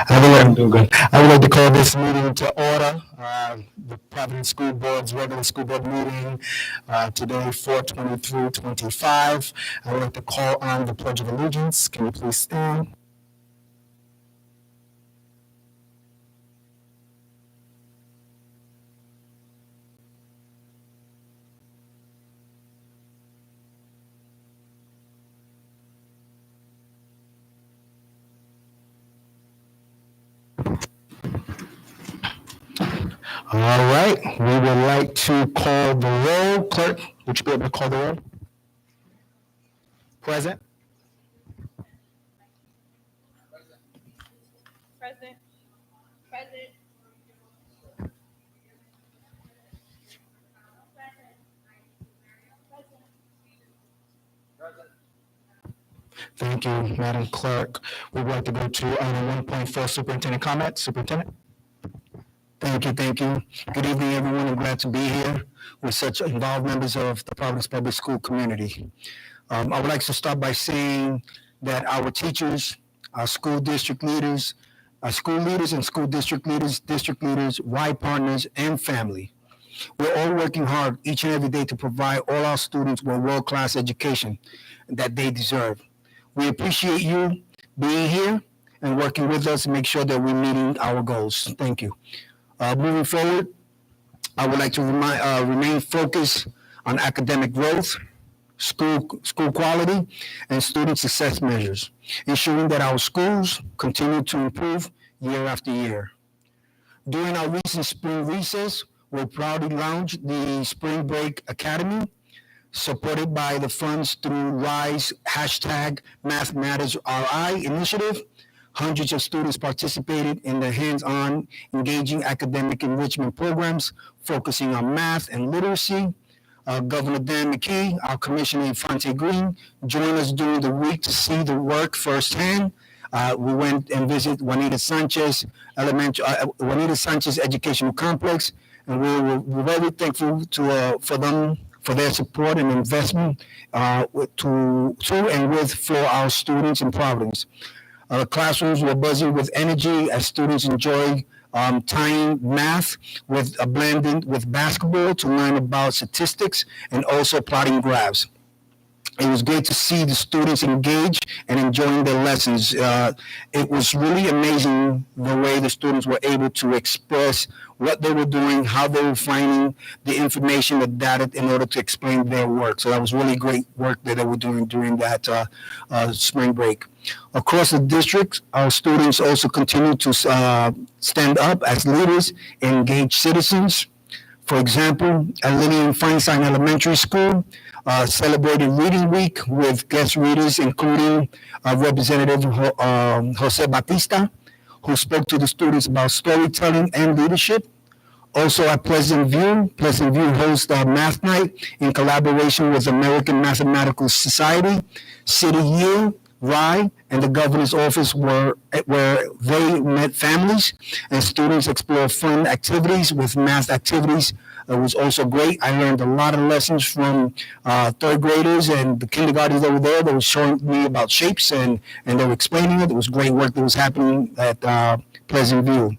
I would like to call this meeting to order. The Providence School Board's regular school board meeting today, 4/23/25. I would like to call on the Pledge of Allegiance. Can you please stand? All right, we would like to call the roll. Clerk, would you be able to call the roll? Present. Present. Present. Thank you, Madam Clerk. We would like to go to item 1.4, superintendent comments. Superintendent? Thank you, thank you. Good evening, everyone. I'm glad to be here with such involved members of the Providence Public School community. I would like to start by saying that our teachers, our school district leaders, our school leaders and school district leaders, Y partners, and family, we're all working hard each and every day to provide all our students with world-class education that they deserve. We appreciate you being here and working with us to make sure that we're meeting our goals. Thank you. Moving forward, I would like to remain focused on academic growth, school quality, and student success measures, ensuring that our schools continue to improve year after year. During our recent spring recess, we proudly launched the Spring Break Academy, supported by the funds through RISE #MathMattersRI initiative. Hundreds of students participated in the hands-on, engaging academic enrichment programs focusing on math and literacy. Governor Dan McKee, our Commissioner Infante Green, joined us during the week to see the work firsthand. We went and visited Juanita Sanchez Educational Complex, and we're very thankful for them for their support and investment to and with for our students in Providence. The classrooms were buzzing with energy as students enjoyed tying math with a blending with basketball to learn about statistics and also plotting graphs. It was great to see the students engage and enjoying their lessons. It was really amazing the way the students were able to express what they were doing, how they were finding the information, the data in order to explain their work. So that was really great work that they were doing during that spring break. Across the district, our students also continue to stand up as leaders and engaged citizens. For example, at Lillian Feinstein Elementary School, celebrated Reading Week with guest readers, including Representative Jose Batista, who spoke to the students about storytelling and leadership. Also at Pleasant View hosts Math Night in collaboration with American Mathematical Society, City Year, RIE, and the governor's office where they met families and students explore fun activities with math activities. It was also great. I learned a lot of lessons from third graders and the kindergartners that were there. They were showing me about shapes and they were explaining it. It was great work that was happening at Pleasant View.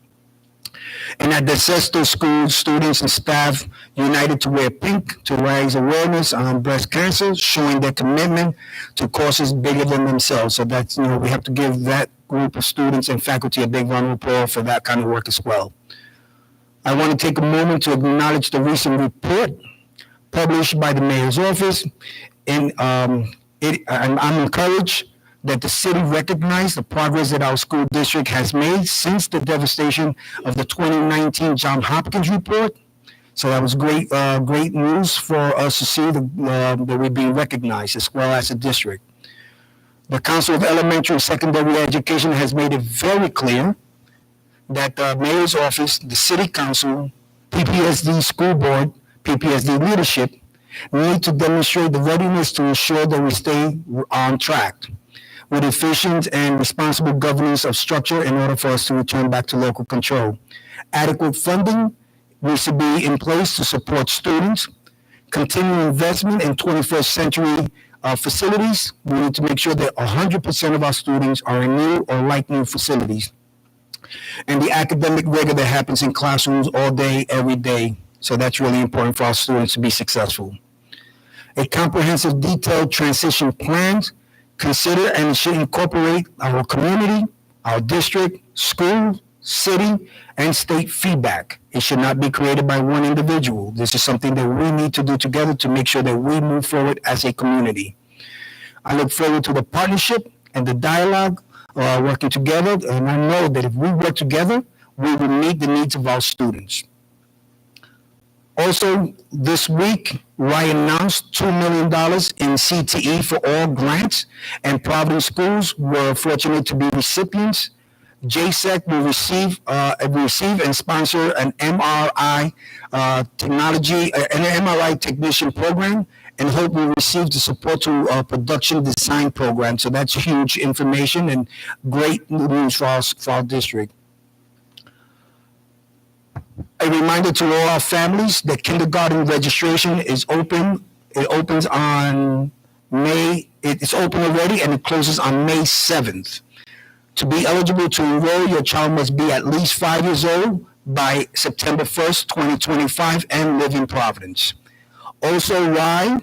And at the Sesto School, students and staff united to wear pink to raise awareness on breast cancer, showing their commitment to causes bigger than themselves. So that's, we have to give that group of students and faculty a big round of applause for that kind of work as well. I want to take a moment to acknowledge the recent report published by the mayor's office. And I'm encouraged that the city recognized the progress that our school district has made since the devastation of the 2019 Johns Hopkins report. So that was great news for us to see that we're being recognized as well as a district. The Council of Elementary and Secondary Education has made it very clear that the mayor's office, the city council, PPSD school board, PPSD leadership need to demonstrate the readiness to ensure that we stay on track with efficient and responsible governance of structure in order for us to return back to local control. Adequate funding needs to be in place to support students. Continuing investment in 21st century facilities. We need to make sure that 100% of our students are in new or like new facilities. And the academic rigor that happens in classrooms all day, every day. So that's really important for our students to be successful. A comprehensive, detailed transition plan consider and should incorporate our community, our district, school, city, and state feedback. It should not be created by one individual. This is something that we need to do together to make sure that we move forward as a community. I look forward to the partnership and the dialogue working together, and I know that if we work together, we will meet the needs of our students. Also, this week, RIE announced $2 million in CTE for all grants, and Providence schools were fortunate to be recipients. JSEC will receive and sponsor an MRI MRI technician program, and Hope will receive the support to production design program. So that's huge information and great news for our district. A reminder to all our families that kindergarten registration is open. It opens on it's open already and it closes on May 7th. To be eligible to enroll, your child must be at least 5 years old by September 1st, 2025 and live in Providence. Also, RIE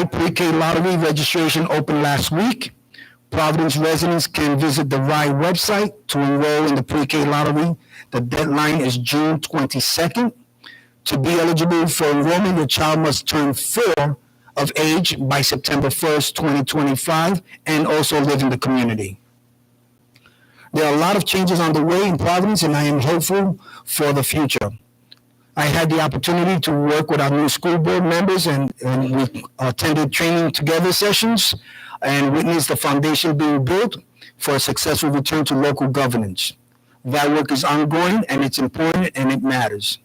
pre-K lottery registration opened last week. Providence residents can visit the RIE website to enroll in the pre-K lottery. The deadline is June 22nd. To be eligible for enrollment, your child must turn 4 of age by September 1st, 2025, and also live in the community. There are a lot of changes on the way in Providence, and I am hopeful for the future. I had the opportunity to work with our new school board members, and we attended training together sessions and witnessed the foundation being built for a successful return to local governance. That work is ongoing, and it's important, and it matters.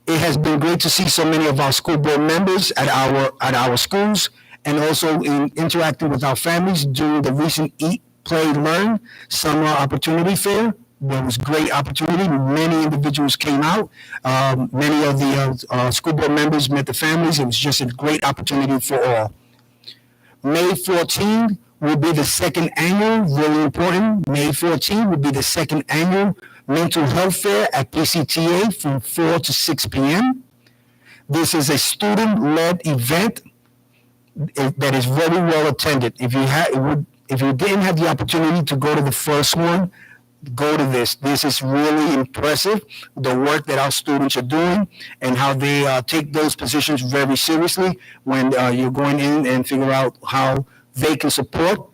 It has been great to see so many of our school board members at our schools, and also in interacting with our families during the recent Eat, Play, Learn Summer Opportunity Fair there was great opportunity. Many individuals came out. Many of the school board members met the families. It was just a great opportunity for all. May 14th will be the second annual, really important. May 14th will be the second annual mental health fair at PCTA from 4 to 6 p.m. This is a student-led event that is very well attended. If you didn't have the opportunity to go to the first one, go to this. This is really impressive, the work that our students are doing and how they take those positions very seriously when you're going in and figure out how they can support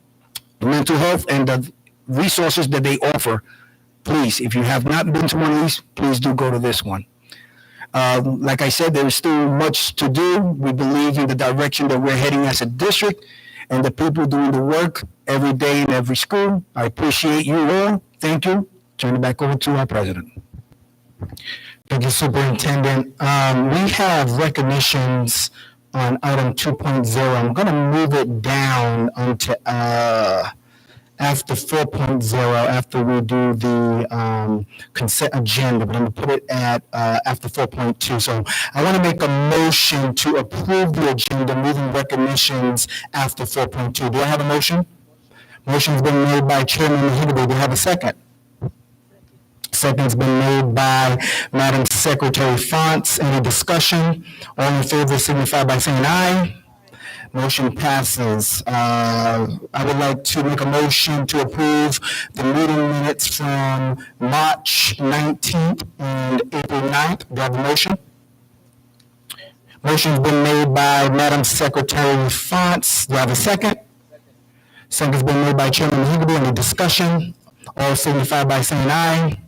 mental health and the resources that they offer. Please, if you have not been to one of these, please do go to this one. Like I said, there is still much to do. We believe in the direction that we're heading as a district and the people doing the work every day in every school. I appreciate you all. Thank you. Turn it back over to our president. Thank you, Superintendent. We have recognitions on item 2.0. I'm going to move it down onto after 4.0, after we do the consent agenda, but I'm going to put it at after 4.2. So I want to make a motion to approve the agenda, moving recognitions after 4.2. Do I have a motion? Motion's been made by Chairman Higginbotham. Do I have a second? Second's been made by Madam Secretary Fonts. Any discussion? All in favor signify by saying aye. Motion passes. I would like to make a motion to approve the meeting minutes from March 19th and April 9th. Do I have a motion? Motion's been made by Madam Secretary Fonts. Do I have a second? Second's been made by Chairman Higginbotham. Any discussion? All signify by saying aye.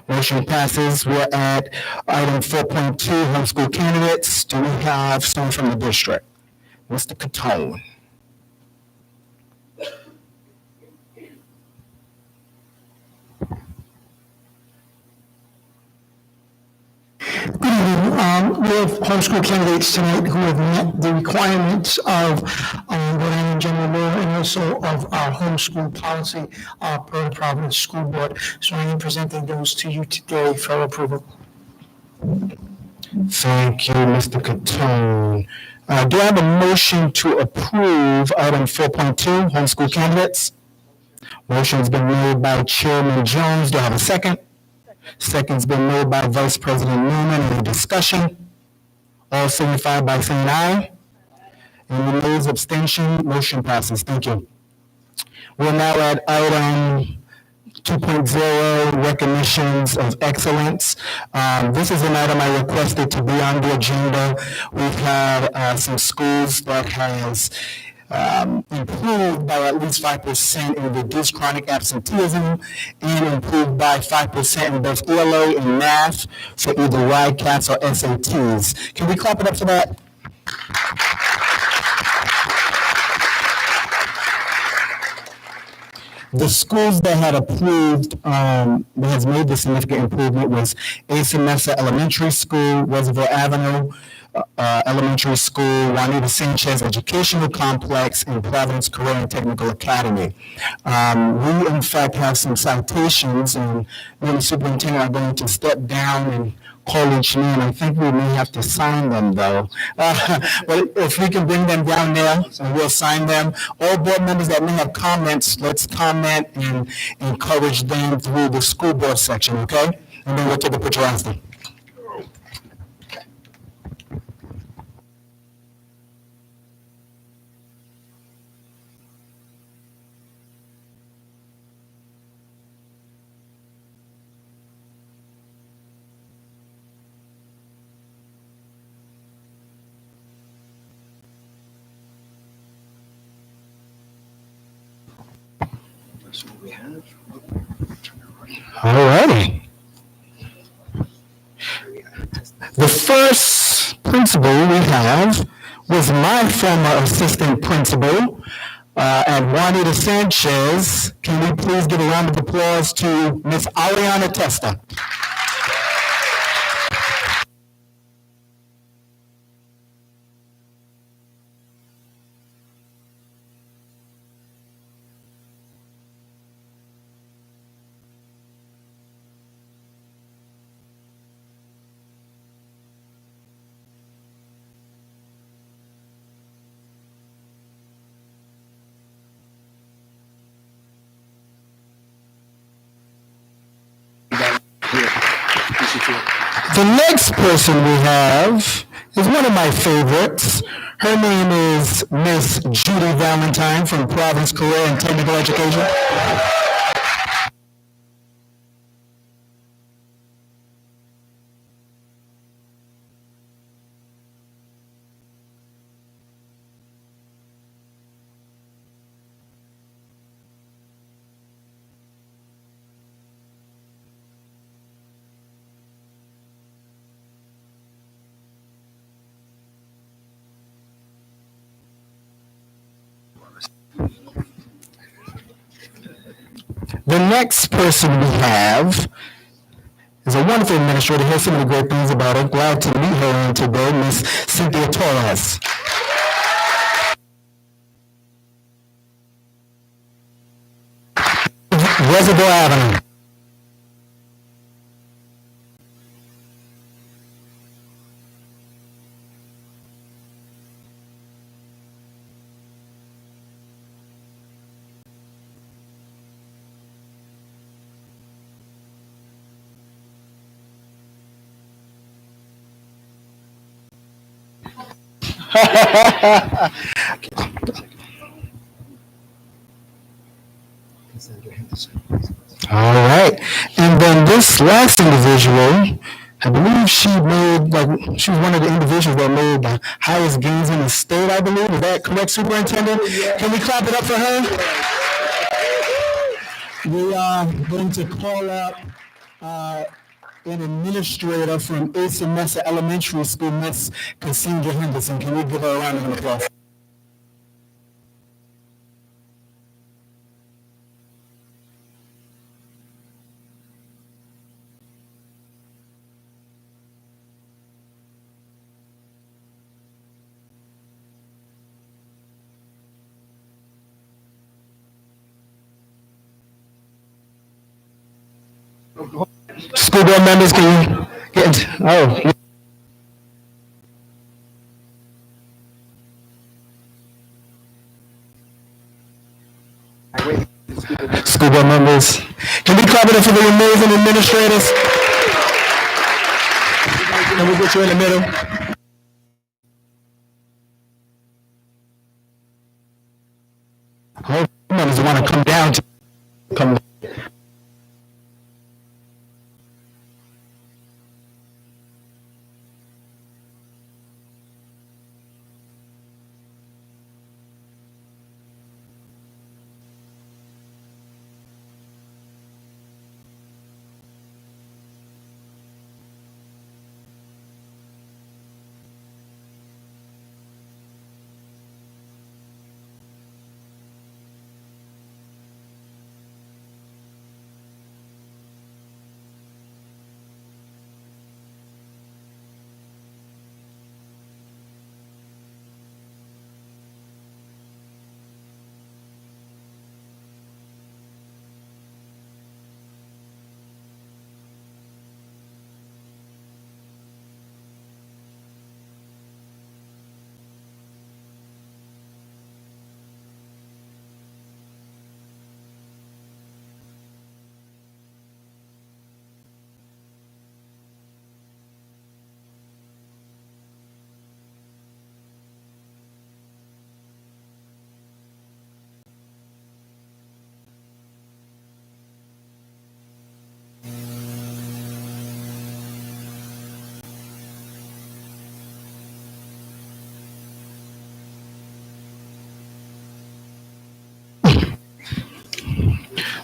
Motion passes. We're at item 4.2, homeschool candidates. Do we have someone from the district? Mr. Catone. Good evening. We have homeschool candidates tonight who have met the requirements of Rhode Island General Law and also of our homeschool policy per the Providence School Board. So I am presenting those to you today for approval. Thank you, Mr. Catone. Do I have a motion to approve item 4.2, homeschool candidates? Motion's been made by Chairman Jones. Do I have a second? Second's been made by Vice President Newman. Any discussion? All signify by saying aye. Any nays, abstention, motion passes. Thank you. We're now at item 2.0, recognitions of excellence. This is an item I requested to be on the agenda. We've had some schools that has improved by at least 5% in reduced chronic absenteeism and improved by 5% in both ELA and math for either YCATs or SATs. Can we clap it up for that? The schools that had approved, that has made the significant improvement was Asa Mesa Elementary School, Reservoir Avenue Elementary School, Juanita Sanchez Educational Complex, and Providence Career and Technical Academy. We, in fact, have some citations, and me and the superintendent are going to step down and call each name. I think we may have to sign them, though. But if we can bring them down there, so we'll sign them. All board members that may have comments, let's comment and encourage them through the school board section, okay? And then we'll take a picture after. All righty. The first principal we have was my former assistant principal at Juanita Sanchez. Can we please give a round of applause to Miss Ariana Testa? The next person we have is one of my favorites. Her name is Miss Judy Valentine from Providence Career and Technical Education. The next person we have is a wonderful administrator. Here's some of the great things about her. Glad to meet her today, Miss Cynthia Torres. Reservoir Avenue. All right. And then this last individual, I believe she was one of the individuals that made the highest gains in the state, I believe. Is that correct, Superintendent? Can we clap it up for her? We are going to call up an administrator from Asa Mesa Elementary School, Miss Cassandra Henderson. Can we give her a round of applause? School board members, can you get, school board members, can we clap it up for the amazing administrators? Can we get you in the middle? All members want to come down to come.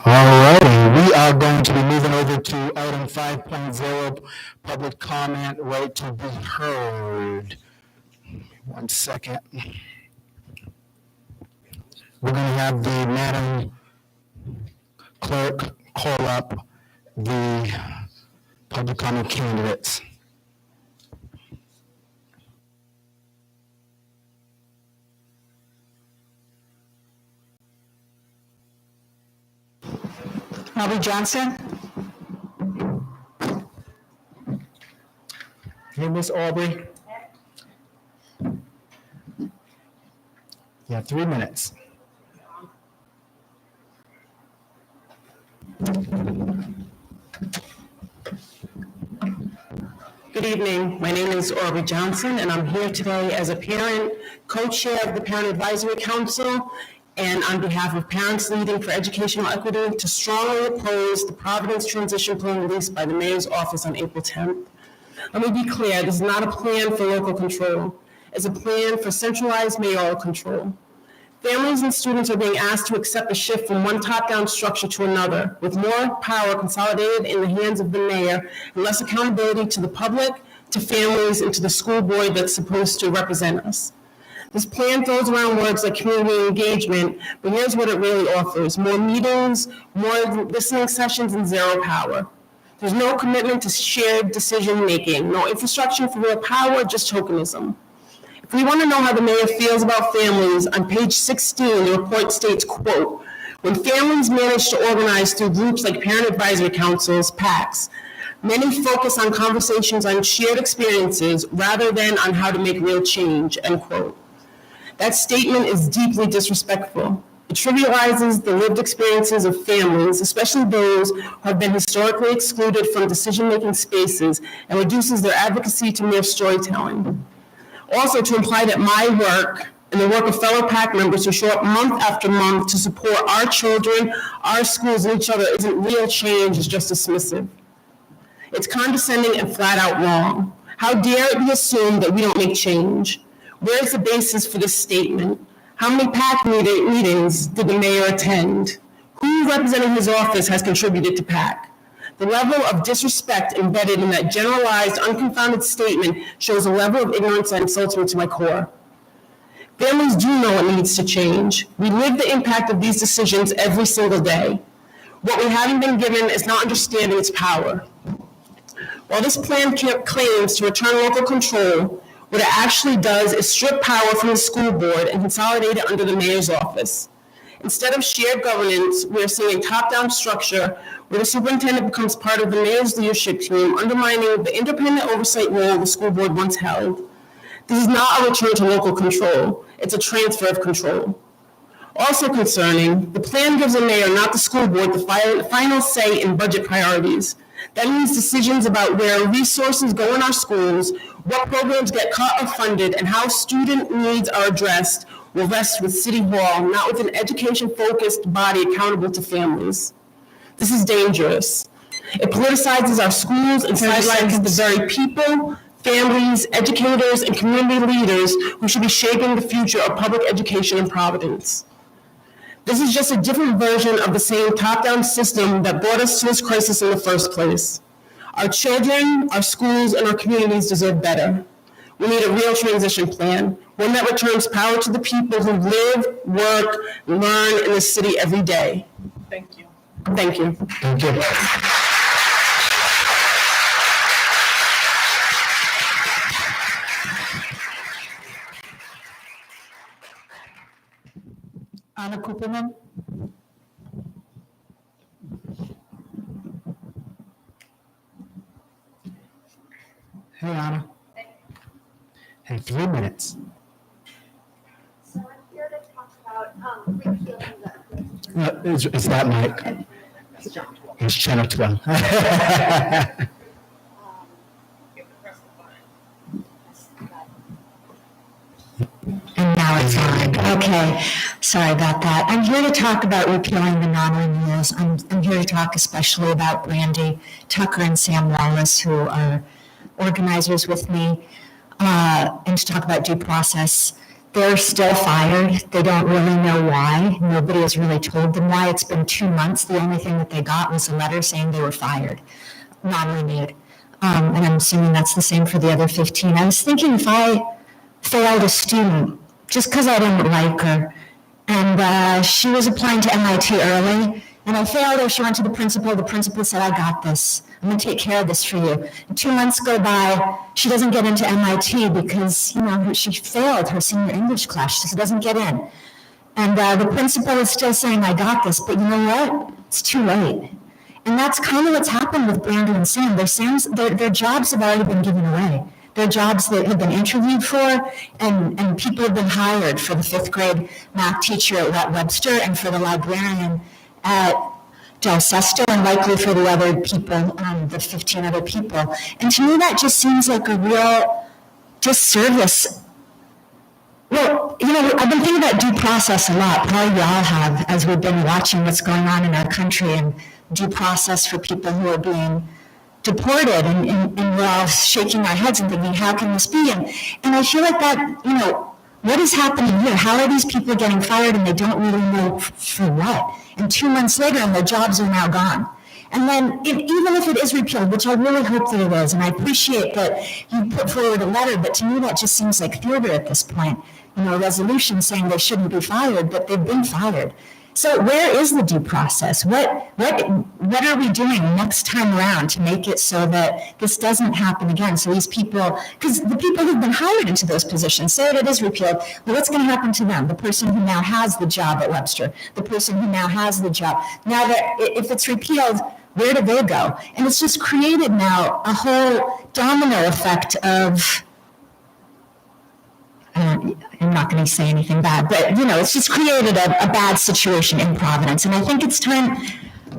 All righty, we are going to be moving over to item 5.0, public comment, right to be heard. 1 second. We're going to have the Madam Clerk call up the public comment candidates. Aubrey Johnson? Hey, Miss Aubrey. You have 3 minutes. Good evening. My name is Aubrey Johnson, and I'm here today as a parent, co-chair of the Parent Advisory Council, and on behalf of Parents Leading for Educational Equity, to strongly oppose the Providence transition plan released by the Mayor's office on April 10th. Let me be clear, this is not a plan for local control. It's a plan for centralized mayoral control. Families and students are being asked to accept a shift from one top-down structure to another, with more power consolidated in the hands of the mayor and less accountability to the public, to families, and to the school board that's supposed to represent us. This plan throws around words like community engagement, but here's what it really offers: more meetings, more listening sessions, and zero power. There's no commitment to shared decision-making, no infrastructure for real power, just tokenism. If we want to know how the mayor feels about families, on page 16, the report states, quote, "When families manage to organize through groups like Parent Advisory Councils, PACs, many focus on conversations on shared experiences rather than on how to make real change," end quote. That statement is deeply disrespectful. It trivializes the lived experiences of families, especially those who have been historically excluded from decision-making spaces, and reduces their advocacy to mere storytelling. Also, to imply that my work and the work of fellow PAC members who show up month after month to support our children, our schools, and each other isn't real change is just dismissive. It's condescending and flat out wrong. How dare it be assumed that we don't make change? Where's the basis for this statement? How many PAC meetings did the mayor attend? Who representing his office has contributed to PAC? The level of disrespect embedded in that generalized, unconfounded statement shows a level of ignorance that insults me to my core. Families do know what needs to change. We live the impact of these decisions every single day. What we haven't been given is not understanding its power. While this plan claims to return local control, what it actually does is strip power from the school board and consolidate it under the mayor's office. Instead of shared governance, we are seeing a top-down structure where the superintendent becomes part of the mayor's leadership team, undermining the independent oversight role the school board once held. This is not a return to local control. It's a transfer of control. Also concerning, the plan gives the mayor, not the school board, the final say in budget priorities. That means decisions about where resources go in our schools, what programs get cut or funded, and how student needs are addressed will rest with City Hall, not with an education-focused body accountable to families. This is dangerous. It politicizes our schools and sidelines the very people, families, educators, and community leaders who should be shaping the future of public education in Providence. This is just a different version of the same top-down system that brought us to this crisis in the first place. Our children, our schools, and our communities deserve better. We need a real transition plan, one that returns power to the people who live, work, learn in the city every day. Thank you. Thank you. Thank you. Anna Cooperman? Hey, Anna. Hey, 3 minutes. So I'm here to talk about repealing the. Is that Mike? It's channel 12. And now it's on. Okay, sorry about that. I'm here to talk about repealing the non-renewals. I'm here to talk especially about Brandy Tucker and Sam Wallace, who are organizers with me, and to talk about due process. They're still fired. They don't really know why. Nobody has really told them why. It's been 2 months. The only thing that they got was a letter saying they were fired, non-renewed. And I'm assuming that's the same for the other 15. I was thinking if I failed a student just because I didn't like her, and she was applying to MIT early, and I failed her. She went to the principal said, "I got this. I'm going to take care of this for you." And 2 months go by, she doesn't get into MIT because, she failed her senior English class. She doesn't get in. And the principal is still saying, "I got this," but you know what? It's too late. And that's kind of what's happened with Brandon and Sam. Their jobs have already been given away. They're jobs that have been interviewed for, and people have been hired for the 5th grade math teacher at Webster and for the librarian at Del Sesto and likely for the other people, the 15 other people. And to me, that just seems like a real disservice. Well, I've been thinking about due process a lot. Probably you all have, as we've been watching what's going on in our country and due process for people who are being deported, and we're all shaking our heads and thinking, how can this be? And I feel like that, what is happening here? How are these people getting fired and they don't really know for what? And 2 months later, and their jobs are now gone. And then, even if it is repealed, which I really hope that it is, and I appreciate that you put forward a letter, but to me that just seems like theater at this point. A resolution saying they shouldn't be fired, but they've been fired. So where is the due process? What are we doing next time around to make it so that this doesn't happen again? So these people, because the people who've been hired into those positions, say that it is repealed, but what's going to happen to them? The person who now has the job at Webster, the person who now has the job. Now that if it's repealed, where do they go? And it's just created now a whole domino effect of, I'm not going to say anything bad, but it's just created a bad situation in Providence. And I think it's time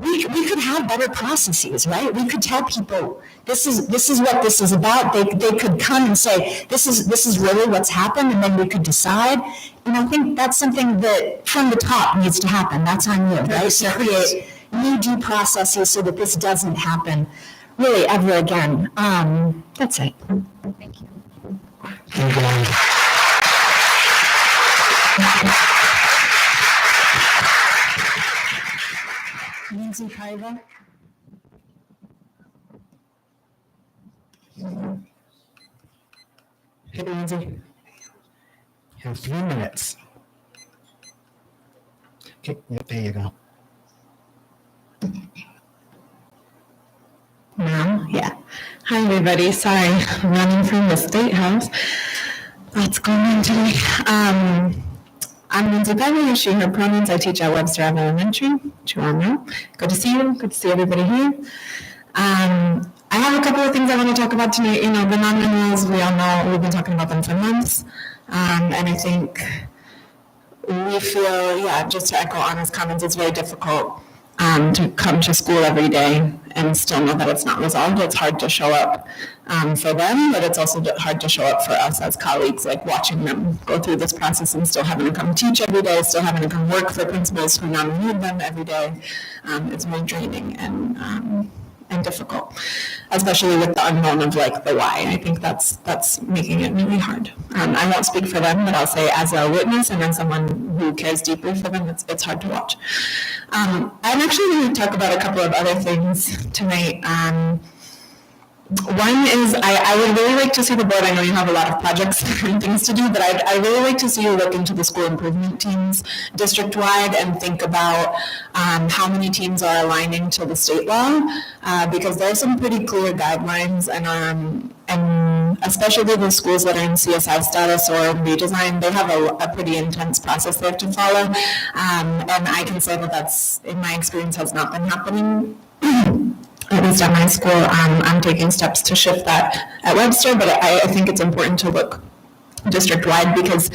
we could have better processes, right? We could tell people this is what this is about. They could come and say this is really what's happened, and then we could decide. And I think that's something that from the top needs to happen. That's on you, right? To create new due processes so that this doesn't happen really ever again. That's it. Thank you. Thank you. Lindsay Paiva. Hey, Lindsay. You have 3 minutes. Okay, yep, there you go. Now, yeah. Hi, everybody. Sorry, I'm running from the State House. What's going on today? I'm Lindsay Paiva, she, her pronouns. I teach at Webster Ave Elementary, which you all know. Good to see you. Good to see everybody here. I have a couple of things I want to talk about tonight. The non-renewals, we all know, we've been talking about them for months. And I think we feel, just to echo Anna's comments, it's very difficult to come to school every day and still know that it's not resolved. It's hard to show up for them, but it's also hard to show up for us as colleagues, like watching them go through this process and still having to come teach every day, still having to come work for principals who now need them every day. It's very draining and difficult, especially with the unknown of like the why. I think that's making it really hard. I won't speak for them, but I'll say as a witness and as someone who cares deeply for them, it's hard to watch. I'm actually going to talk about a couple of other things tonight. One is I would really like to see the board, I know you have a lot of projects and things to do, but I really like to see you look into the school improvement teams district-wide and think about how many teams are aligning to the state law, because there are some pretty clear guidelines, and especially the schools that are in CSI status or redesign, they have a pretty intense process they have to follow, and I can say that that's, in my experience, has not been happening. At least at my school, I'm taking steps to shift that at Webster, but I think it's important to look district-wide because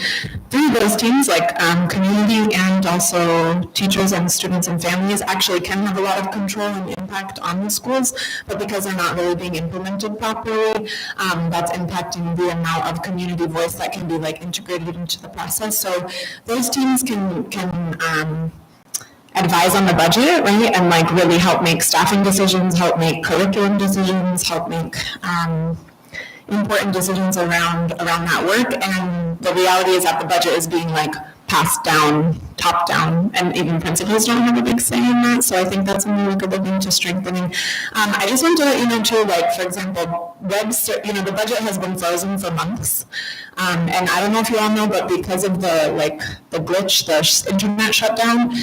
through those teams, like community and also teachers and students and families actually can have a lot of control and impact on the schools, but because they're not really being implemented properly, that's impacting the amount of community voice that can be like integrated into the process. So those teams can advise on the budget, right, and like really help make staffing decisions, help make curriculum decisions, help make important decisions around that work. And the reality is that the budget is being like passed down, top down, and even principals don't have a big say in that. So I think that's something we could look into strengthening. I just want to let you know too, like for example, Webster, the budget has been frozen for months. And I don't know if you all know, but because of the glitch, the internet shutdown,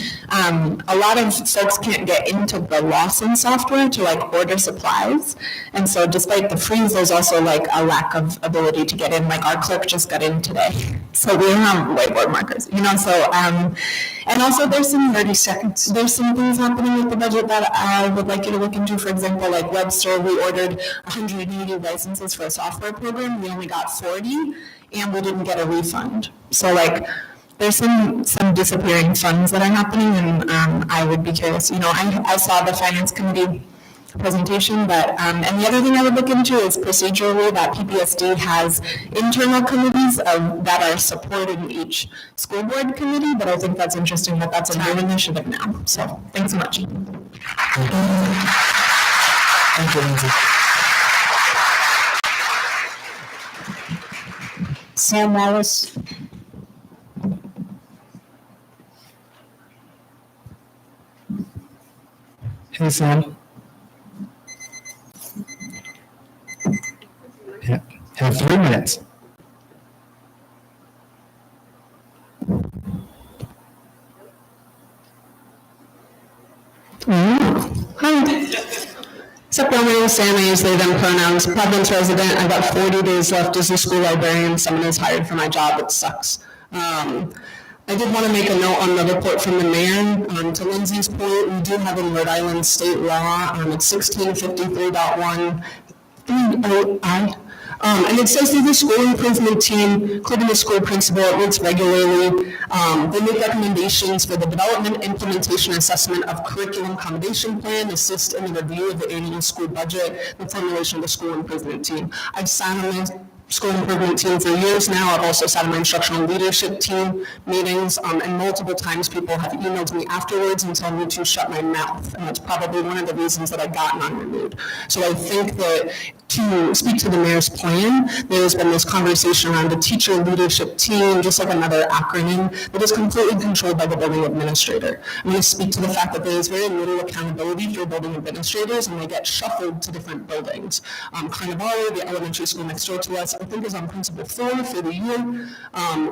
a lot of folks can't get into the Lawson software to like order supplies. And so despite the freeze, there's also like a lack of ability to get in. Like our clerk just got in today. So we have whiteboard markers, so, and also there's some 30 seconds. There's some things happening with the budget that I would like you to look into. For example, like Webster, we ordered 180 licenses for a software program. We only got 40. And we didn't get a refund. So like there's some disappearing funds that are happening, and I would be curious. I saw the finance committee presentation, but and the other thing I would look into is procedurally that PPSD has internal committees that are supporting each school board committee. But I think that's interesting that that's a new initiative now. So thanks so much. Thank you, Lindsay. Sam Wallace. Hey, Sam. Yeah, have 3 minutes. Except for my name is Sam, I use they, them pronouns. Providence resident, I've got 40 days left as a school librarian. Someone is hired for my job, it sucks. I did want to make a note on the report from the mayor. To Lindsay's point, we do have in Rhode Island state law, it's 1653.1, and it says that the school improvement team, including the school principal, it meets regularly. They make recommendations for the development, implementation, assessment of curriculum accommodation plan, assist in the review of the annual school budget, and formulation of the school improvement team. I've sat on the school improvement team for years now. I've also sat in my instructional leadership team meetings, and multiple times people have emailed me afterwards and told me to shut my mouth, and that's probably one of the reasons that I got non-renewed. So I think that to speak to the mayor's plan, there's been this conversation around the teacher leadership team, just like another acronym, that is completely controlled by the building administrator. I'm going to speak to the fact that there is very little accountability for building administrators, and they get shuffled to different buildings. Carnivale, the elementary school next door to us, I think is on principal 4 for the year.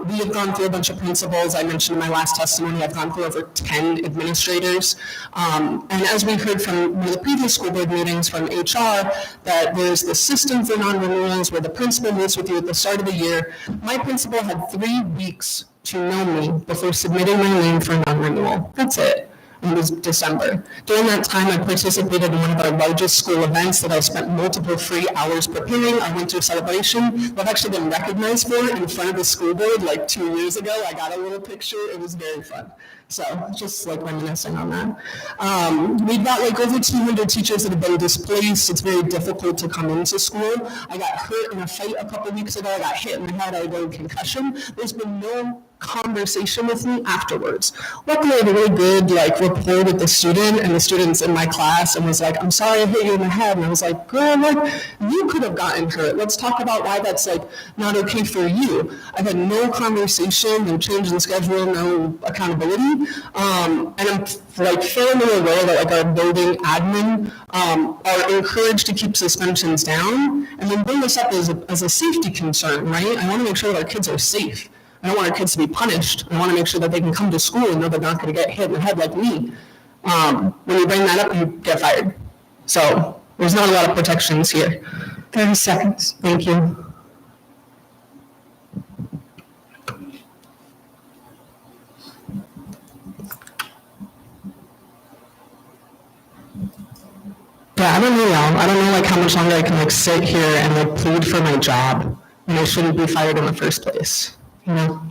We have gone through a bunch of principals. I mentioned in my last testimony, I've gone through over 10 administrators. And as we heard from one of the previous school board meetings from HR, that there's the system for non-renewals where the principal meets with you at the start of the year. My principal had 3 weeks to know me before submitting my name for non-renewal. That's it. It was December. During that time, I participated in one of our largest school events that I spent multiple free hours preparing, our winter celebration, that I've actually been recognized for in front of the school board like 2 years ago. I got a little picture. It was very fun. So just like reminiscing on that. We've got like over 200 teachers that have been displaced. It's very difficult to come into school. I got hurt in a fight a couple weeks ago. I got hit in the head. I got a concussion. There's been no conversation with me afterwards. Luckily, I had a really good rapport with the student and the students in my class, and was like, "I'm sorry I hit you in the head." And I was like, "Girl, you could have gotten hurt. Let's talk about why that's not okay for you." I've had no conversation, no change in schedule, no accountability, and I'm fairly aware that our building admin are encouraged to keep suspensions down, and then bring this up as a safety concern, right? I want to make sure that our kids are safe. I don't want our kids to be punished. I want to make sure that they can come to school and know they're not going to get hit in the head like me. When you bring that up, you get fired. So there's not a lot of protections here. 30 seconds. Thank you. Yeah, I don't know, y'all. I don't know how much longer I can sit here and plead for my job when I shouldn't be fired in the first place. You know?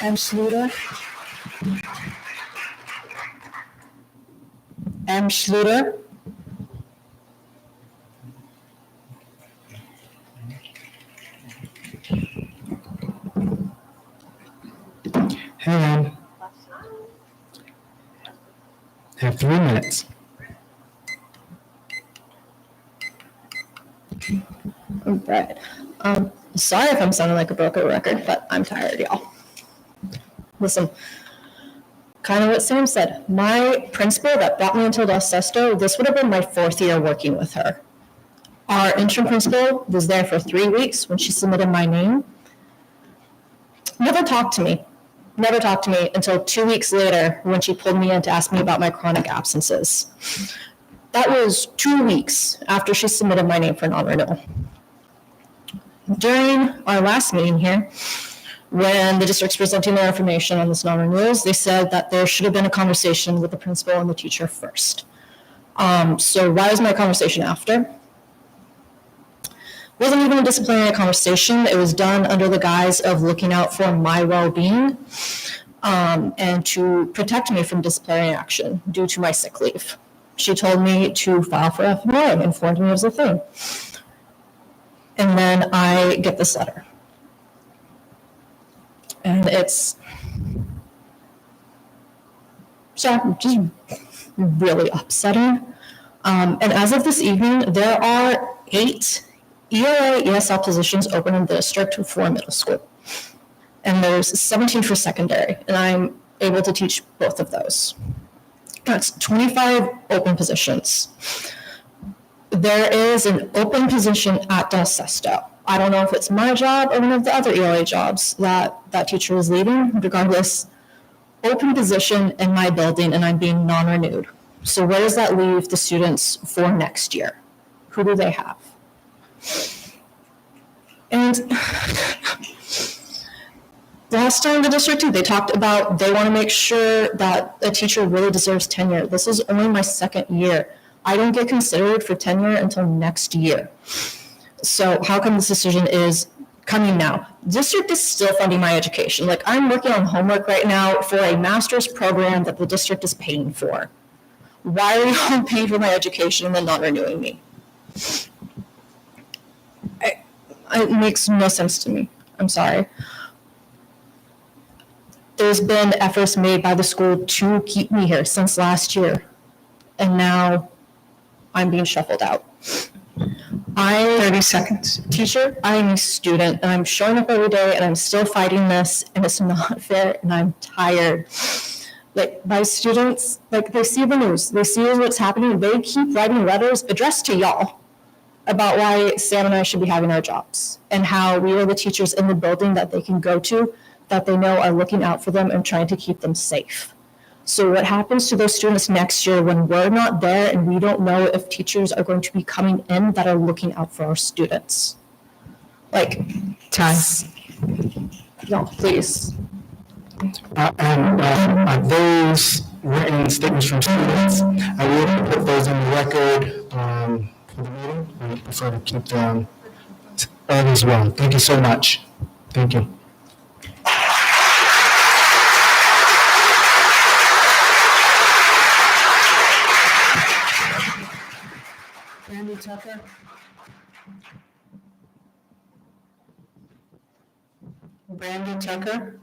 M. Schluter. M. Schluter. Hang on. Have 3 minutes. All right. Sorry if I'm sounding like a broken record, but I'm tired, y'all. Listen, kind of what Sam said. My principal that brought me into Los Sesto, this would have been my 4th year working with her. Our interim principal was there for 3 weeks when she submitted my name. Never talked to me until 2 weeks later when she pulled me in to ask me about my chronic absences. That was 2 weeks after she submitted my name for non-renewal. During our last meeting here, when the district's presenting their information on this non-renewals, they said that there should have been a conversation with the principal and the teacher first. So why was my conversation after? Wasn't even a disciplinary conversation. It was done under the guise of looking out for my well-being and to protect me from disciplinary action due to my sick leave. She told me to file for FMLA, informed me it was a thing. And then I get this letter. And it's just really upsetting. And as of this evening, there are 8 ELA ESL positions open in the district for middle school. And there's 17 for secondary, and I'm able to teach both of those. That's 25 open positions. There is an open position at Del Sesto. I don't know if it's my job or one of the other ELA jobs that teacher is leaving. Regardless, open position in my building, and I'm being non-renewed. So where does that leave the students for next year? Who do they have? And last time the district, they talked about they want to make sure that a teacher really deserves tenure. This is only my 2nd year. I don't get considered for tenure until next year. So how come this decision is coming now? District is still funding my education. Like, I'm working on homework right now for a master's program that the district is paying for. Why are you all paying for my education and then not renewing me? It makes no sense to me. I'm sorry. There's been efforts made by the school to keep me here since last year, and now I'm being shuffled out. 30 seconds. Teacher, I'm a student, and I'm showing up every day, and I'm still fighting this, and it's not fair, and I'm tired. Like, my students, like, they see the news, they see what's happening, they keep writing letters addressed to y'all about why Sam and I should be having our jobs, and how we are the teachers in the building that they can go to, that they know are looking out for them and trying to keep them safe. So what happens to those students next year when we're not there and we don't know if teachers are going to be coming in that are looking out for our students? Like, Time. no, please. Those written statements from students, I will put those in the record for the meeting. I prefer to keep them as well. Thank you so much. Thank you. Brandy Tucker. Brandy Tucker.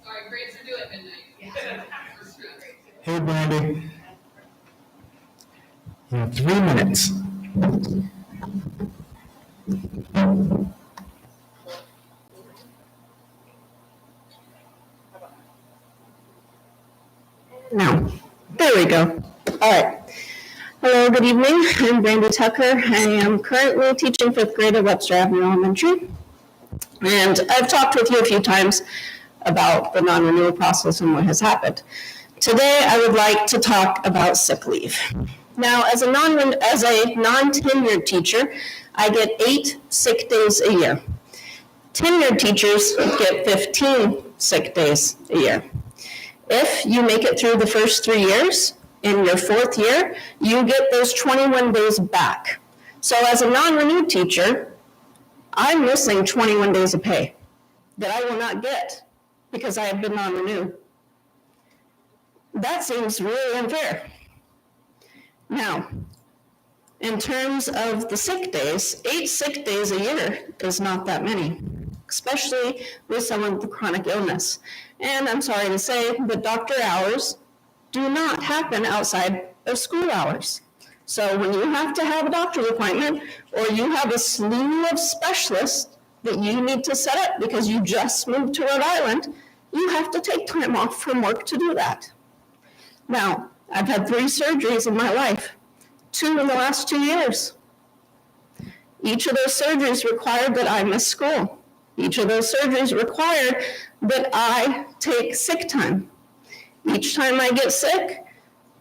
Sorry, grades are due at midnight. Hey, Brandy. You have 3 minutes. No. There we go. All right. Hello, good evening. I'm Brandy Tucker. I am currently teaching 5th grade at Webster Avenue Elementary. And I've talked with you a few times about the non-renewal process and what has happened. Today, I would like to talk about sick leave. Now, as a non-tenured teacher, I get 8 sick days a year. Tenured teachers get 15 sick days a year. If you make it through the first 3 years, in your 4th year, you get those 21 days back. So as a non-renewed teacher, I'm missing 21 days of pay that I will not get because I have been non-renewed. That seems really unfair. Now, in terms of the sick days, 8 sick days a year is not that many, especially with someone with chronic illness. And I'm sorry to say, but doctor hours do not happen outside of school hours. So when you have to have a doctor's appointment, or you have a slew of specialists that you need to set up because you just moved to Rhode Island, you have to take time off from work to do that. Now, I've had 3 surgeries in my life, 2 in the last 2 years. Each of those surgeries required that I miss school. Each of those surgeries required that I take sick time. Each time I get sick,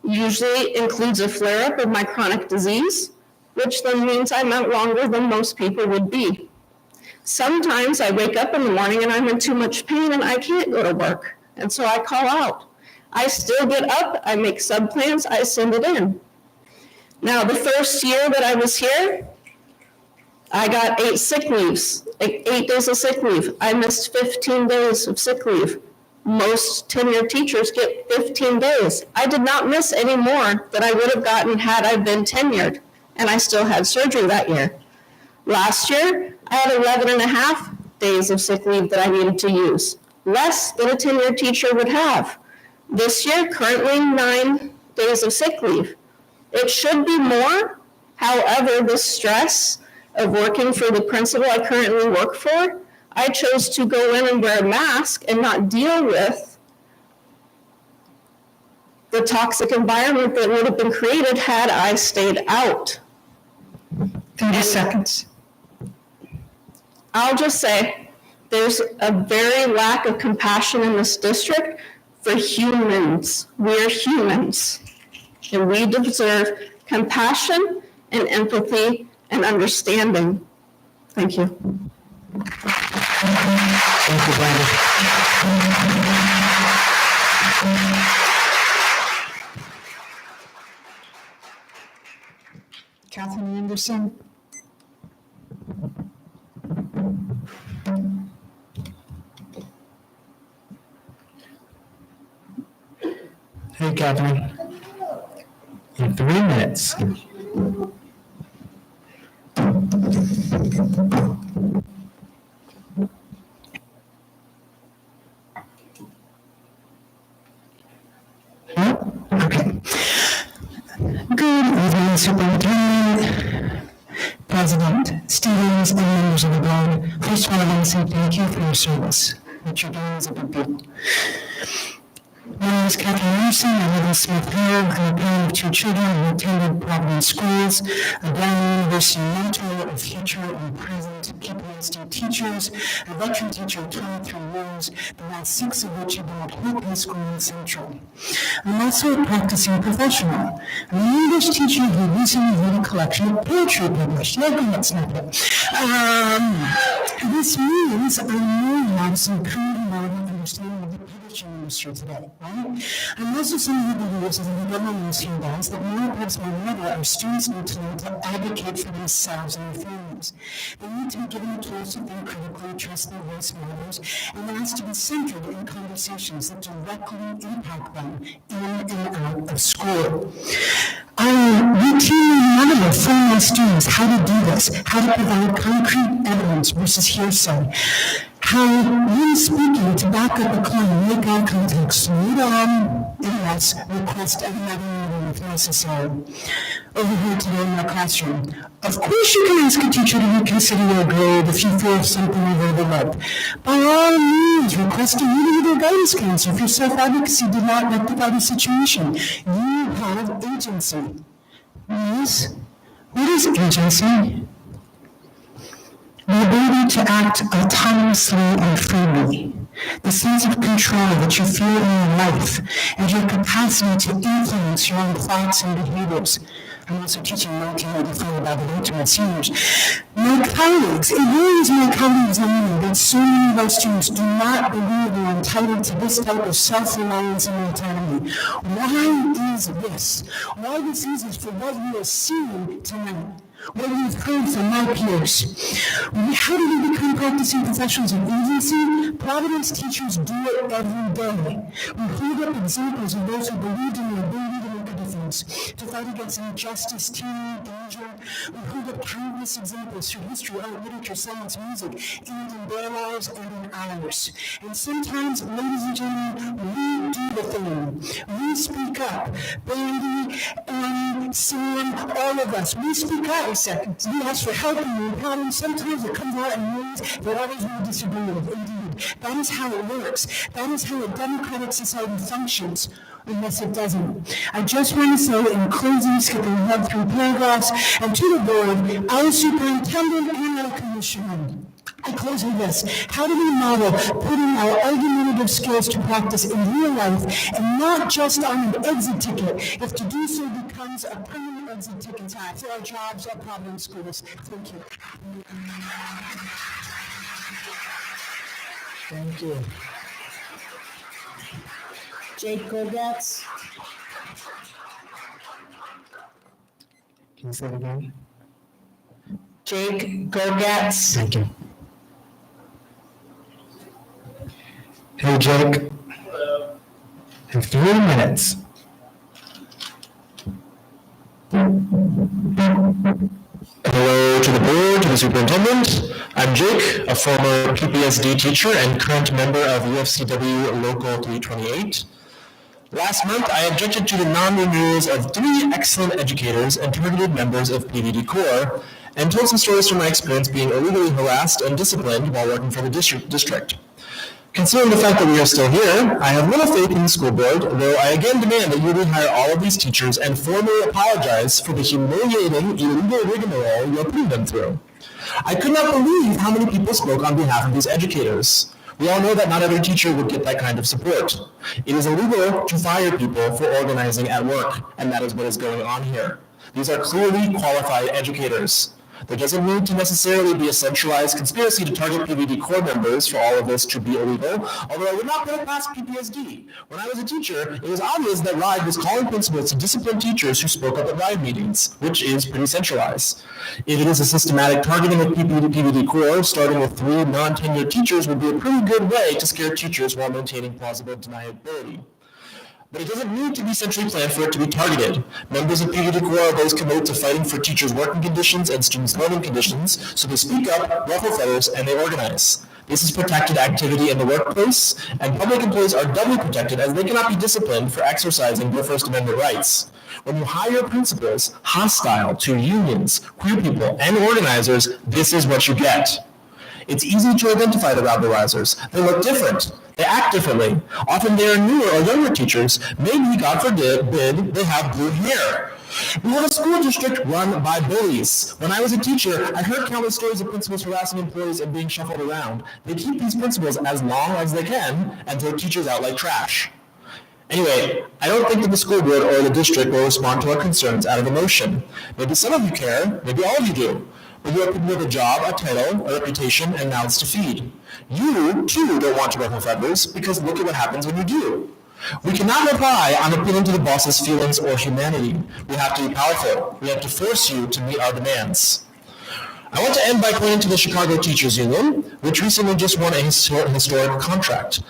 usually includes a flare-up of my chronic disease, which then means I'm out longer than most people would be. Sometimes I wake up in the morning and I'm in too much pain and I can't go to work, and so I call out. I still get up, I make sub-plans, I send it in. Now, the first year that I was here, I got 8 sick leaves, 8 days of sick leave. I missed 15 days of sick leave. Most tenured teachers get 15 days. I did not miss any more than I would have gotten had I been tenured, and I still had surgery that year. Last year, I had 11 and a half days of sick leave that I needed to use, less than a tenured teacher would have. This year, currently 9 days of sick leave. It should be more. However, the stress of working for the principal I currently work for, I chose to go in and wear a mask and not deal with the toxic environment that would have been created had I stayed out. 30 seconds. I'll just say, there's a very lack of compassion in this district for humans. We're humans, and we deserve compassion and empathy and understanding. Thank you. Thank you, Brandon. Catherine Anderson. Hey, Catherine. In 3 minutes. Okay. Good evening, Superintendent, President Stevens, and members of the board. First of all, I want to say thank you for your service. What you're doing is a big deal. My name is Catherine Anderson. I live in Smith Hill. I'm a parent of 2 children who attended Providence schools, a Brown University mentor of future and present PPSD teachers, a veteran teacher of 23 years, the last 6 of which have been at Hope High School in Central. I'm also a practicing professional. I'm an English teacher who recently had a collection of poetry published. Yeah, go ahead, snap it. This means I know have some pretty relevant understanding of the publishing industry today, right? I'm also someone who believes, as the government ministry does, that more perhaps more than ever, our students need to learn to advocate for themselves and their families. They need to be given the tools to think critically, trust their voice matters, and there has to be centered in conversations that directly impact them in and out of school. I routinely monitor for my students how to do this, how to provide concrete evidence versus hearsay, how when speaking to back up a claim, make eye contact, slow down, and yes, request another meeting if necessary. Over here today in my classroom, of course you can ask a teacher to reconsider your grade if you feel something you've overlooked. By all means, request a meeting with your guidance counselor if your self-advocacy did not rectify the situation. You have agency. Yes? What is agency? The ability to act autonomously and freely, the sense of control that you feel in your life, and your capacity to influence your own thoughts and behaviors. I'm also teaching 1984 about the ultimate seniors. My colleagues, it worries my colleagues and me that so many of our students do not believe they're entitled to this type of self-reliance and autonomy. Why is this? Why this is for what you are seeing tonight. What we've heard from my peers. How do we become practicing professionals of agency? Providence teachers do it every day. We hold up examples of those who believed in their ability to make a difference, to fight against injustice, tyranny, danger. We hold up countless examples through history, art, literature, science, music, and in their lives and in ours. And sometimes, ladies and gentlemen, we do the thing. We speak up. Brandy, Annie, Sam, all of us, we speak up. Seconds. We ask for help and empowerment. Sometimes it comes out in ways that others will disagree with. Indeed, that is how it works. That is how a democratic society functions, unless it doesn't. I just want to say in closing, skipping ahead through paragraphs, and to the board, our superintendent and our commissioner. I close with this. How do we model putting our argumentative skills to practice in real life and not just on an exit ticket, if to do so becomes a permanent exit ticket for our jobs at Providence schools? Thank you. Thank you. Jake Gogetz. Can you say it again? Jake Gogetz. Thank you. Hey, Jake. Hello. In 3 minutes. Hello to the board, to the superintendent. I'm Jake, a former PPSD teacher and current member of UFCW Local 328. Last month, I objected to the non-renewals of 3 excellent educators and targeted members of PVD Corps, and told some stories from my experience being illegally harassed and disciplined while working for the district. Considering the fact that we are still here, I have little faith in the school board, though I again demand that you rehire all of these teachers and formally apologize for the humiliating, illegal rigmarole you are putting them through. I could not believe how many people spoke on behalf of these educators. We all know that not every teacher would get that kind of support. It is illegal to fire people for organizing at work, and that is what is going on here. These are clearly qualified educators. There doesn't need to necessarily be a centralized conspiracy to target PVD Corps members for all of this to be illegal, although I would not put it past PPSD. When I was a teacher, it was obvious that RIDE was calling principals to discipline teachers who spoke up at RIDE meetings, which is pretty centralized. If it is a systematic targeting of PVD Corps, starting with 3 non-tenured teachers would be a pretty good way to scare teachers while maintaining plausible deniability. But it doesn't need to be centrally planned for it to be targeted. Members of PVD Corps are those committed to fighting for teachers' working conditions and students' learning conditions, so they speak up, ruffle feathers, and they organize. This is protected activity in the workplace, and public employees are doubly protected as they cannot be disciplined for exercising their First Amendment rights. When you hire principals hostile to unions, queer people, and organizers, this is what you get. It's easy to identify the rabble-rousers. They look different. They act differently. Often they are newer or younger teachers. Maybe, God forbid, they have blue hair. We have a school district run by bullies. When I was a teacher, I heard countless stories of principals harassing employees and being shuffled around. They keep these principals as long as they can and throw teachers out like trash. Anyway, I don't think that the school board or the district will respond to our concerns out of emotion. Maybe some of you care, maybe all of you do. But you are people with a job, a title, a reputation, and mouths to feed. You, too, don't want to ruffle feathers, because look at what happens when you do. We cannot rely on appealing to the boss's feelings or humanity. We have to be powerful. We have to force you to meet our demands. I want to end by pointing to the Chicago Teachers Union, which recently just won a historic contract.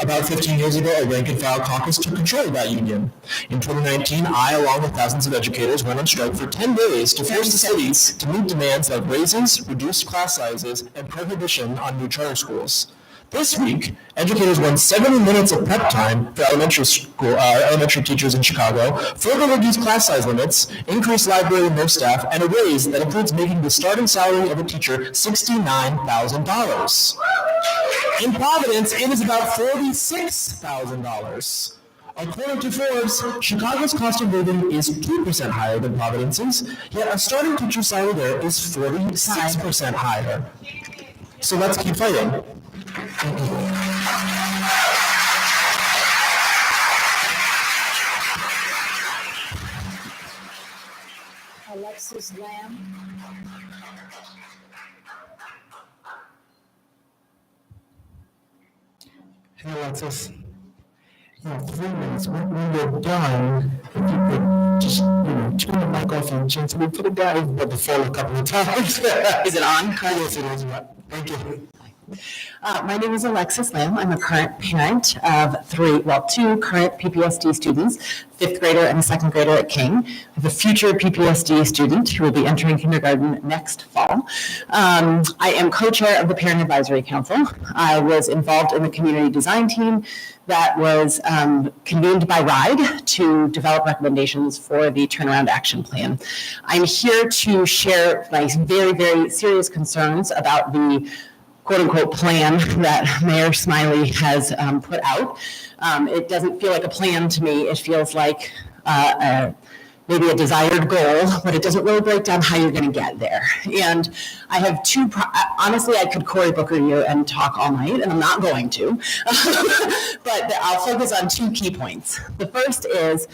About 15 years ago, a rank-and-file caucus took control of that union. In 2019, I, along with thousands of educators, went on strike for 10 days to force the cities to meet demands like raises, reduced class sizes, and prohibition on new charter schools. This week, educators won 70 minutes of prep time for elementary teachers in Chicago, further reduced class size limits, increased library and nurse staff, and a raise that includes making the starting salary of a teacher $69,000. In Providence, it is about $46,000. According to Forbes, Chicago's cost of living is 2% higher than Providence's, yet a starting teacher salary there is 46% higher. So let's keep fighting. Alexis Lamb. Hey, Alexis. In 3 minutes, when we're done, if you could just, turn the mic off and gently put it down. We've got the phone a couple of times. Is it on? Yes, it is. Thank you. My name is Alexis Lamb. I'm a current parent of 2 current PPSD students, 5th grader and a 2nd grader at King. I have a future PPSD student who will be entering kindergarten next fall. I am co-chair of the Parent Advisory Council. I was involved in the community design team that was convened by RIDE to develop recommendations for the turnaround action plan. I'm here to share my very, very serious concerns about the quote-unquote plan that Mayor Smiley has put out. It doesn't feel like a plan to me. It feels like maybe a desired goal, but it doesn't really break down how you're going to get there. And I have honestly, I could Cory Booker you and talk all night, and I'm not going to. But I'll focus on 2 key points. The first is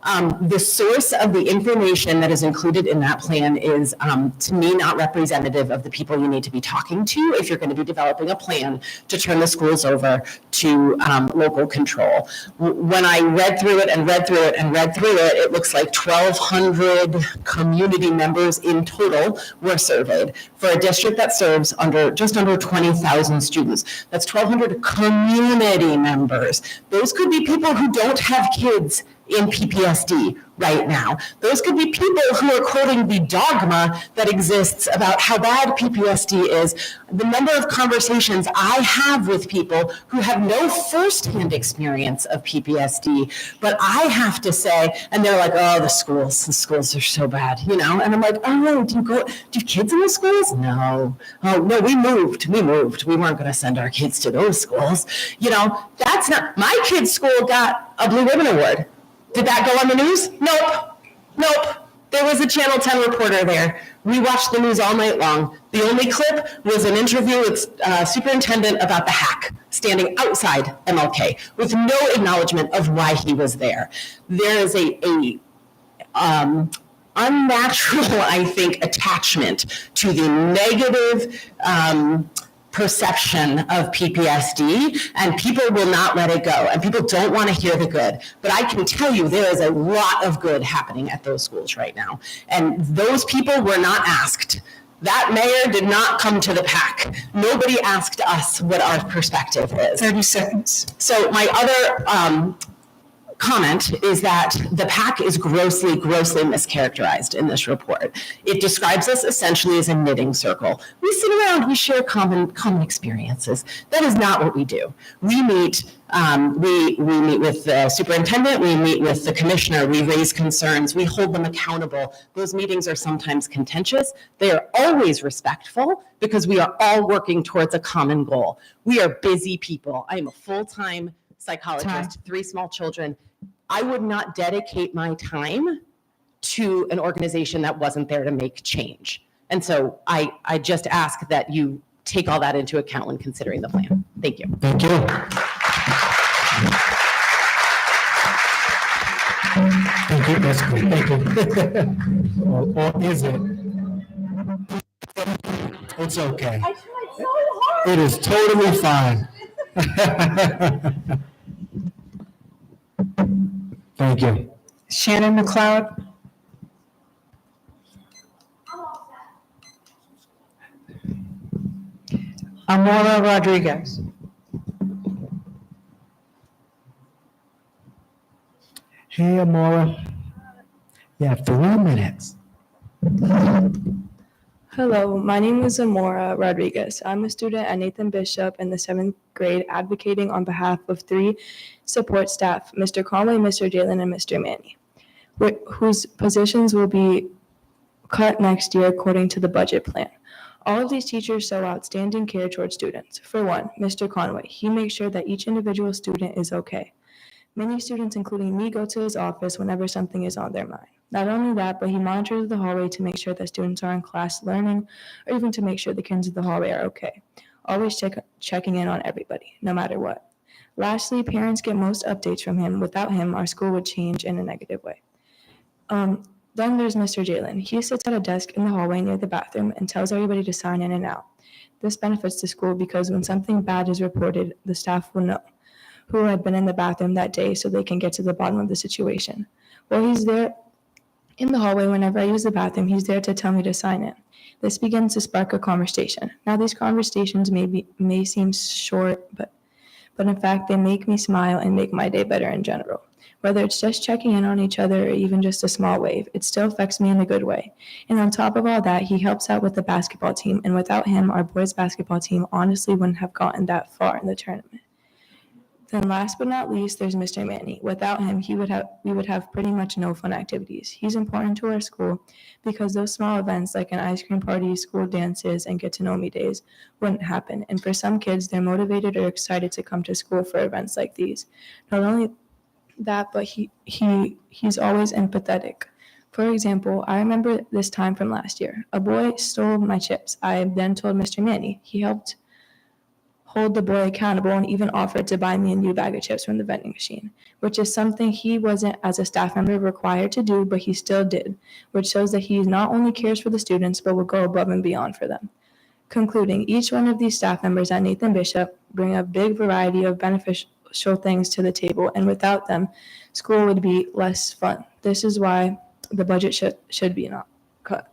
The source of the information that is included in that plan is, to me, not representative of the people you need to be talking to if you're going to be developing a plan to turn the schools over to local control. When I read through it and read through it and read through it, it looks like 1,200 community members in total were surveyed for a district that serves just under 20,000 students. That's 1,200 community members. Those could be people who don't have kids in PPSD right now. Those could be people who are quoting the dogma that exists about how bad PPSD is. The number of conversations I have with people who have no firsthand experience of PPSD, but I have to say, and they're like, oh, the schools are so bad, you know? And I'm like, oh, do you have kids in the schools? No. Oh, no, we moved. We weren't going to send our kids to those schools. You know, that's not, my kid's school got a Blue Ribbon Award. Did that go on the news? Nope. There was a Channel 10 reporter there. We watched the news all night long. The only clip was an interview with superintendent about the hack standing outside MLK with no acknowledgement of why he was there. There is a unnatural, I think, attachment to the negative perception of PPSD, and people will not let it go, and people don't want to hear the good. But I can tell you there is a lot of good happening at those schools right now, and those people were not asked. That mayor did not come to the PAC. Nobody asked us what our perspective is. 30 seconds. So my other comment is that the PAC is grossly mischaracterized in this report. It describes us essentially as a knitting circle. We sit around, we share common experiences. That is not what we do. We meet with the superintendent, we meet with the commissioner, we raise concerns, we hold them accountable. Those meetings are sometimes contentious. They are always respectful because we are all working towards a common goal. We are busy people. I am a full-time psychologist, 3 small children. I would not dedicate my time to an organization that wasn't there to make change. And so I just ask that you take all that into account when considering the plan. Thank you. Thank you. Thank you, that's great, thank you. Or is it? It's okay. I tried so hard. It is totally fine. Thank you. Shannon McLeod. I'm all set. Amora Rodriguez. Hey, Amora. You have 3 minutes. Hello, my name is Amora Rodriguez. I'm a student at Nathan Bishop in the 7th grade advocating on behalf of 3 support staff, Mr. Conway, Mr. Jalen, and Mr. Manny, whose positions will be cut next year according to the budget plan. All of these teachers show outstanding care towards students. For one, Mr. Conway, he makes sure that each individual student is okay. Many students, including me, go to his office whenever something is on their mind. Not only that, but he monitors the hallway to make sure that students are in class learning, or even to make sure the kids in the hallway are okay. Always checking in on everybody, no matter what. Lastly, parents get most updates from him. Without him, our school would change in a negative way. Then there's Mr. Jalen. He sits at a desk in the hallway near the bathroom and tells everybody to sign in and out. This benefits the school because when something bad is reported, the staff will know who had been in the bathroom that day so they can get to the bottom of the situation. While he's there in the hallway, whenever I use the bathroom, he's there to tell me to sign in. This begins to spark a conversation. Now, these conversations may seem short, but in fact, they make me smile and make my day better in general. Whether it's just checking in on each other or even just a small wave, it still affects me in a good way. And on top of all that, he helps out with the basketball team, and without him, our boys basketball team honestly wouldn't have gotten that far in the tournament. Then last but not least, there's Mr. Manny. Without him, we would have pretty much no fun activities. He's important to our school because those small events like an ice cream party, school dances, and get-to-know-me days wouldn't happen. And for some kids, they're motivated or excited to come to school for events like these. Not only that, but he's always empathetic. For example, I remember this time from last year. A boy stole my chips. I then told Mr. Manny. He helped hold the boy accountable, and even offered to buy me a new bag of chips from the vending machine, which is something he wasn't, as a staff member, required to do, but he still did, which shows that he not only cares for the students, but will go above and beyond for them. Concluding, each one of these staff members at Nathan Bishop bring a big variety of beneficial things to the table, and without them, school would be less fun. This is why the budget should be not cut.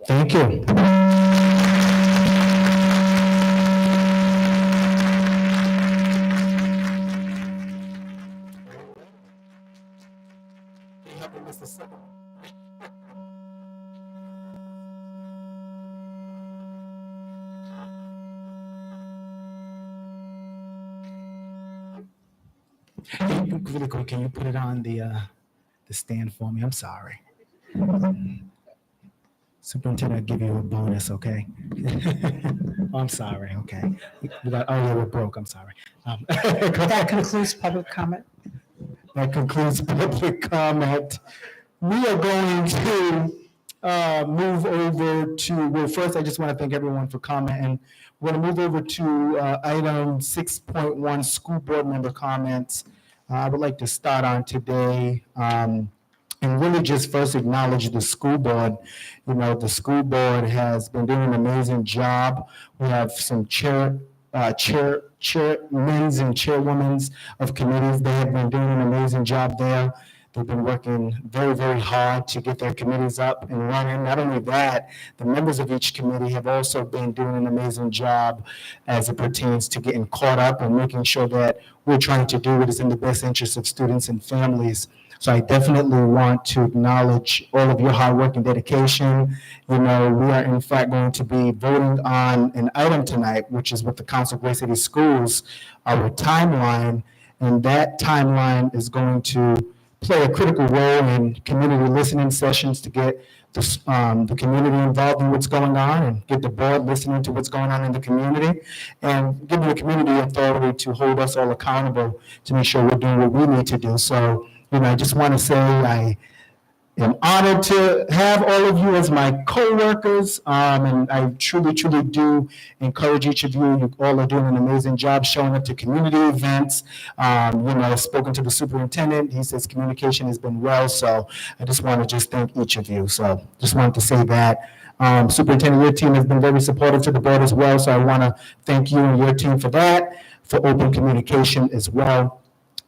Thank you. Really quick, can you put it on the stand for me? I'm sorry. Superintendent, I'll give you a bonus, okay? Oh, I'm sorry, okay. Oh, yeah, we're broke, I'm sorry. That concludes public comment. That concludes public comment. We are going to move over to, well, first, I just want to thank everyone for commenting. We're going to move over to item 6.1, school board member comments. I would like to start on today and really just first acknowledge the school board. You know, the school board has been doing an amazing job. We have some chairmen and chairwomen of committees. They have been doing an amazing job there. They've been working very, very hard to get their committees up and running. Not only that, the members of each committee have also been doing an amazing job as it pertains to getting caught up and making sure that we're trying to do what is in the best interest of students and families. So I definitely want to acknowledge all of your hard work and dedication. You know, we are in fact going to be voting on an item tonight, which is with the Council of Great City Schools, our timeline, and that timeline is going to play a critical role in community listening sessions to get the community involved in what's going on and get the board listening to what's going on in the community and give the community authority to hold us all accountable to make sure we're doing what we need to do. So, you know, I just want to say I am honored to have all of you as my co-workers, and I truly, truly do encourage each of you. You all are doing an amazing job showing up to community events. You know, I've spoken to the superintendent. He says communication has been well, so I just want to just thank each of you. So just wanted to say that. Superintendent, your team has been very supportive to the board as well, so I want to thank you and your team for that, for open communication as well.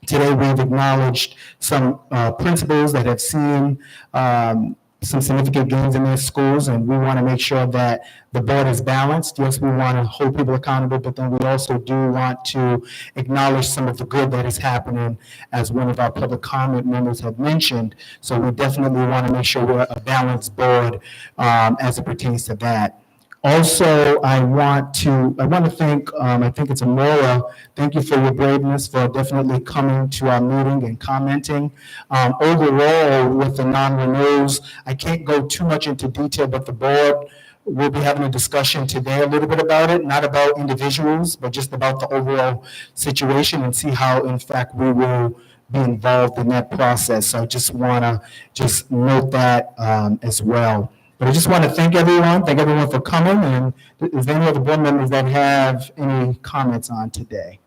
Today, we've acknowledged some principals that have seen some significant gains in their schools, and we want to make sure that the board is balanced. Yes, we want to hold people accountable, but then we also do want to acknowledge some of the good that is happening, as one of our public comment members have mentioned. So we definitely want to make sure we're a balanced board as it pertains to that. Also, I want to thank, I think it's Amora, thank you for your braveness for definitely coming to our meeting and commenting. Overall, with the non-renews, I can't go too much into detail, but the board will be having a discussion today a little bit about it, not about individuals, but just about the overall situation and see how, in fact, we will be involved in that process. So I just want to just note that as well. But I just want to thank everyone for coming. And is there any other board members that have any comments on today?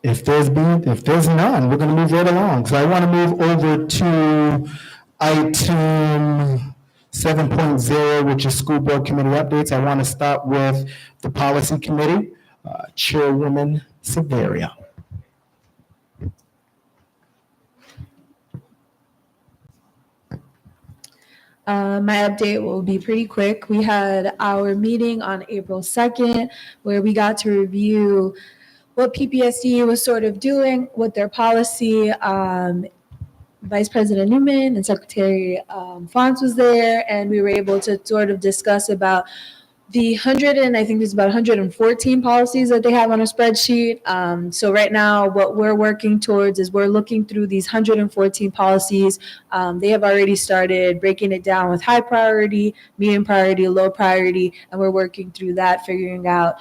If there's none, we're going to move right along. So I want to move over to item 7.0, which is school board committee updates. I want to start with the policy committee, Chairwoman Severia. My update will be pretty quick. We had our meeting on April 2nd where we got to review what PPSD was sort of doing with their policy. Vice President Newman and Secretary Fonz was there, and we were able to sort of discuss about the 114 policies that they have on a spreadsheet. So right now, what we're working towards is we're looking through these 114 policies. They have already started breaking it down with high priority, medium priority, low priority, and we're working through that, figuring out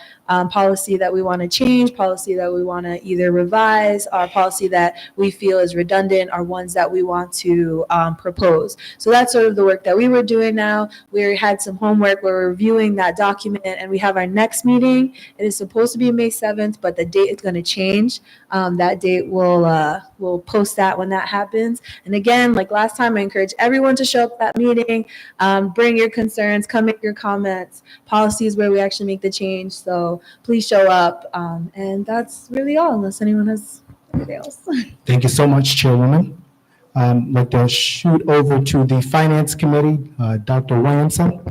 policy that we want to change, policy that we want to either revise, or policy that we feel is redundant, or ones that we want to propose. So that's sort of the work that we were doing now. We had some homework. We're reviewing that document, and we have our next meeting. It is supposed to be May 7th, but the date is going to change. That date we'll post that when that happens. And again, like last time, I encourage everyone to show up at that meeting. Bring your concerns, come make your comments. Policy is where we actually make the change. So please show up. And that's really all, unless anyone has anything else. Thank you so much, Chairwoman. I'd like to shoot over to the Finance Committee, Dr. Williamson.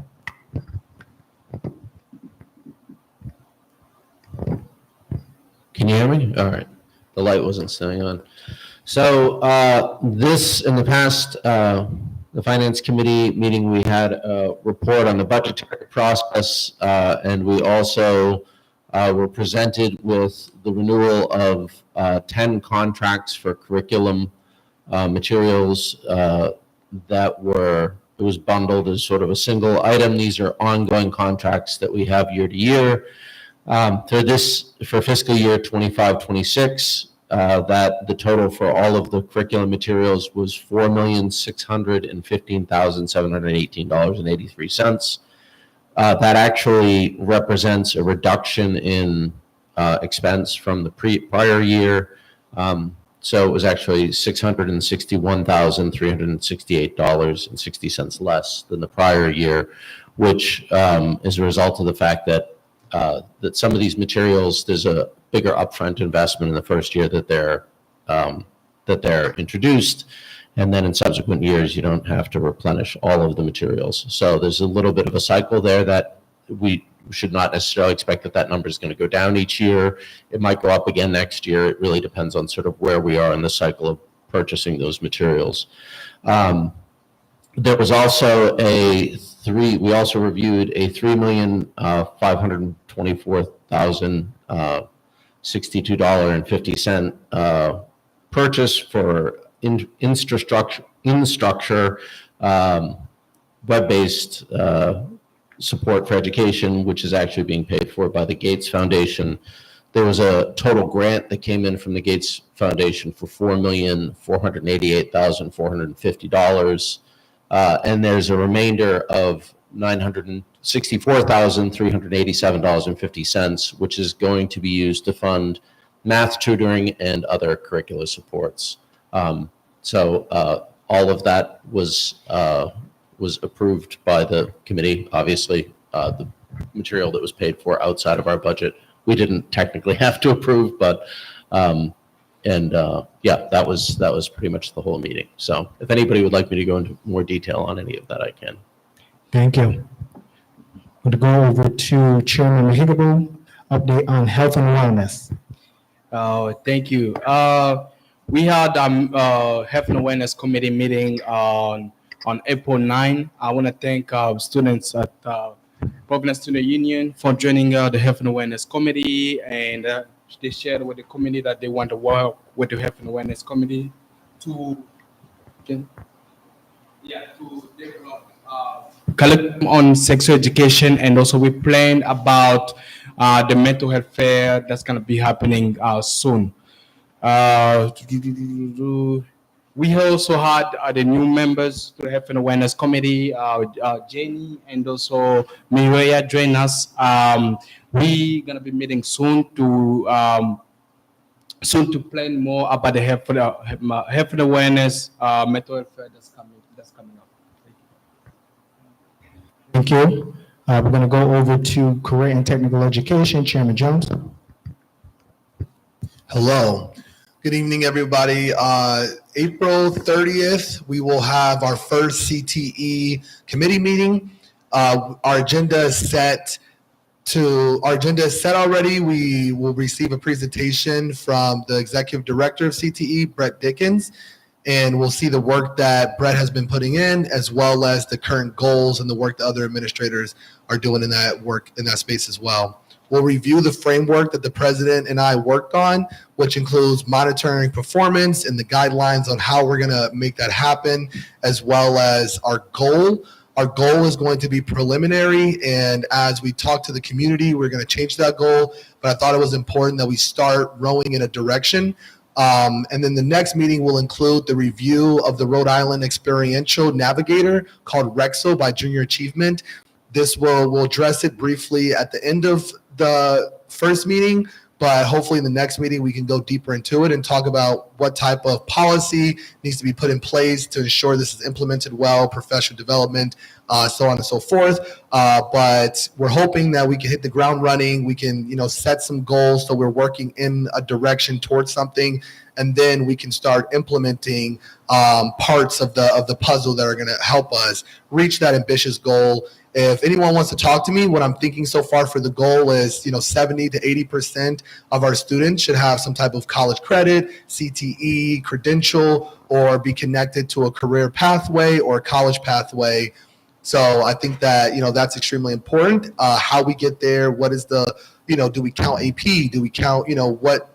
Can you hear me? All right. The light wasn't staying on. So this, in the past, the Finance Committee meeting, we had a report on the budgetary process, and we also were presented with the renewal of 10 contracts for curriculum materials that it was bundled as sort of a single item. These are ongoing contracts that we have year to year. For fiscal year 25-26, that the total for all of the curriculum materials was $4,615,718.83. That actually represents a reduction in expense from the prior year. So it was actually $661,368.60 less than the prior year, which is a result of the fact that some of these materials, there's a bigger upfront investment in the first year that they're introduced, and then in subsequent years you don't have to replenish all of the materials. So there's a little bit of a cycle there that we should not necessarily expect that number is going to go down each year. It might go up again next year. It really depends on sort of where we are in the cycle of purchasing those materials. There was also we also reviewed a $3,524,062.50 purchase for InStructure web-based support for education, which is actually being paid for by the Gates Foundation. There was a total grant that came in from the Gates Foundation for $4,488,450. And there's a remainder of $964,387.50, which is going to be used to fund math tutoring and other curricular supports. So all of that was approved by the committee. Obviously, the material that was paid for outside of our budget, we didn't technically have to approve, but that was pretty much the whole meeting. So if anybody would like me to go into more detail on any of that, I can. Thank you. I'm going to go over to Chairman Mahigabo, update on health and wellness. Thank you. We had Health and Awareness Committee meeting on April 9. I want to thank students at Providence Student Union for joining the Health and Awareness Committee, and they shared with the committee that they want to work with the Health and Awareness Committee to develop curriculum on sexual education, and also we plan about the mental health fair that's going to be happening soon. We also had the new members to the Health and Awareness Committee, Jenny and also Mireya join us. We're going to be meeting soon to plan more about the health and awareness mental health fair that's coming up. Thank you. We're going to go over to career and technical education. Chairman Jones. Hello. Good evening, everybody. April 30th, we will have our first CTE committee meeting. Our agenda is set already. We will receive a presentation from the executive director of CTE, Brett Dickens, and we'll see the work that Brett has been putting in, as well as the current goals and the work that other administrators are doing in that work in that space as well. We'll review the framework that the president and I worked on, which includes monitoring performance and the guidelines on how we're going to make that happen, as well as our goal. Our goal is going to be preliminary, and as we talk to the community, we're going to change that goal. But I thought it was important that we start rowing in a direction. And then the next meeting will include the review of the Rhode Island Experiential Navigator called REXO by Junior Achievement. We'll address it briefly at the end of the first meeting, but hopefully in the next meeting we can go deeper into it and talk about what type of policy needs to be put in place to ensure this is implemented well, professional development, so on and so forth. But we're hoping that we can hit the ground running. We can, set some goals so we're working in a direction towards something, and then we can start implementing parts of the puzzle that are going to help us reach that ambitious goal. If anyone wants to talk to me, what I'm thinking so far for the goal is, 70 to 80% of our students should have some type of college credit, CTE, credential, or be connected to a career pathway or a college pathway. So I think that, that's extremely important. How we get there, what is the, do we count AP? Do we count,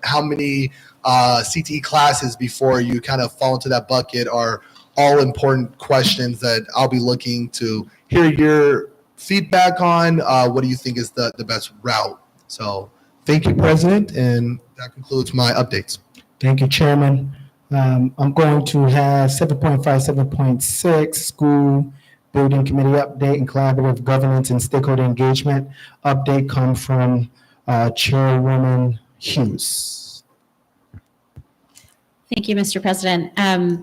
how many CTE classes before you kind of fall into that bucket are all important questions that I'll be looking to hear your feedback on. What do you think is the best route? So thank you, President, and that concludes my updates. Thank you, Chairman. I'm going to have 7.5, 7.6, School Building Committee update and collaborative governance and stakeholder engagement update come from Chairwoman Hughes. Thank you, Mr. President.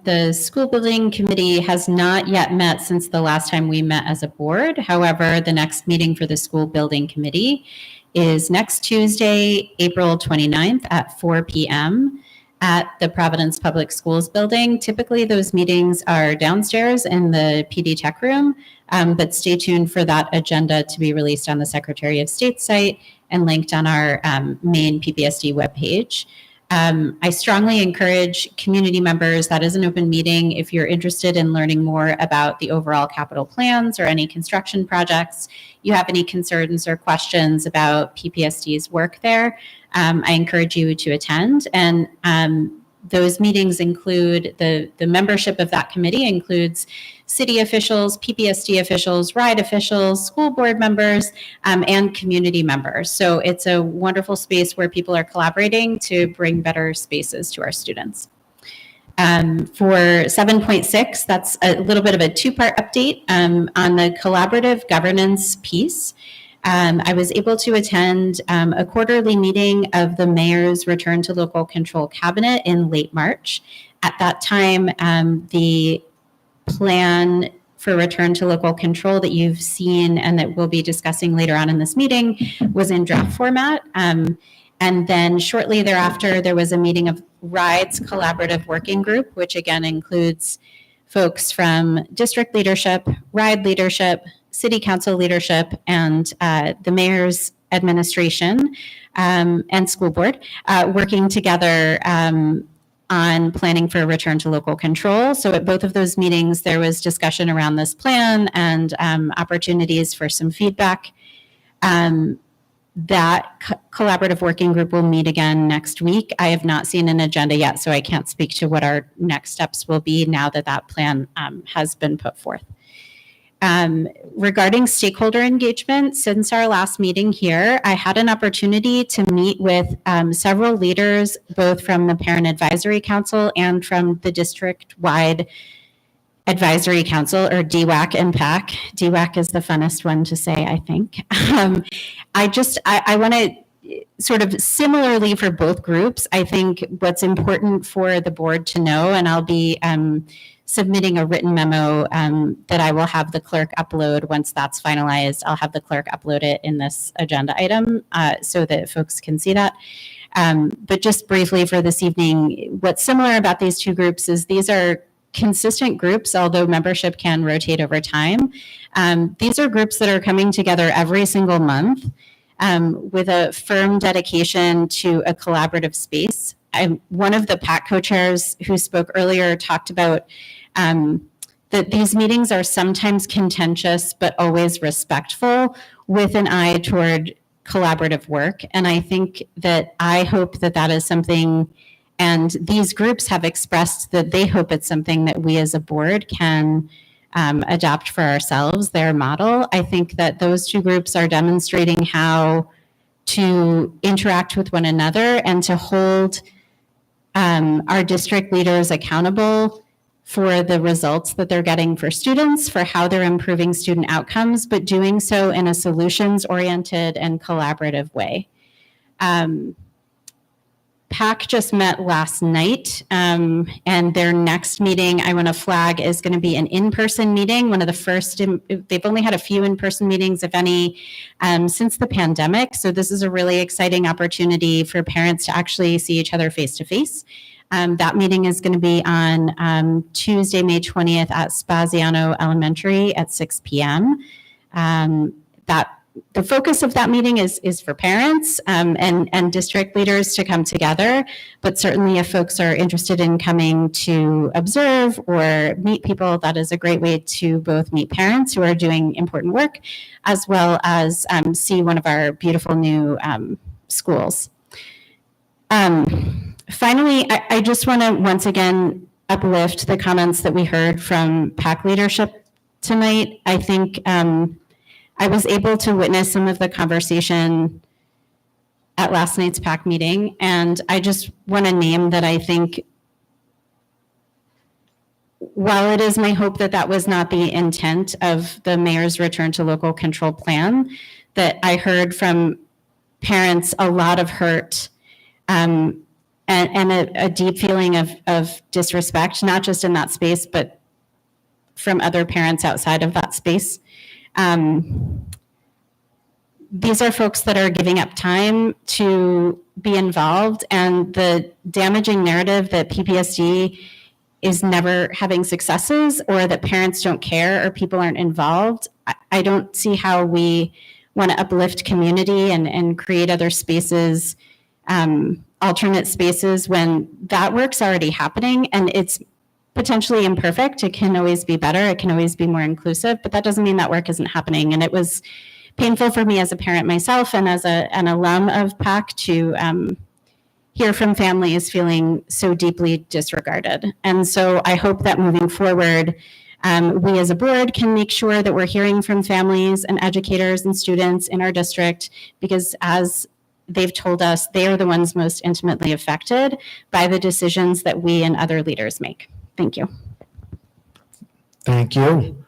The School Building Committee has not yet met since the last time we met as a board. However, the next meeting for the School Building Committee is next Tuesday, April 29th at 4 p.m. at the Providence Public Schools building. Typically, those meetings are downstairs in the PD Tech Room, but stay tuned for that agenda to be released on the Secretary of State site and linked on our main PPSD webpage. I strongly encourage community members, that is an open meeting, if you're interested in learning more about the overall capital plans or any construction projects, you have any concerns or questions about PPSD's work there, I encourage you to attend. And those meetings include, the membership of that committee includes city officials, PPSD officials, RIDE officials, school board members, and community members. So it's a wonderful space where people are collaborating to bring better spaces to our students. For 7.6, that's a little bit of a two-part update on the collaborative governance piece. I was able to attend a quarterly meeting of the Mayor's Return to Local Control Cabinet in late March. At that time, the plan for return to local control that you've seen and that we'll be discussing later on in this meeting was in draft format. And then shortly thereafter, there was a meeting of RIDE's collaborative working group, which again includes folks from district leadership, RIDE leadership, city council leadership, and the mayor's administration and school board working together on planning for a return to local control. So at both of those meetings, there was discussion around this plan and opportunities for some feedback. That collaborative working group will meet again next week. I have not seen an agenda yet, so I can't speak to what our next steps will be now that that plan has been put forth. Regarding stakeholder engagement, since our last meeting here, I had an opportunity to meet with several leaders, both from the Parent Advisory Council and from the district-wide Advisory Council, or DWAC and PAC. DWAC is the funnest one to say, I think. I want to sort of similarly for both groups, I think what's important for the board to know, and I'll be submitting a written memo that I will have the clerk upload once that's finalized. I'll have the clerk upload it in this agenda item so that folks can see that. But just briefly for this evening, what's similar about these two groups is these are consistent groups, although membership can rotate over time. These are groups that are coming together every single month with a firm dedication to a collaborative space. One of the PAC co-chairs who spoke earlier talked about that these meetings are sometimes contentious, but always respectful with an eye toward collaborative work. And I think that I hope that that is something, and these groups have expressed that they hope it's something that we as a board can adopt for ourselves their model. I think that those two groups are demonstrating how to interact with one another and to hold our district leaders accountable for the results that they're getting for students, for how they're improving student outcomes, but doing so in a solutions-oriented and collaborative way. PAC just met last night, and their next meeting, I want to flag, is going to be an in-person meeting, one of the first. They've only had a few in-person meetings, if any, since the pandemic. So this is a really exciting opportunity for parents to actually see each other face-to-face. That meeting is going to be on Tuesday, May 20th at Spaziano Elementary at 6 p.m. The focus of that meeting is for parents and district leaders to come together, but certainly if folks are interested in coming to observe or meet people, that is a great way to both meet parents who are doing important work, as well as see one of our beautiful new schools. Finally, I just want to once again uplift the comments that we heard from PAC leadership tonight. I think I was able to witness some of the conversation at last night's PAC meeting, and I just want to name that I think while it is my hope that that was not the intent of the mayor's return to local control plan, that I heard from parents a lot of hurt and a deep feeling of disrespect, not just in that space, but from other parents outside of that space. These are folks that are giving up time to be involved, and the damaging narrative that PPSD is never having successes or that parents don't care or people aren't involved. I don't see how we want to uplift community and create other spaces, alternate spaces, when that work's already happening and it's potentially imperfect. It can always be better. It can always be more inclusive, but that doesn't mean that work isn't happening. And it was painful for me as a parent myself and as an alum of PAC to hear from families feeling so deeply disregarded. And so I hope that moving forward, we as a board can make sure that we're hearing from families and educators and students in our district, because as they've told us, they are the ones most intimately affected by the decisions that we and other leaders make. Thank you. Thank you.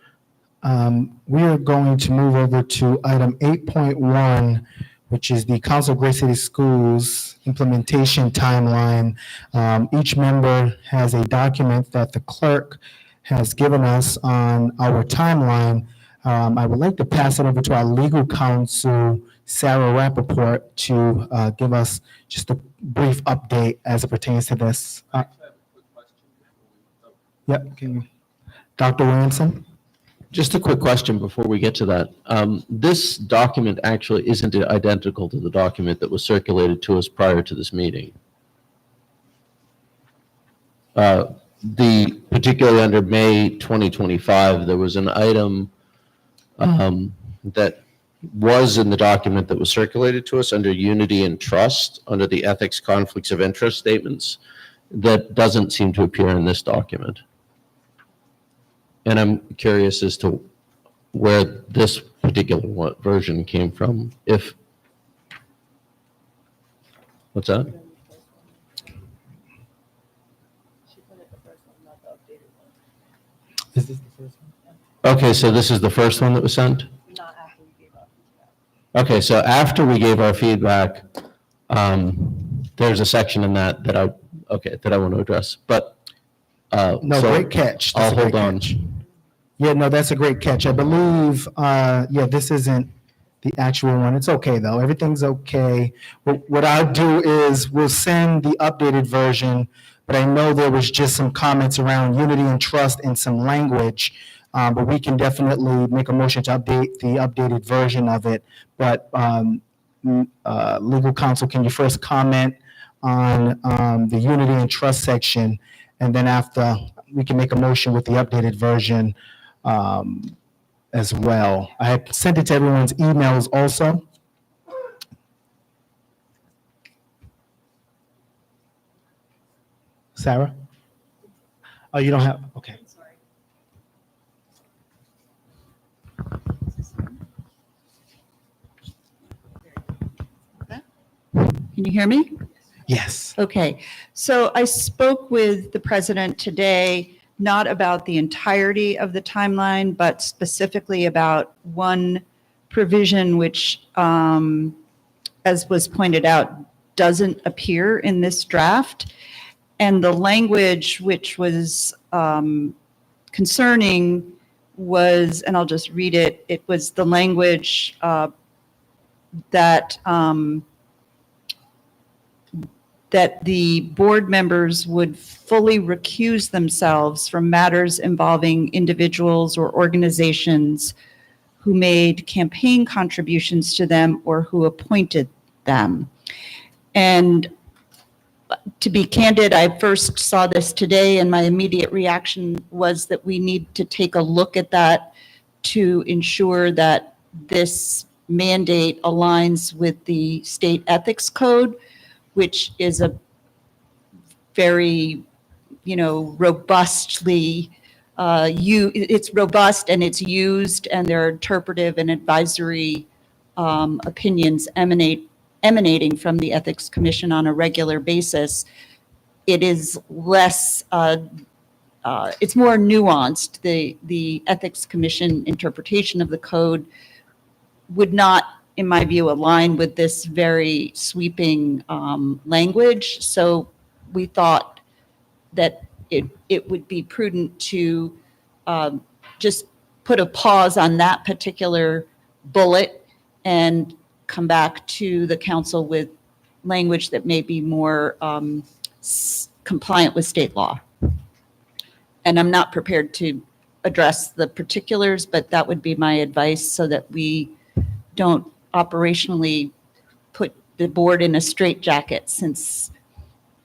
We are going to move over to item 8.1, which is the Council of Great City Schools implementation timeline. Each member has a document that the clerk has given us on our timeline. I would like to pass it over to our legal counsel, Sarah Rappaport, to give us just a brief update as it pertains to this. Yep, can you, Dr. Williamson? Just a quick question before we get to that. This document actually isn't identical to the document that was circulated to us prior to this meeting. Particularly under May 2025, there was an item that was in the document that was circulated to us under unity and trust, under the ethics conflicts of interest statements, that doesn't seem to appear in this document. And I'm curious as to where this particular version came from. What's that? Is this the first one? Okay, so this is the first one that was sent? Okay, so after we gave our feedback, there's a section in that I want to address. But No, so great catch. I'll That's a hold great on. catch. Yeah, no, that's a great catch. I believe, this isn't the actual one. It's okay, though. Everything's okay. What I'll do is we'll send the updated version, but I know there was just some comments around unity and trust and some language, but we can definitely make a motion to update the updated version of it. But legal counsel, can you first comment on the unity and trust section? And then after, we can make a motion with the updated version as well. I have sent it to everyone's emails also. Sarah? Oh, you don't have, okay. Can you hear me? Yes. Okay, so I spoke with the president today, not about the entirety of the timeline, but specifically about one provision which, as was pointed out, doesn't appear in this draft. And the language which was concerning was, and I'll just read it, it was the language that that the board members would fully recuse themselves from matters involving individuals or organizations who made campaign contributions to them or who appointed them. And to be candid, I first saw this today and my immediate reaction was that we need to take a look at that to ensure that this mandate aligns with the state ethics code, which is a very, robustly, it's robust and it's used, and there are interpretive and advisory opinions emanating from the Ethics Commission on a regular basis. It is less, it's more nuanced. The Ethics Commission interpretation of the code would not, in my view, align with this very sweeping language. So we thought that it would be prudent to just put a pause on that particular bullet and come back to the council with language that may be more compliant with state law. And I'm not prepared to address the particulars, but that would be my advice so that we don't operationally put the board in a straitjacket, since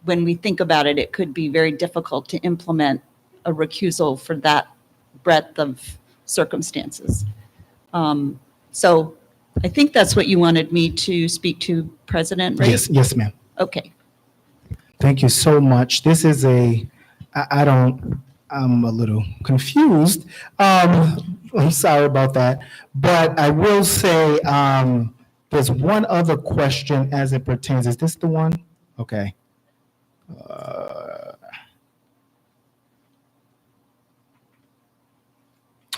when we think about it, it could be very difficult to implement a recusal for that breadth of circumstances. So I think that's what you wanted me to speak to, President, right? Yes, ma'am. Okay. Thank you so much. This is I'm a little confused. I'm sorry about that. But I will say there's one other question as it pertains. Is this the one? Okay.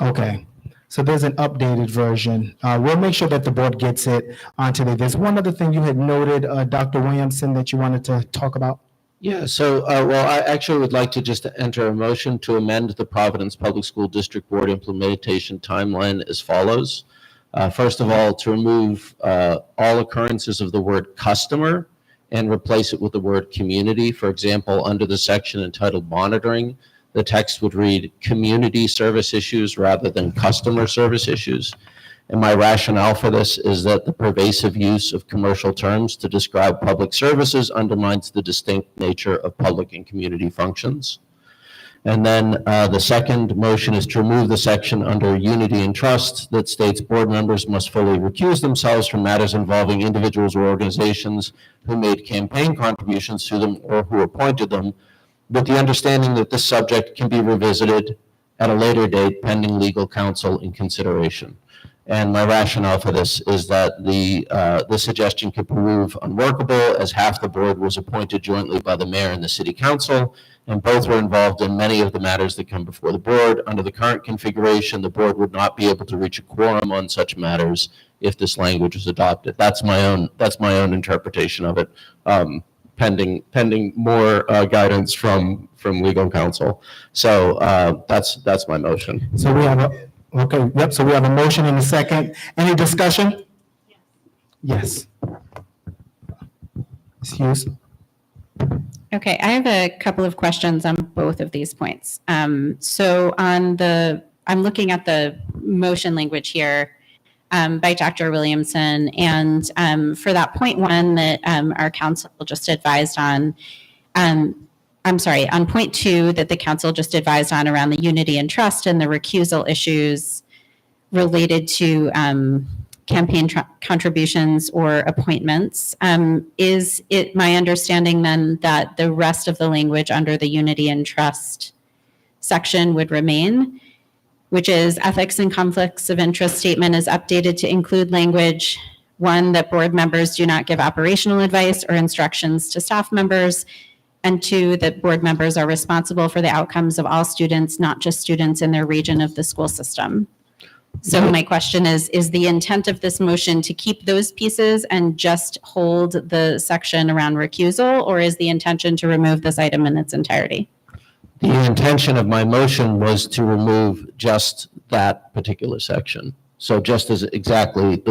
Okay. So there's an updated version. We'll make sure that the board gets it on today. There's one other thing you had noted, Dr. Williamson, that you wanted to talk about. Yeah, so, well, I actually would like to just enter a motion to amend the Providence Public School District Board implementation timeline as follows. First of all, to remove all occurrences of the word customer and replace it with the word community. For example, under the section entitled monitoring, the text would read community service issues rather than customer service issues. And my rationale for this is that the pervasive use of commercial terms to describe public services undermines the distinct nature of public and community functions. And then the second motion is to remove the section under unity and trust that states board members must fully recuse themselves from matters involving individuals or organizations who made campaign contributions to them or who appointed them, with the understanding that this subject can be revisited at a later date pending legal counsel in consideration. And my rationale for this is that the suggestion could prove unworkable, as half the board was appointed jointly by the mayor and the city council, and both were involved in many of the matters that come before the board. Under the current configuration, the board would not be able to reach a quorum on such matters if this language was adopted. That's my own interpretation of it, pending more guidance from legal counsel. So that's my motion. So we have okay, yep, so we have a motion and a second. Any discussion? Yes. Ms. Hughes? Okay, I have a couple of questions on both of these points. So I'm looking at the motion language here by Dr. Williamson, and for that point one that our council just advised on, on point two that the council just advised on around the unity and trust and the recusal issues related to campaign contributions or appointments. Is it my understanding then that the rest of the language under the unity and trust section would remain, which is ethics and conflicts of interest statement is updated to include language one, that board members do not give operational advice or instructions to staff members, and two, that board members are responsible for the outcomes of all students, not just students in their region of the school system. So my question is the intent of this motion to keep those pieces and just hold the section around recusal, or is the intention to remove this item in its entirety? The intention of my motion was to remove just that particular section. So just as exactly,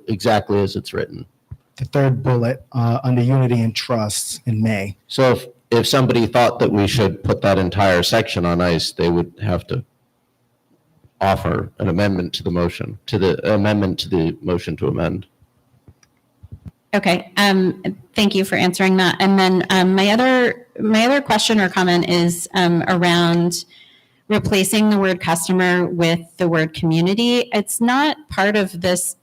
exactly as it's written. The third bullet under unity and trust in May. So if somebody thought that we should put that entire section on ice, they would have to offer an amendment to the motion, to the motion to amend. Okay, thank you for answering that. And then my other question or comment is around replacing the word customer with the word community. It's not part of this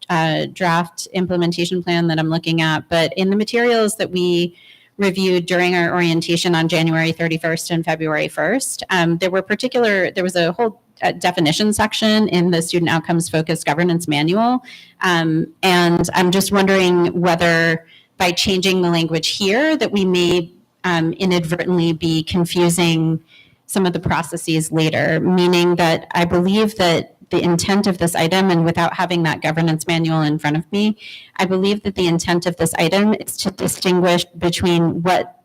draft implementation plan that I'm looking at, but in the materials that we reviewed during our orientation on January 31st and February 1st, there was a whole definition section in the Student Outcomes Focused Governance Manual. And I'm just wondering whether by changing the language here that we may inadvertently be confusing some of the processes later, meaning that I believe that the intent of this item, and without having that governance manual in front of me, I believe that the intent of this item is to distinguish between what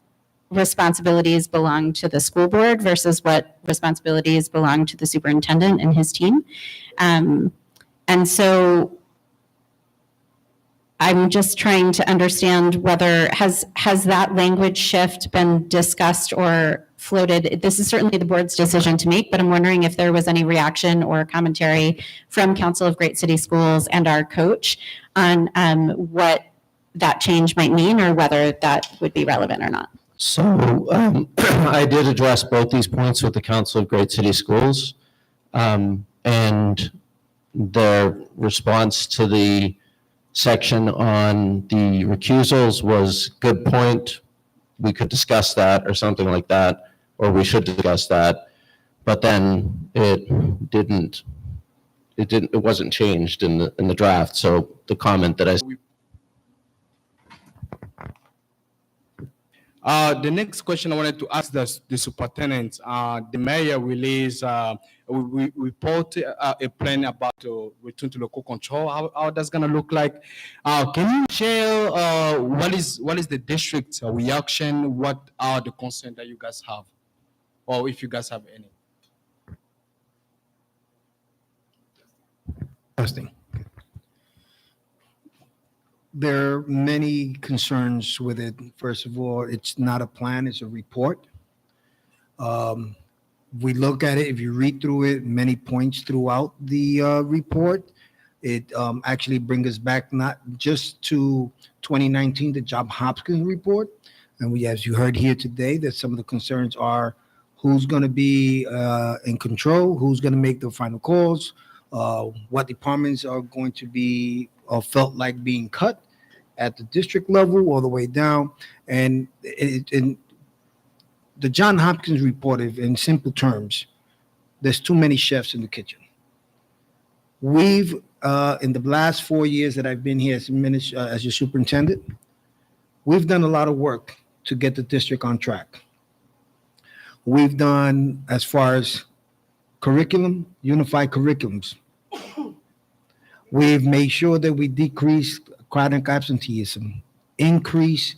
responsibilities belong to the school board versus what responsibilities belong to the superintendent and his team. And so I'm just trying to understand whether has that language shift been discussed or floated? This is certainly the board's decision to make, but I'm wondering if there was any reaction or commentary from Council of Great City Schools and our coach on what that change might mean, or whether that would be relevant or not. So I did address both these points with the Council of Great City Schools, and their response to the section on the recusals was good point. We could discuss that or something like that, or we should discuss that. But then it wasn't changed in the draft. So the comment that The next question I wanted to ask the superintendent, the mayor released, we report a plan about to return to local control, how that's gonna look like. Can you share what is the district reaction? What are the concerns that you guys have? Or if you guys have any? Testing. There are many concerns with it. First of all, it's not a plan, it's a report. We look at it, if you read through it, many points throughout the report. It actually brings us back not just to 2019, the Johns Hopkins report. And we, as you heard here today, that some of the concerns are who's going to be in control, who's going to make the final calls, what departments are going to be felt like being cut at the district level all the way down. And the Johns Hopkins report, in simple terms, there's too many chefs in the kitchen. We've, in the last 4 years that I've been here as your superintendent, we've done a lot of work to get the district on track. We've done, as far as curriculum, unified curriculums. We've made sure that we decrease chronic absenteeism, increase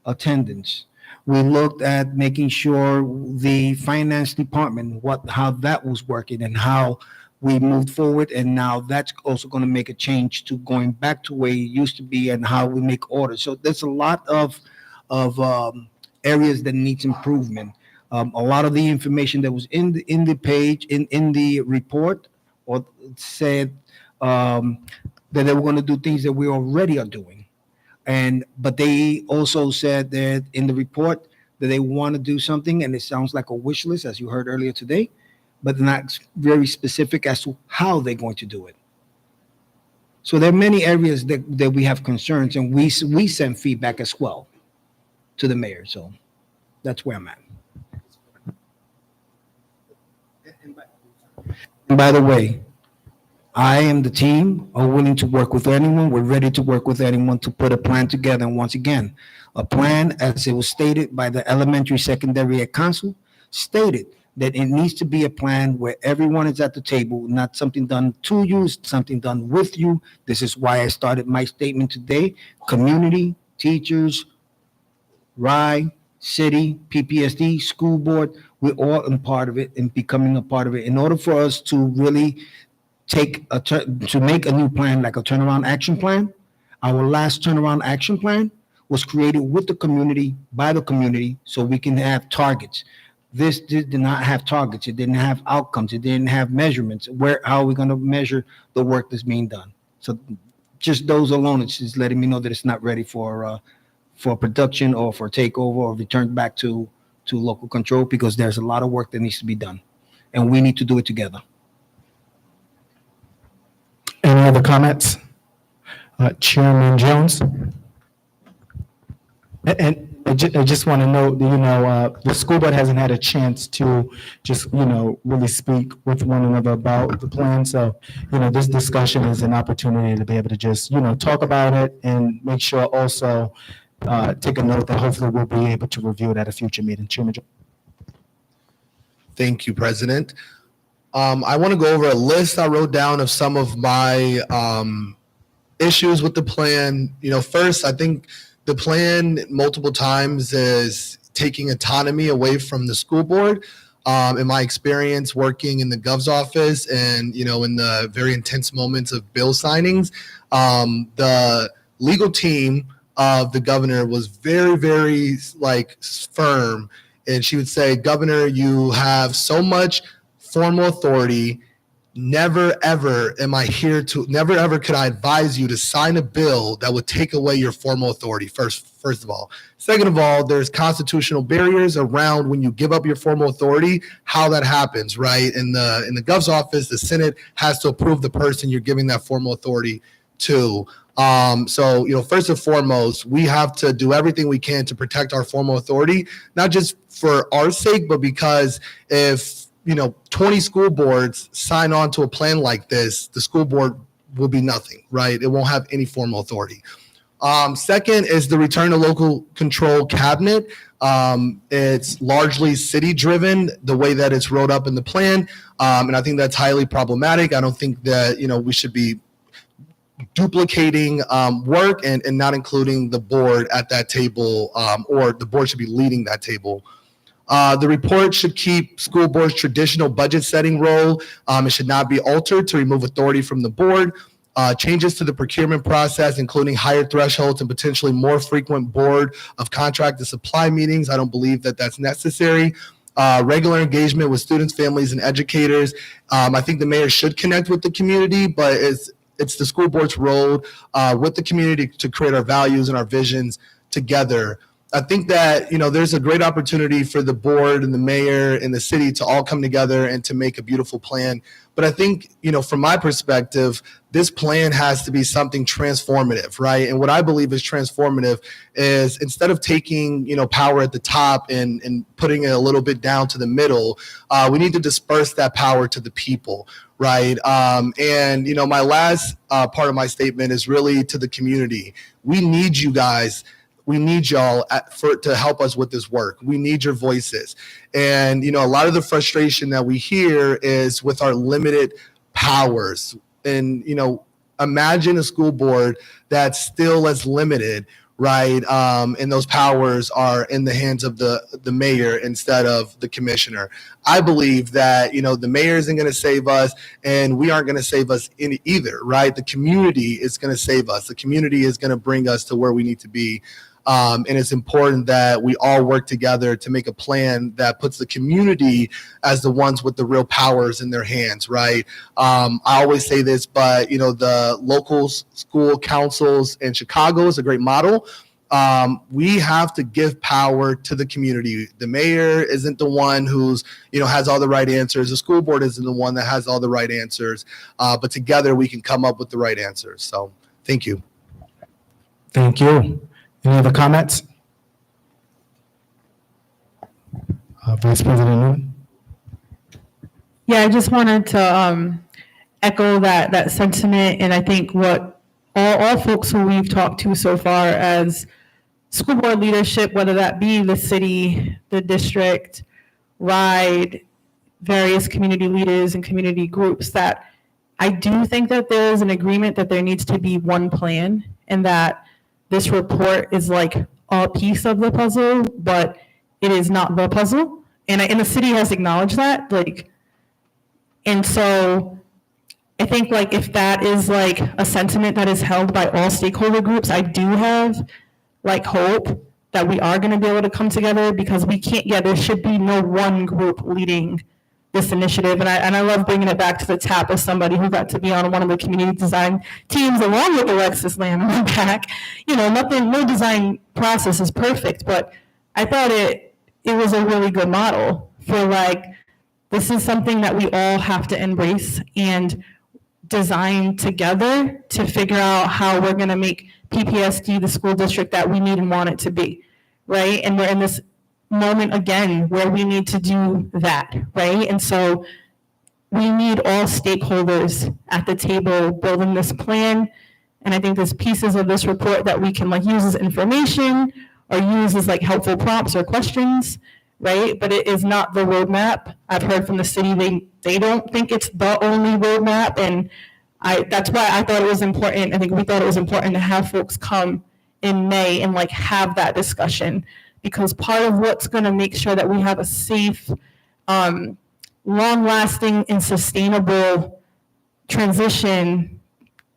attendance. We looked at making sure the finance department, how that was working and how we moved forward. And now that's also going to make a change to going back to where it used to be and how we make orders. So there's a lot of areas that needs improvement. A lot of the information that was in the page, in the report, or said that they were going to do things that we already are doing. But they also said that in the report that they want to do something, and it sounds like a wish list, as you heard earlier today, but they're not very specific as to how they're going to do it. So there are many areas that we have concerns, and we send feedback as well to the mayor. So that's where I'm at. And by the way, I and the team are willing to work with anyone. We're ready to work with anyone to put a plan together. And once again, a plan, as it was stated by the elementary secondary ed council, stated that it needs to be a plan where everyone is at the table, not something done to you, something done with you. This is why I started my statement today. Community, teachers, RI, city, PPSD, school board, we're all in part of it and becoming a part of it. In order for us to really to make a new plan, like a turnaround action plan, our last turnaround action plan was created with the community, by the community, so we can have targets. This did not have targets. It didn't have outcomes. It didn't have measurements. How are we going to measure the work that's being done? So just those alone, it's just letting me know that it's not ready for production or for takeover or return back to local control, because there's a lot of work that needs to be done, and we need to do it together. Any other comments? Chairman Jones? And I just want to note that, the school board hasn't had a chance to just, really speak with one another about the plan. So, this discussion is an opportunity to be able to just, talk about it and make sure also take a note that hopefully we'll be able to review it at a future meeting. Chairman Jones? Thank you, President. I want to go over a list I wrote down of some of my issues with the plan. First, I think the plan multiple times is taking autonomy away from the school board. In my experience working in the Gov's office and, in the very intense moments of bill signings, the legal team of the governor was very, very firm. And she would say, Governor, you have so much formal authority. Never ever could I advise you to sign a bill that would take away your formal authority. First of all. Second of all, there's constitutional barriers around when you give up your formal authority, how that happens, right? In the Gov's office, the Senate has to approve the person you're giving that formal authority to. So, first and foremost, we have to do everything we can to protect our formal authority, not just for our sake, but because if 20 school boards sign on to a plan like this, the school board will be nothing, right? It won't have any formal authority. Second is the return to local control cabinet. It's largely city driven, the way that it's wrote up in the plan. And I think that's highly problematic. I don't think that, we should be duplicating work and not including the board at that table, or the board should be leading that table. The report should keep school board's traditional budget setting role. It should not be altered to remove authority from the board. Changes to the procurement process, including higher thresholds and potentially more frequent board of contract and supply meetings. I don't believe that that's necessary. Regular engagement with students, families, and educators. I think the mayor should connect with the community, but it's the school board's role with the community to create our values and our visions together. I think that, there's a great opportunity for the board and the mayor and the city to all come together and to make a beautiful plan. But I think, from my perspective, this plan has to be something transformative, right? And what I believe is transformative is instead of taking, power at the top and putting it a little bit down to the middle, we need to disperse that power to the people, right? And, my last part of my statement is really to the community. We need you guys. We need y'all to help us with this work. We need your voices. And, a lot of the frustration that we hear is with our limited powers. And, imagine a school board that's still as limited, right? And those powers are in the hands of the mayor instead of the commissioner. I believe that, the mayor isn't going to save us and we aren't going to save us either, right? The community is going to save us. The community is going to bring us to where we need to be. And it's important that we all work together to make a plan that puts the community as the ones with the real powers in their hands, right? I always say this, but, the local school councils in Chicago is a great model. We have to give power to the community. The mayor isn't the one who's, has all the right answers. The school board isn't the one that has all the right answers. But together we can come up with the right answers. So thank you. Thank you. Any other comments? Vice President Newman? Yeah, I just wanted to, echo that sentiment. And I think what all folks who we've talked to so far as school board leadership, whether that be the city, the district, RIDE, various community leaders and community groups, that I do think that there is an agreement that there needs to be one plan and that this report is like a piece of the puzzle, but it is not the puzzle. And the city has acknowledged that, like, and so I think like if that is like a sentiment that is held by all stakeholder groups, I do have like hope that we are going to be able to come together, because we can't, there should be no one group leading this initiative. And I love bringing it back to the tap as somebody who got to be on one of the community design teams along with Alexis Lamb on my back. No design process is perfect, but I thought it was a really good model for like, this is something that we all have to embrace and design together to figure out how we're going to make PPSD the school district that we need and want it to be, right? And we're in this moment again where we need to do that, right? And so we need all stakeholders at the table building this plan. And I think there's pieces of this report that we can like use as information or use as like helpful prompts or questions, right? But it is not the roadmap. I've heard from the city, they don't think it's the only roadmap. And that's why I thought it was important. I think we thought it was important to have folks come in May and like have that discussion, because part of what's going to make sure that we have a safe, long-lasting and sustainable transition,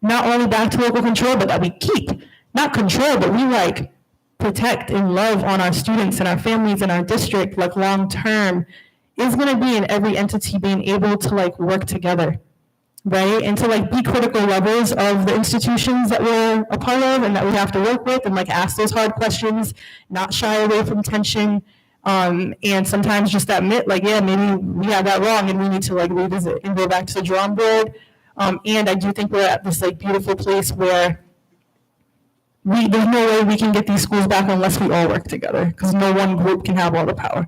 not only back to local control, but that we keep, not control, but we like protect and love on our students and our families and our district, like long-term, is going to be in every entity being able to like work together, right? And to like be critical levels of the institutions that we're a part of and that we have to work with, and like ask those hard questions, not shy away from tension, and sometimes just admit like, yeah, maybe we had that wrong and we need to like revisit and go back to the drawing board. And I do think we're at this like beautiful place where there's no way we can get these schools back unless we all work together, because no one group can have all the power.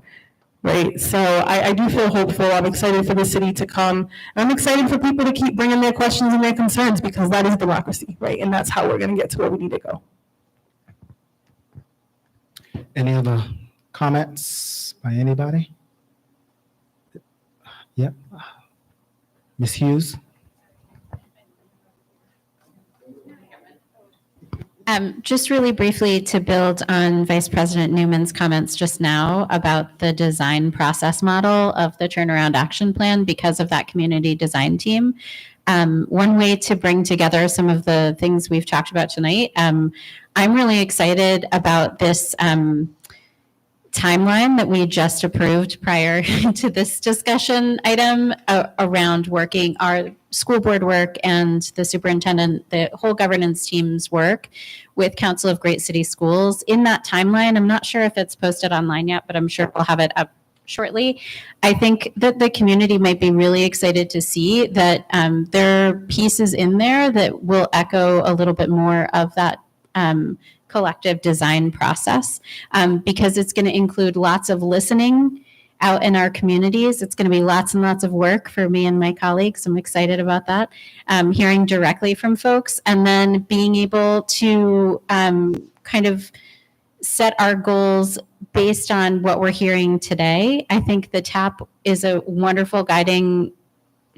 Right, so I do feel hopeful. I'm excited for the city to come. And I'm excited for people to keep bringing their questions and their concerns, because that is democracy, right? And that's how we're going to get to where we need to go. Any other comments by anybody? Yep. Ms. Hughes? Just really briefly to build on Vice President Newman's comments just now about the design process model of the turnaround action plan because of that community design team. One way to bring together some of the things we've talked about tonight, I'm really excited about this timeline that we just approved prior to this discussion item around working our school board work and the superintendent, the whole governance team's work with Council of Great City Schools. In that timeline, I'm not sure if it's posted online yet, but I'm sure we'll have it up shortly. I think that the community might be really excited to see that there are pieces in there that will echo a little bit more of that collective design process, because it's going to include lots of listening out in our communities. It's going to be lots and lots of work for me and my colleagues. I'm excited about that. Hearing directly from folks, and then being able to kind of set our goals based on what we're hearing today. I think the TAP is a wonderful guiding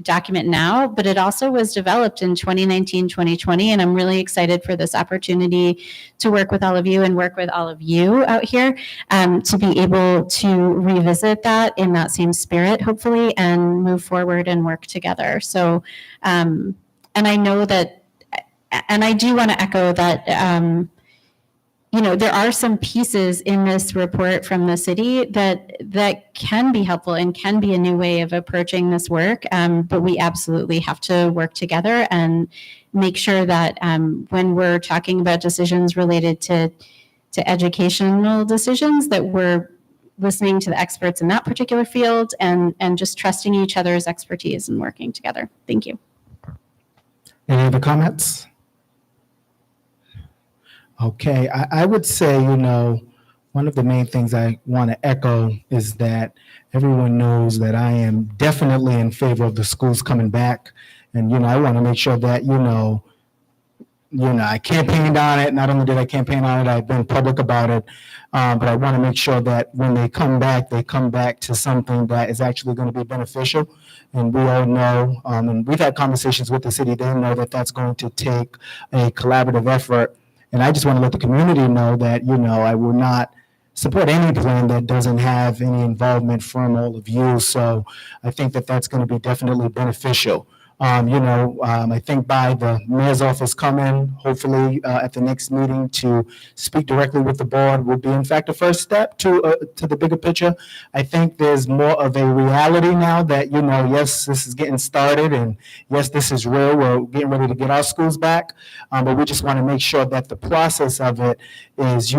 document now, but it also was developed in 2019, 2020, and I'm really excited for this opportunity to work with all of you and work with all of you out here to be able to revisit that in that same spirit, hopefully, and move forward and work together. So, and I know that, and I do want to echo that, there are some pieces in this report from the city that can be helpful and can be a new way of approaching this work. But we absolutely have to work together and make sure that when we're talking about decisions related to educational decisions, that we're listening to the experts in that particular field and just trusting each other's expertise and working together. Thank you. Any other comments? Okay, I would say, one of the main things I want to echo is that everyone knows that I am definitely in favor of the schools coming back And, I want to make sure that, I campaigned on it. Not only did I campaign on it, I've been public about it. But I want to make sure that when they come back to something that is actually going to be beneficial. And we all know, and we've had conversations with the city, they know that that's going to take a collaborative effort. And I just want to let the community know that, I will not support any plan that doesn't have any involvement from all of you. So I think that that's going to be definitely beneficial. I think by the mayor's office coming, hopefully at the next meeting to speak directly with the board will be in fact a first step to the bigger picture. I think there's more of a reality now that, yes, this is getting started and yes, this is real. We're getting ready to get our schools back. But we just want to make sure that the process of it is,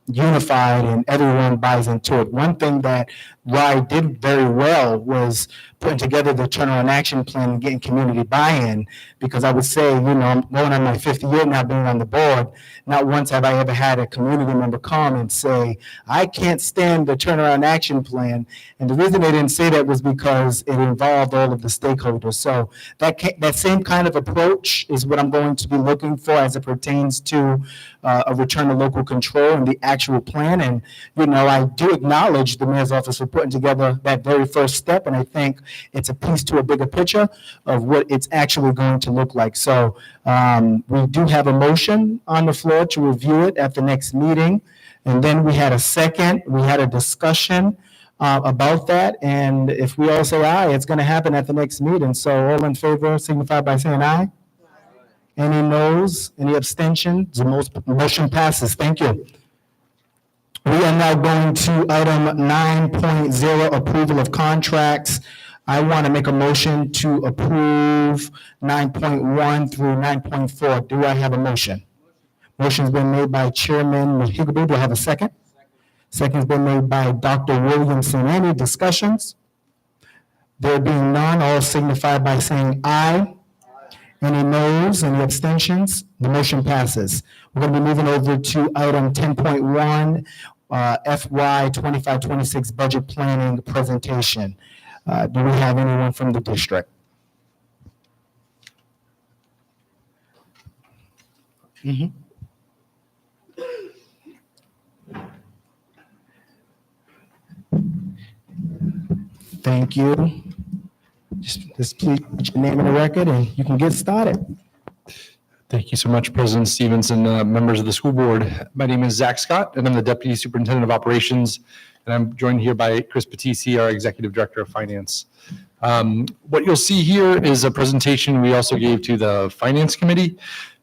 unified and everyone buys into it. One thing that Rye did very well was putting together the turnaround action plan and getting community buy-in, because I would say, I'm going on my 5th year now being on the board. Not once have I ever had a community member come and say, I can't stand the turnaround action plan. And the reason they didn't say that was because it involved all of the stakeholders. So that same kind of approach is what I'm going to be looking for as it pertains to a return to local control and the actual plan. And, I do acknowledge the mayor's office for putting together that very first step. And I think it's a piece to a bigger picture of what it's actually going to look like. So we do have a motion on the floor to review it at the next meeting. And then we had a discussion about that. And if we all say aye, it's going to happen at the next meeting. So all in favor signify by saying aye. Any noes, any abstentions? The motion passes. Thank you. We are now going to item 9.0, approval of contracts. I want to make a motion to approve 9.1 through 9.4. Do I have a motion? Motion's been made by Chairman Higginbotham. Do I have a second? Second's been made by Dr. Williamson. Any discussions? There being none, all signify by saying aye. Any noes, any abstentions? The motion passes. We're going to be moving over to item 10.1, FY 25-26 budget planning presentation. Do we have anyone from the district? Thank you. Just please put your name in the record and you can get started. Thank you so much, President Stevenson, members of the school board. My name is Zach Scott, and I'm the Deputy Superintendent of Operations, and I'm joined here by Chris Patisi, our Executive Director of Finance. What you'll see here is a presentation we also gave to the Finance Committee,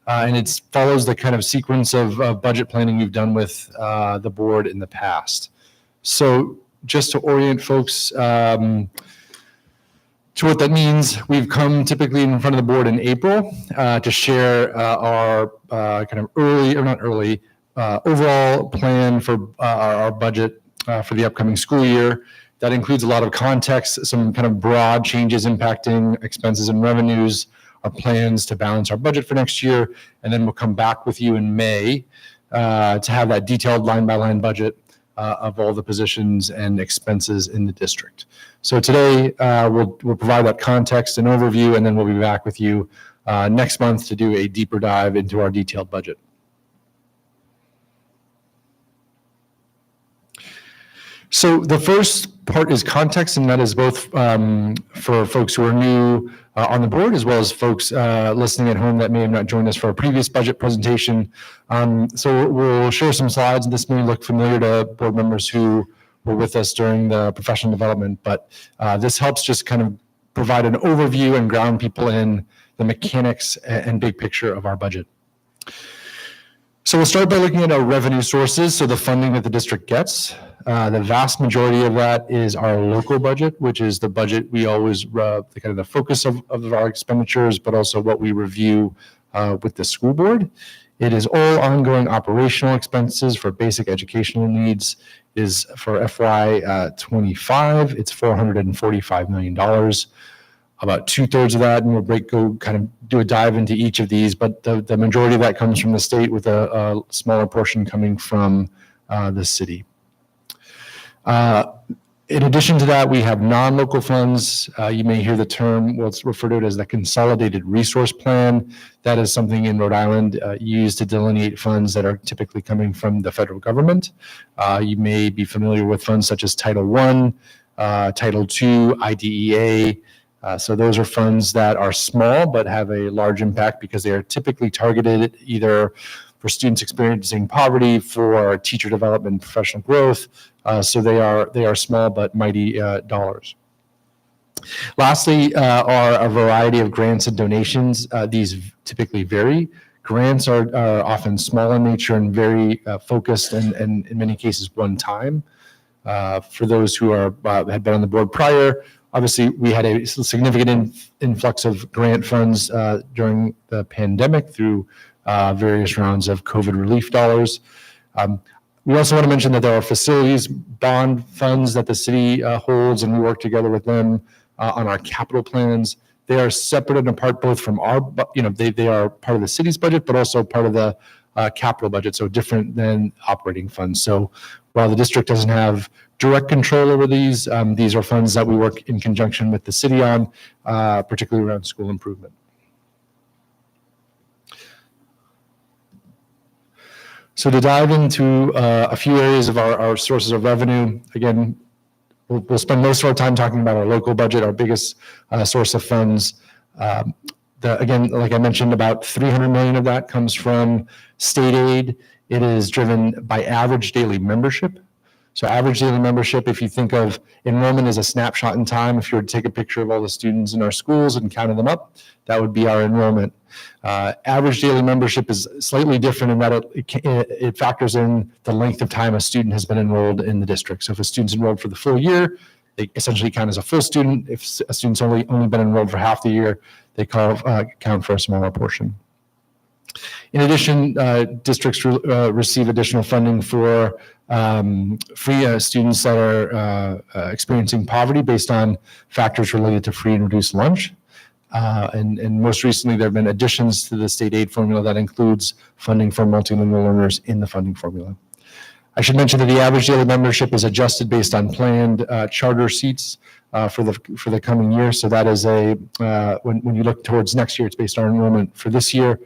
and it follows the kind of sequence of budget planning we've done with the board in the past. So just to orient folks, to what that means, we've come typically in front of the board in April to share our kind of overall plan for our budget for the upcoming school year. That includes a lot of context, some kind of broad changes impacting expenses and revenues, our plans to balance our budget for next year, and then we'll come back with you in May to have that detailed line-by-line budget of all the positions and expenses in the district. So today, we'll provide that context and overview, and then we'll be back with you next month to do a deeper dive into our detailed budget. So the first part is context, and that is both for folks who are new on the board, as well as folks listening at home that may have not joined us for a previous budget presentation. So we'll share some slides, and this may look familiar to board members who were with us during the professional development, but this helps just kind of provide an overview and ground people in the mechanics and big picture of our budget. So we'll start by looking at our revenue sources, so the funding that the district gets. The vast majority of that is our local budget, which is the budget we always, kind of the focus of our expenditures, but also what we review with the school board. It is all ongoing operational expenses for basic educational needs. Is for FY 25, it's $445 million. About 2/3 of that, and we'll kind of do a dive into each of these, but the majority of that comes from the state with a smaller portion coming from the city. In addition to that, we have non-local funds. You may hear the term, what's referred to as the Consolidated Resource Plan. That is something in Rhode Island used to delineate funds that are typically coming from the federal government. You may be familiar with funds such as Title I, Title II, IDEA. So those are funds that are small but have a large impact because they are typically targeted either for students experiencing poverty, for teacher development, professional growth. So they are small but mighty dollars. Lastly, are a variety of grants and donations. These typically vary. Grants are often small in nature and very focused and in many cases one time. For those who had been on the board prior, obviously we had a significant influx of grant funds during the pandemic through various rounds of COVID relief dollars. We also want to mention that there are facilities bond funds that the city holds, and we work together with them on our capital plans. They are separate and apart both from our, they are part of the city's budget, but also part of the capital budget, so different than operating funds. So while the district doesn't have direct control over these are funds that we work in conjunction with the city on, particularly around school improvement. So to dive into a few areas of our sources of revenue, again, we'll spend most of our time talking about our local budget, our biggest source of funds. Again, like I mentioned, about $300 million of that comes from state aid. It is driven by average daily membership. So average daily membership, if you think of enrollment as a snapshot in time, if you were to take a picture of all the students in our schools and counted them up, that would be our enrollment. Average daily membership is slightly different in that it factors in the length of time a student has been enrolled in the district. So if a student's enrolled for the full year, they essentially count as a full student. If a student's only been enrolled for half the year, they count for a smaller portion. In addition, districts receive additional funding for free students that are experiencing poverty based on factors related to free and reduced lunch. And most recently, there have been additions to the state aid formula that includes funding for multilingual learners in the funding formula. I should mention that the average daily membership is adjusted based on planned charter seats for the coming year. So that is when you look towards next year, it's based on enrollment for this year,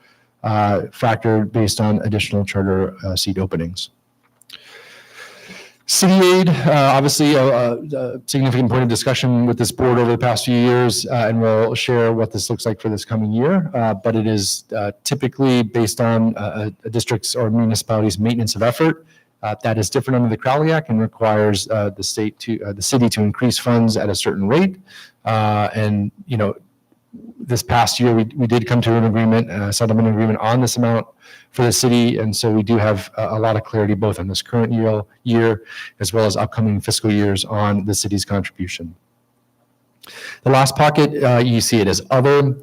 factored based on additional charter seat openings. City aid, obviously a significant point of discussion with this board over the past few years, and we'll share what this looks like for this coming year. But it is typically based on a district's or municipality's maintenance of effort. That is different under the Crowley Act and requires the city to increase funds at a certain rate. And this past year we did come to an agreement, settlement agreement on this amount for the city, and so we do have a lot of clarity both on this current year as well as upcoming fiscal years on the city's contribution. The last pocket, you see it as other.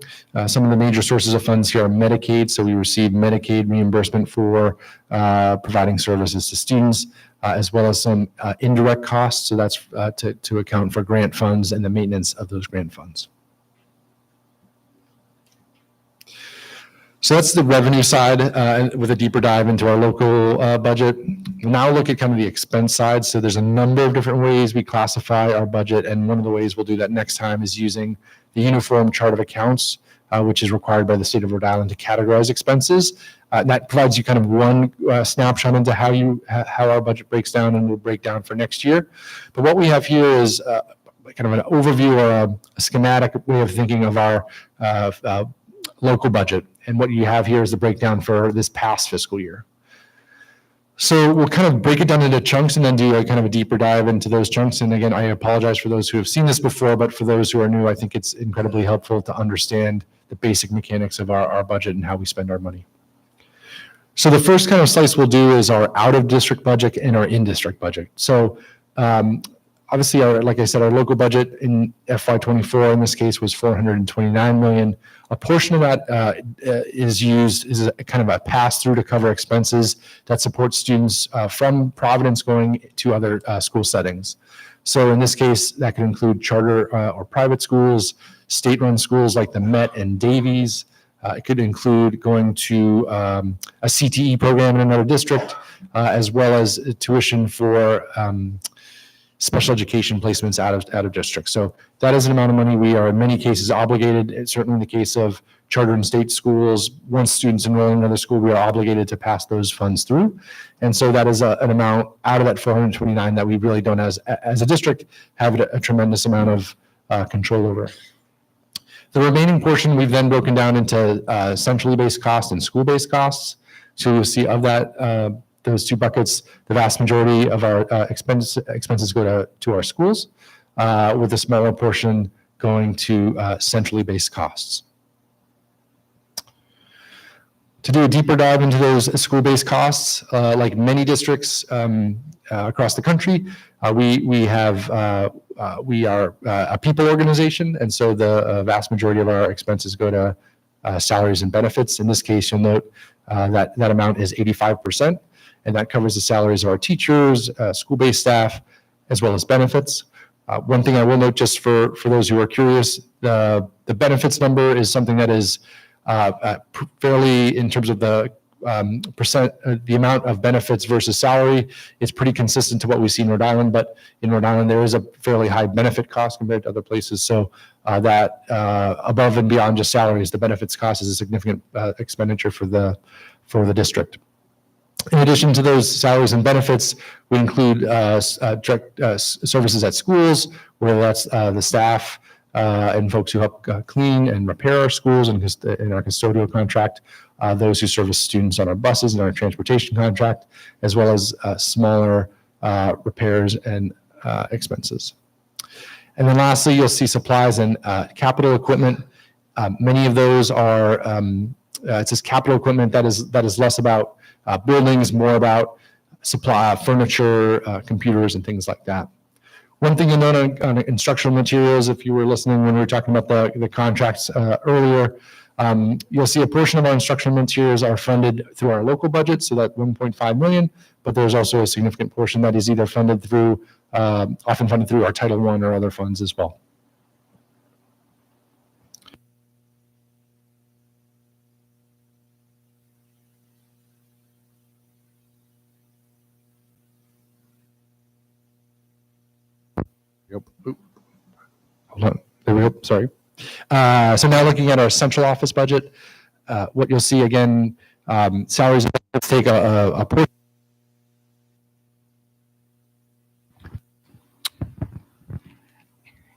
Some of the major sources of funds here are Medicaid, so we receive Medicaid reimbursement for providing services to students, as well as some indirect costs, so that's to account for grant funds and the maintenance of those grant funds. So that's the revenue side with a deeper dive into our local budget. We'll now look at kind of the expense side. So there's a number of different ways we classify our budget, and one of the ways we'll do that next time is using the Uniform Chart of Accounts, which is required by the state of Rhode Island to categorize expenses. That provides you kind of one snapshot into how our budget breaks down and will break down for next year. But what we have here is kind of an overview or a schematic way of thinking of our local budget. And what you have here is the breakdown for this past fiscal year. So we'll kind of break it down into chunks and then do a kind of a deeper dive into those chunks. And again, I apologize for those who have seen this before, but for those who are new, I think it's incredibly helpful to understand the basic mechanics of our budget and how we spend our money. So the first kind of slice we'll do is our out-of-district budget and our in-district budget. So obviously, like I said, our local budget in FY24 in this case was $429 million. A portion of that is a kind of a pass-through to cover expenses that support students from Providence going to other school settings. So in this case, that could include charter or private schools, state-run schools like the Met and Davies. It could include going to a CTE program in another district, as well as tuition for special education placements out of district. So that is an amount of money we are in many cases obligated, certainly in the case of charter and state schools. Once students enroll in another school, we are obligated to pass those funds through. And so that is an amount out of that 429 that we really don't, as a district, have a tremendous amount of control over. The remaining portion we've then broken down into centrally based costs and school-based costs. So you'll see of that, those two buckets, the vast majority of our expenses go to our schools, with a smaller portion going to centrally based costs. To do a deeper dive into those school-based costs, like many districts across the country, we are a people organization, and so the vast majority of our expenses go to salaries and benefits. In this case, you'll note that amount is 85%, and that covers the salaries of our teachers, school-based staff, as well as benefits. One thing I will note, just for those who are curious, the benefits number is something that is fairly, in terms of the the amount of benefits versus salary, is pretty consistent to what we see in Rhode Island. But in Rhode Island, there is a fairly high benefit cost compared to other places. So that above and beyond just salaries, the benefits cost is a significant expenditure for the district. In addition to those salaries and benefits, we include direct services at schools, whether that's the staff and folks who help clean and repair our schools and in our custodial contract, those who service students on our buses and our transportation contract, as well as smaller repairs and expenses. And then lastly, you'll see supplies and capital equipment. Many of those are, it says capital equipment, that is less about buildings, more about supply, furniture, computers, and things like that. One thing you'll note on instructional materials, if you were listening when we were talking about the contracts earlier, you'll see a portion of our instructional materials are funded through our local budget, so that 1.5 million, but there's also a significant portion that is either funded through, often funded through our Title I or other funds as well. Hold on. There we go. Sorry. So now looking at our central office budget, what you'll see again, salaries and benefits take a portion.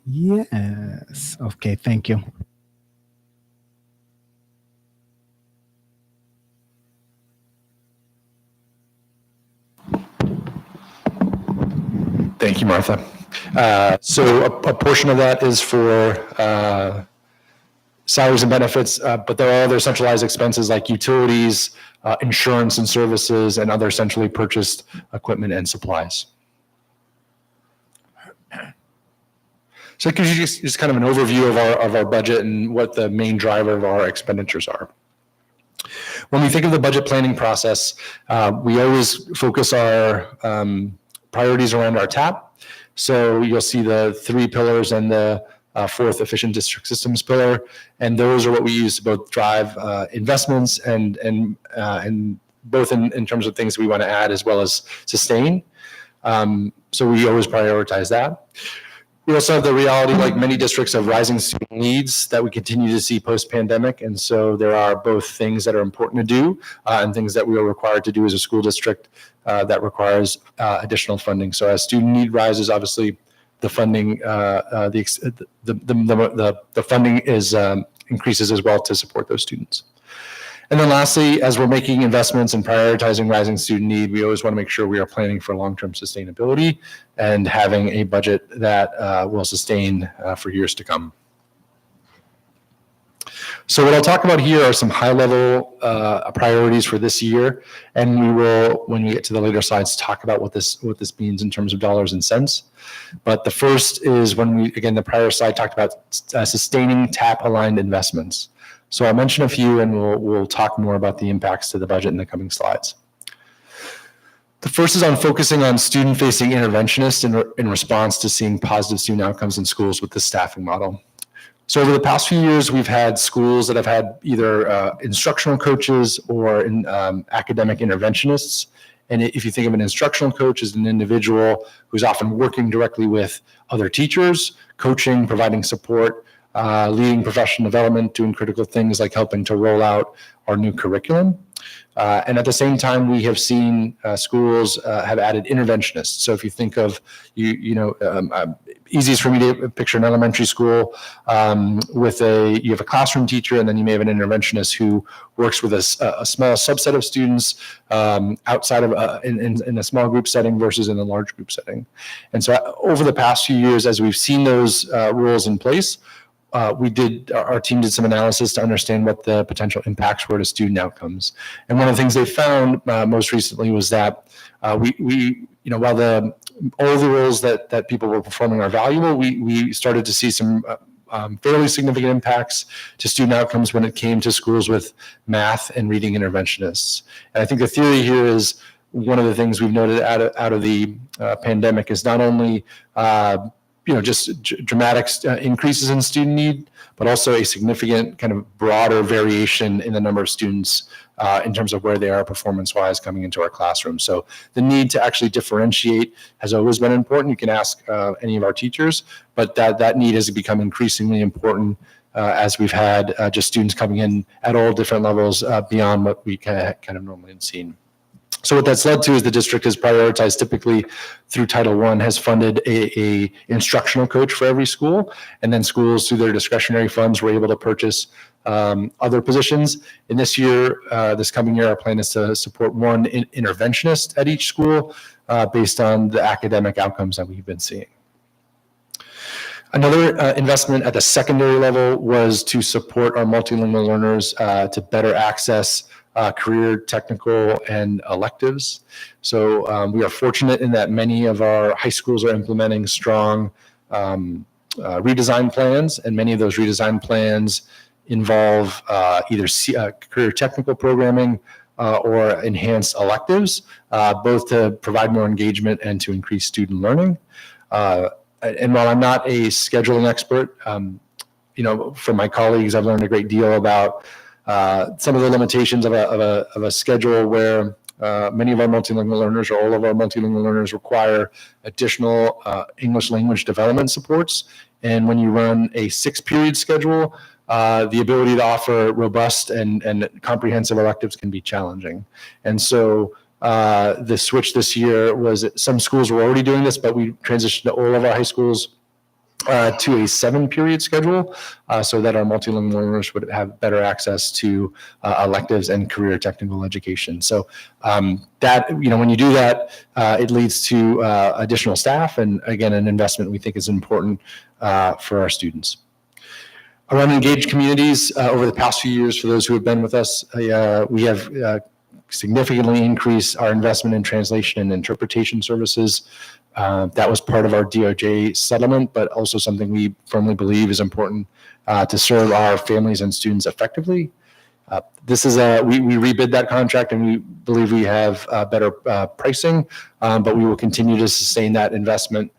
Yes. Okay. Thank you. Thank you, Martha. So a portion of that is for salaries and benefits, but there are other centralized expenses like utilities, insurance and services, and other centrally purchased equipment and supplies. So it gives you just kind of an overview of our budget and what the main driver of our expenditures are. When we think of the budget planning process, we always focus our priorities around our TAP. So you'll see the 3 pillars and the 4th efficient district systems pillar, and those are what we use to both drive investments and both in terms of things we want to add as well as sustain. So we always prioritize that. We also have the reality, like many districts, of rising student needs that we continue to see post-pandemic. And so there are both things that are important to do and things that we are required to do as a school district that requires additional funding. So as student need rises, obviously the funding, the funding is increases as well to support those students. And then lastly, as we're making investments and prioritizing rising student need, we always want to make sure we are planning for long-term sustainability and having a budget that will sustain for years to come. So what I'll talk about here are some high-level priorities for this year, and we will, when we get to the later slides, talk about what this means in terms of dollars and cents. But the first is when we, again, the prior slide talked about sustaining TAP-aligned investments. So I'll mention a few, and we'll talk more about the impacts to the budget in the coming slides. The first is on focusing on student-facing interventionists in response to seeing positive student outcomes in schools with the staffing model. So over the past few years, we've had schools that have had either instructional coaches or academic interventionists. And if you think of an instructional coach as an individual who's often working directly with other teachers, coaching, providing support, leading professional development, doing critical things like helping to roll out our new curriculum. And at the same time, we have seen schools have added interventionists. So if you think of, easiest for me to picture an elementary school you have a classroom teacher, and then you may have an interventionist who works with a small subset of students outside of in a small group setting versus in a large group setting. And so over the past few years, as we've seen those rules in place, our team did some analysis to understand what the potential impacts were to student outcomes. And one of the things they found most recently was that while all the roles that people were performing are valuable, we started to see some fairly significant impacts to student outcomes when it came to schools with math and reading interventionists. And I think the theory here is one of the things we've noted out of the pandemic is not only just dramatic increases in student need, but also a significant kind of broader variation in the number of students in terms of where they are performance-wise coming into our classroom. So the need to actually differentiate has always been important. You can ask any of our teachers, but that need has become increasingly important as we've had just students coming in at all different levels beyond what we kind of normally have seen. So what that's led to is the district has prioritized, typically through Title I, has funded a instructional coach for every school, and then schools through their discretionary funds were able to purchase other positions. In this coming year, our plan is to support one interventionist at each school based on the academic outcomes that we've been seeing. Another investment at the secondary level was to support our multilingual learners to better access career, technical, and electives. So we are fortunate in that many of our high schools are implementing strong redesign plans, and many of those redesign plans involve either career technical programming or enhanced electives, both to provide more engagement and to increase student learning. And while I'm not a scheduling expert, from my colleagues, I've learned a great deal about some of the limitations of a schedule where many of our multilingual learners or all of our multilingual learners require additional English language development supports. And when you run a 6-period schedule, the ability to offer robust and comprehensive electives can be challenging. And so the switch this year was that some schools were already doing this, but we transitioned all of our high schools to a 7-period schedule so that our multilingual learners would have better access to electives and career technical education. So that, when you do that, it leads to additional staff and, again, an investment we think is important for our students. Around engaged communities, over the past few years, for those who have been with us, we have significantly increased our investment in translation and interpretation services. That was part of our DOJ settlement, but also something we firmly believe is important to serve our families and students effectively. This is we rebid that contract, and we believe we have better pricing, but we will continue to sustain that investment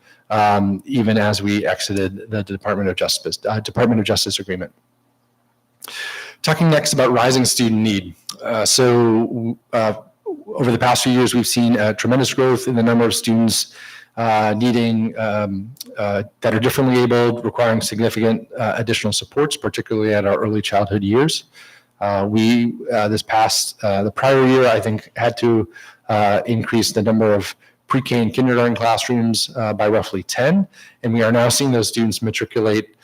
even as we exited the Department of Justice agreement. Talking next about rising student need. Over the past few years, we've seen tremendous growth in the number of students needing that are differently abled, requiring significant additional supports, particularly at our early childhood years. The prior year, I think, had to increase the number of pre-K and kindergarten classrooms by roughly 10, and we are now seeing those students matriculate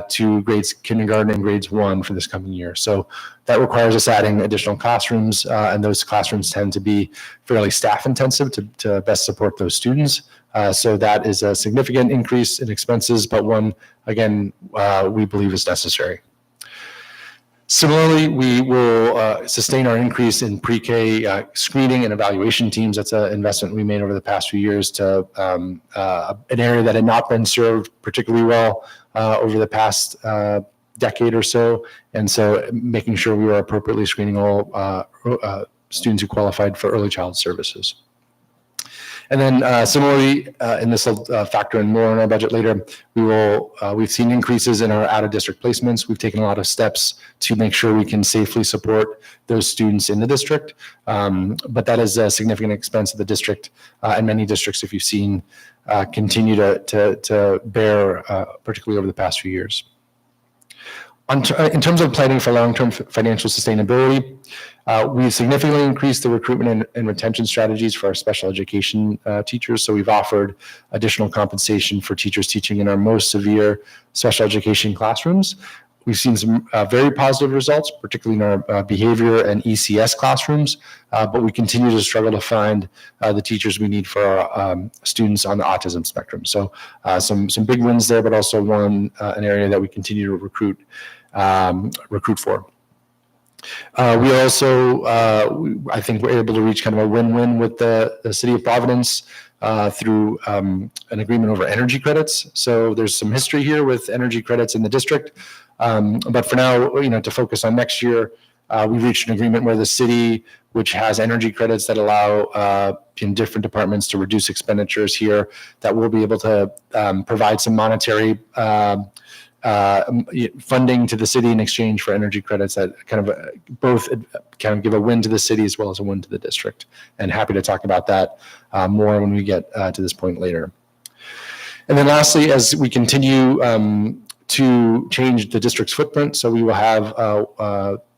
to grades kindergarten and grades 1 for this coming year. So that requires us adding additional classrooms, and those classrooms tend to be fairly staff intensive to best support those students. So that is a significant increase in expenses, but one, again, we believe is necessary. Similarly, we will sustain our increase in pre-K screening and evaluation teams. That's an investment we made over the past few years to an area that had not been served particularly well over the past decade or so. And so making sure we were appropriately screening all students who qualified for early child services. And then similarly, and this will factor in more in our budget later, we've seen increases in our out-of-district placements. We've taken a lot of steps to make sure we can safely support those students in the district. But that is a significant expense of the district, and many districts, if you've seen, continue to bear, particularly over the past few years. In terms of planning for long-term financial sustainability, we've significantly increased the recruitment and retention strategies for our special education teachers. So we've offered additional compensation for teachers teaching in our most severe special education classrooms. We've seen some very positive results, particularly in our behavior and ECS classrooms, but we continue to struggle to find the teachers we need for our students on the autism spectrum. So some big wins there, but also an area that we continue to recruit for. We also, I think we're able to reach kind of a win-win with the city of Providence through an agreement over energy credits. So there's some history here with energy credits in the district. But for now, to focus on next year, we've reached an agreement where the city, which has energy credits that allow in different departments to reduce expenditures here, that we'll be able to provide some monetary funding to the city in exchange for energy credits that kind of both kind of give a win to the city as well as a win to the district. And happy to talk about that more when we get to this point later. And then lastly, as we continue to change the district's footprint, so we will have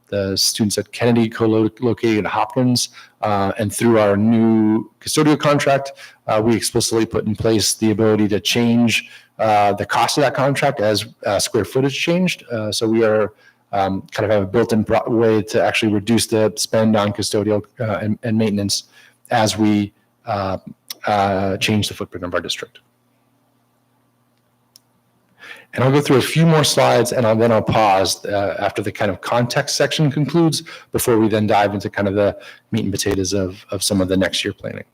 the students at Kennedy co-located at Hopkins, and through our new custodial contract, we explicitly put in place the ability to change the cost of that contract as square footage changed. So we are kind of have a built-in way to actually reduce the spend on custodial and maintenance as we change the footprint of our district. And I'll go through a few more slides, and then I'll pause after the kind of context section concludes before we then dive into kind of the meat and potatoes of some of the next year planning.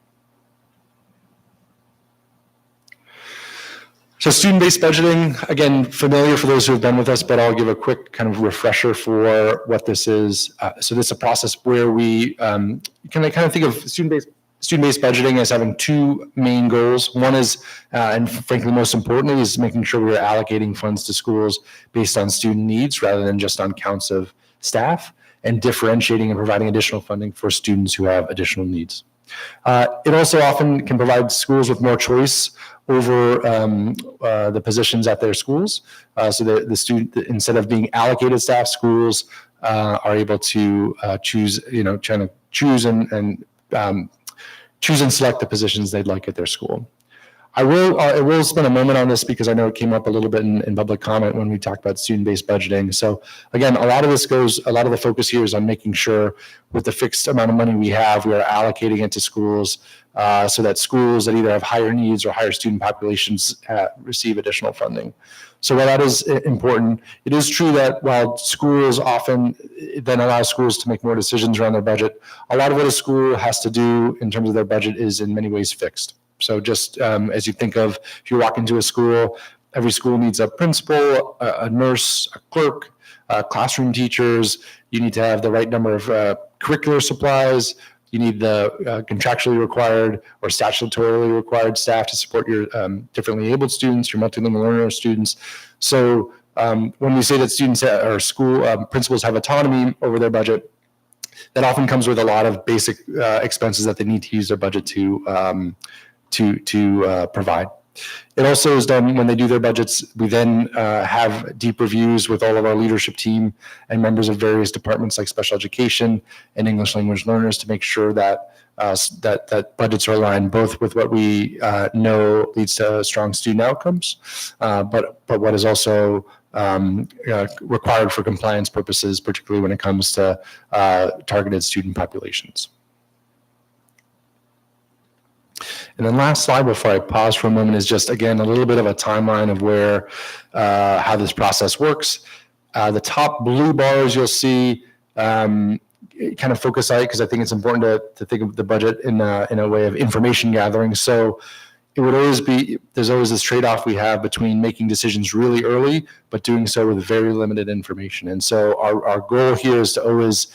So student-based budgeting, again, familiar for those who have been with us, but I'll give a quick kind of refresher for what this is. So this is a process where we kind of think of student-based budgeting as having two main goals. One is, and frankly most importantly, is making sure we're allocating funds to schools based on student needs rather than just on counts of staff, and differentiating and providing additional funding for students who have additional needs. It also often can provide schools with more choice over the positions at their schools. So the student, instead of being allocated staff, schools are able to choose and select the positions they'd like at their school. I will spend a moment on this because I know it came up a little bit in public comment when we talked about student-based budgeting. So again, a lot of the focus here is on making sure with the fixed amount of money we have, we are allocating it to schools so that schools that either have higher needs or higher student populations receive additional funding. So while that is important, it is true that while schools often then allow schools to make more decisions around their budget, a lot of what a school has to do in terms of their budget is in many ways fixed. So just as you think of, if you walk into a school, every school needs a principal, a nurse, a clerk, classroom teachers. You need to have the right number of curricular supplies. You need the contractually required or statutorily required staff to support your differently abled students, your multilingual learner students. So when we say that students or school principals have autonomy over their budget, that often comes with a lot of basic expenses that they need to use their budget to provide. It also is done when they do their budgets. We then have deep reviews with all of our leadership team and members of various departments like special education and English language learners to make sure that that budgets are aligned both with what we know leads to strong student outcomes, but what is also required for compliance purposes, particularly when it comes to targeted student populations. And then last slide before I pause for a moment is just, again, a little bit of a timeline of where, how this process works. The top blue bars you'll see kind of focus out, because I think it's important to think of the budget in a way of information gathering. So it would always be, there's always this trade-off we have between making decisions really early, but doing so with very limited information. And so our goal here is to always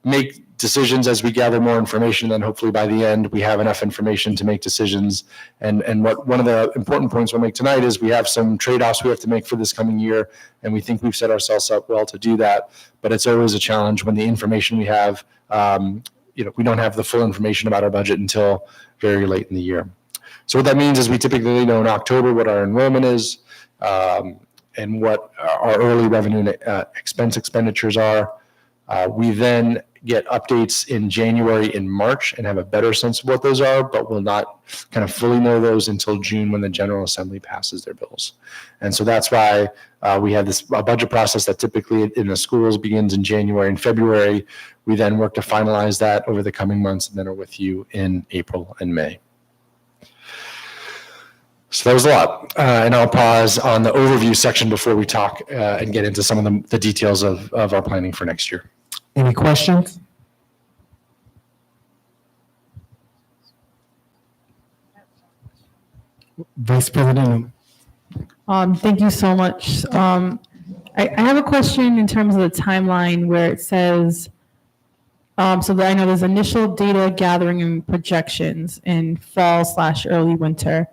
make decisions as we gather more information. Then hopefully by the end, we have enough information to make decisions. And one of the important points we'll make tonight is we have some trade-offs we have to make for this coming year. And we think we've set ourselves up well to do that. But it's always a challenge when the information we have, we don't have the full information about our budget until very late in the year. So what that means is we typically know in October what our enrollment is, and what our early revenue and expense expenditures are. We then get updates in January and March and have a better sense of what those are, but will not kind of fully know those until June when the General Assembly passes their bills. And so that's why we have this budget process that typically in the schools begins in January and February. We then work to finalize that over the coming months and then are with you in April and May. So that was a lot. And I'll pause on the overview section before we talk and get into some of the details of our planning for next year. Any questions? Vice President. Thank you so much. I have a question in terms of the timeline where it says, so that I know there's initial data gathering and projections in fall/early winter.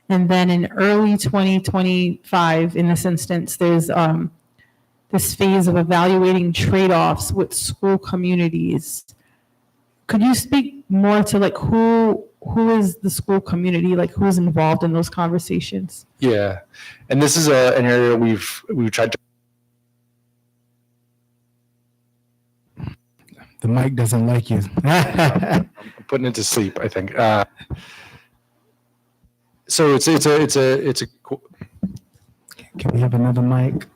And then in early 2025, in this instance, there's this phase of evaluating trade-offs with school communities. Could you speak more to like who is the school community, like who's involved in those conversations? Yeah, and this is an area we've tried to. The mic doesn't like you. I'm putting it to sleep, I think. So it's a. Can we have another mic?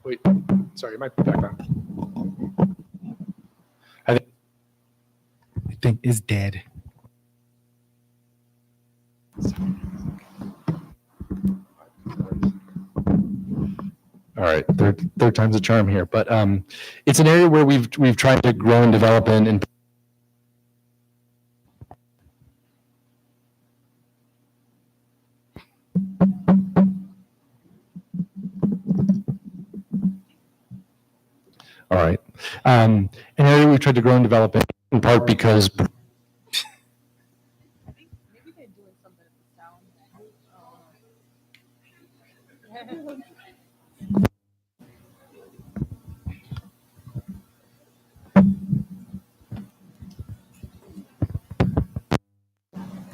Wait, sorry, it might be back on. I think it's dead. All right, third time's a charm here, but it's an area where we've tried to grow and develop in. And all right, an area we've tried to grow and develop in part because.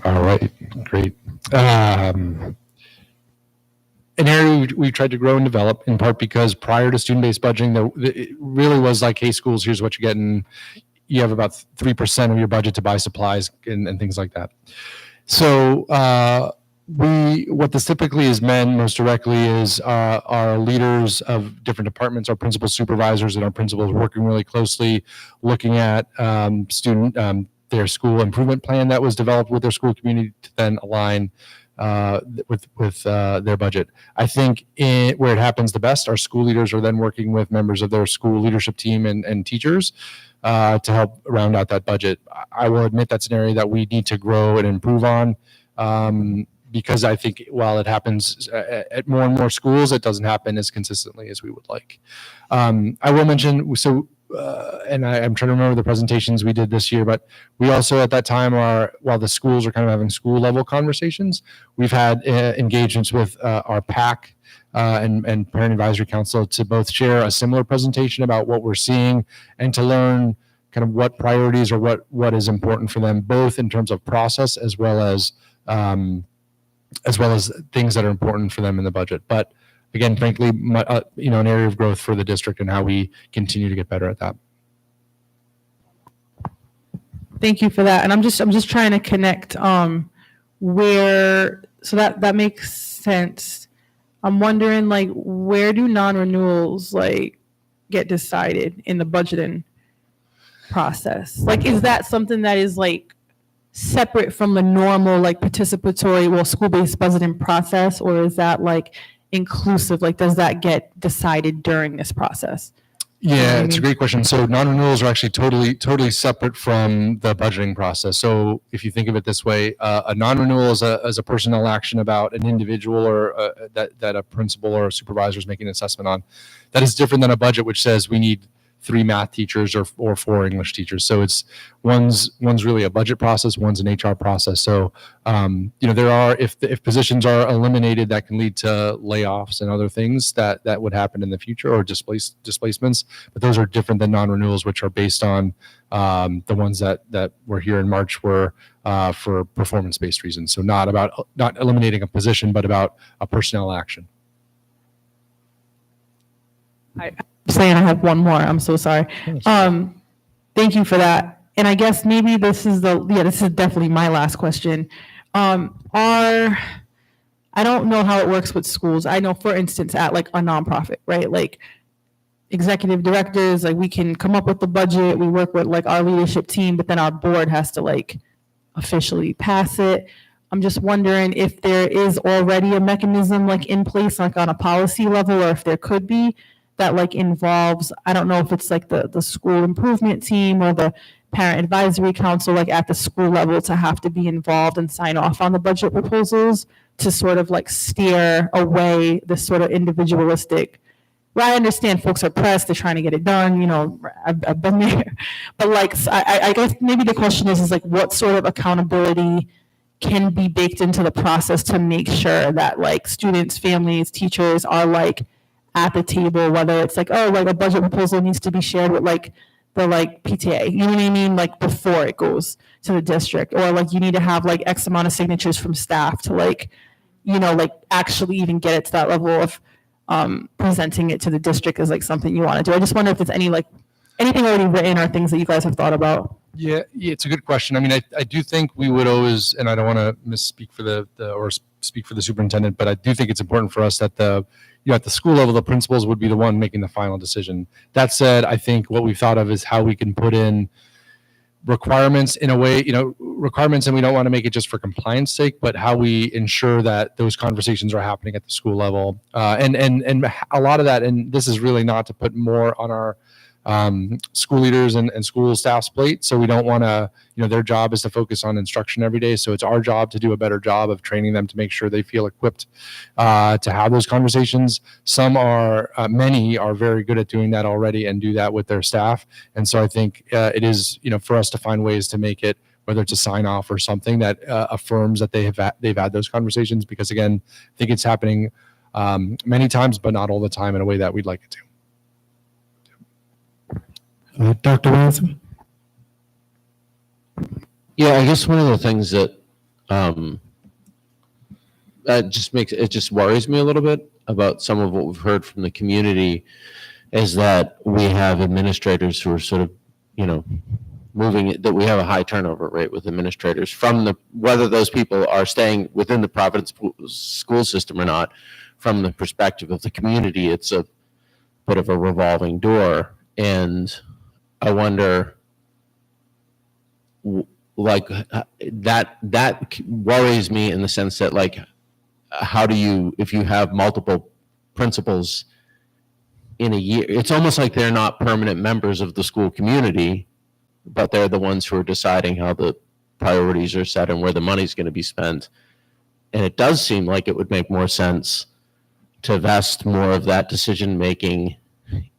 All right, great. An area we've tried to grow and develop in part because prior to student-based budgeting, it really was like, hey, schools, here's what you're getting. You have about 3% of your budget to buy supplies and things like that. So what this typically has meant most directly is our leaders of different departments, our principal supervisors and our principals working really closely, looking at their school improvement plan that was developed with their school community to then align with their budget. I think where it happens the best, our school leaders are then working with members of their school leadership team and teachers to help round out that budget. I will admit that's an area that we need to grow and improve on because I think while it happens at more and more schools, it doesn't happen as consistently as we would like. I will mention, and I'm trying to remember the presentations we did this year, but we also at that time while the schools are kind of having school level conversations, we've had engagements with our PAC and Parent Advisory Council to both share a similar presentation about what we're seeing and to learn kind of what priorities or what is important for them, both in terms of process as well as things that are important for them in the budget. But again, frankly, an area of growth for the district and how we continue to get better at that. Thank you for that. And I'm just trying to connect where, so that makes sense. I'm wondering like, where do non-renewals like get decided in the budgeting process? Like, is that something that is like separate from the normal like participatory, school-based budgeting process, or is that like inclusive? Like, does that get decided during this process? Yeah, it's a great question. So non-renewals are actually totally separate from the budgeting process. So if you think of it this way, a non-renewal is a personnel action about an individual or that a principal or a supervisor is making an assessment on. That is different than a budget, which says we need 3 math teachers or 4 English teachers. So it's one's really a budget process, one's an HR process. So there are, if positions are eliminated, that can lead to layoffs and other things that would happen in the future, or displacements. But those are different than non-renewals, which are based on the ones that were here in March were for performance-based reasons. So not eliminating a position, but about a personnel action. I'm saying I have one more. I'm so sorry. Thank you for that. And I guess maybe this is definitely my last question. I don't know how it works with schools. I know, for instance, at like a nonprofit, right? Like executive directors, like we can come up with the budget, we work with like our leadership team, but then our board has to like officially pass it. I'm just wondering if there is already a mechanism like in place, like on a policy level, or if there could be, that like involves, I don't know if it's like the school improvement team or the parent advisory council, like at the school level, to have to be involved and sign off on the budget proposals to sort of like steer away this sort of individualistic. Well, I understand folks are pressed, they're trying to get it done, I've been there. But like, I guess maybe the question is like, what sort of accountability can be baked into the process to make sure that like students, families, teachers are like at the table, whether it's like, oh, like a budget proposal needs to be shared with like the like PTA, you know what I mean? Like before it goes to the district, or like you need to have like X amount of signatures from staff to like, like actually even get it to that level of presenting it to the district as like something you want to do. I just wonder if there's anything already written or things that you guys have thought about. Yeah, it's a good question. I mean, I do think we would always, and I don't want to misspeak for or speak for the superintendent, but I do think it's important for us that at the school level, the principals would be the one making the final decision. That said, I think what we've thought of is how we can put in requirements in a way, requirements, and we don't want to make it just for compliance sake, but how we ensure that those conversations are happening at the school level. And a lot of that, and this is really not to put more on our school leaders and school staff's plate. So we don't want to, their job is to focus on instruction every day. So it's our job to do a better job of training them to make sure they feel equipped to have those conversations. Many are very good at doing that already and do that with their staff. And so I think it is, for us to find ways to make it, whether it's a sign off or something that affirms that they've had those conversations, because again, I think it's happening many times, but not all the time in a way that we'd like it to. Dr. Ransom? Yeah, I guess one of the things that just worries me a little bit about some of what we've heard from the community is that we have administrators who are sort of, moving it, that we have a high turnover rate with administrators whether those people are staying within the Providence school system or not. From the perspective of the community, it's a bit of a revolving door. And I wonder, like, that worries me in the sense that, like, how do you, if you have multiple principals in a year, it's almost like they're not permanent members of the school community, but they're the ones who are deciding how the priorities are set and where the money's going to be spent. And it does seem like it would make more sense to vest more of that decision making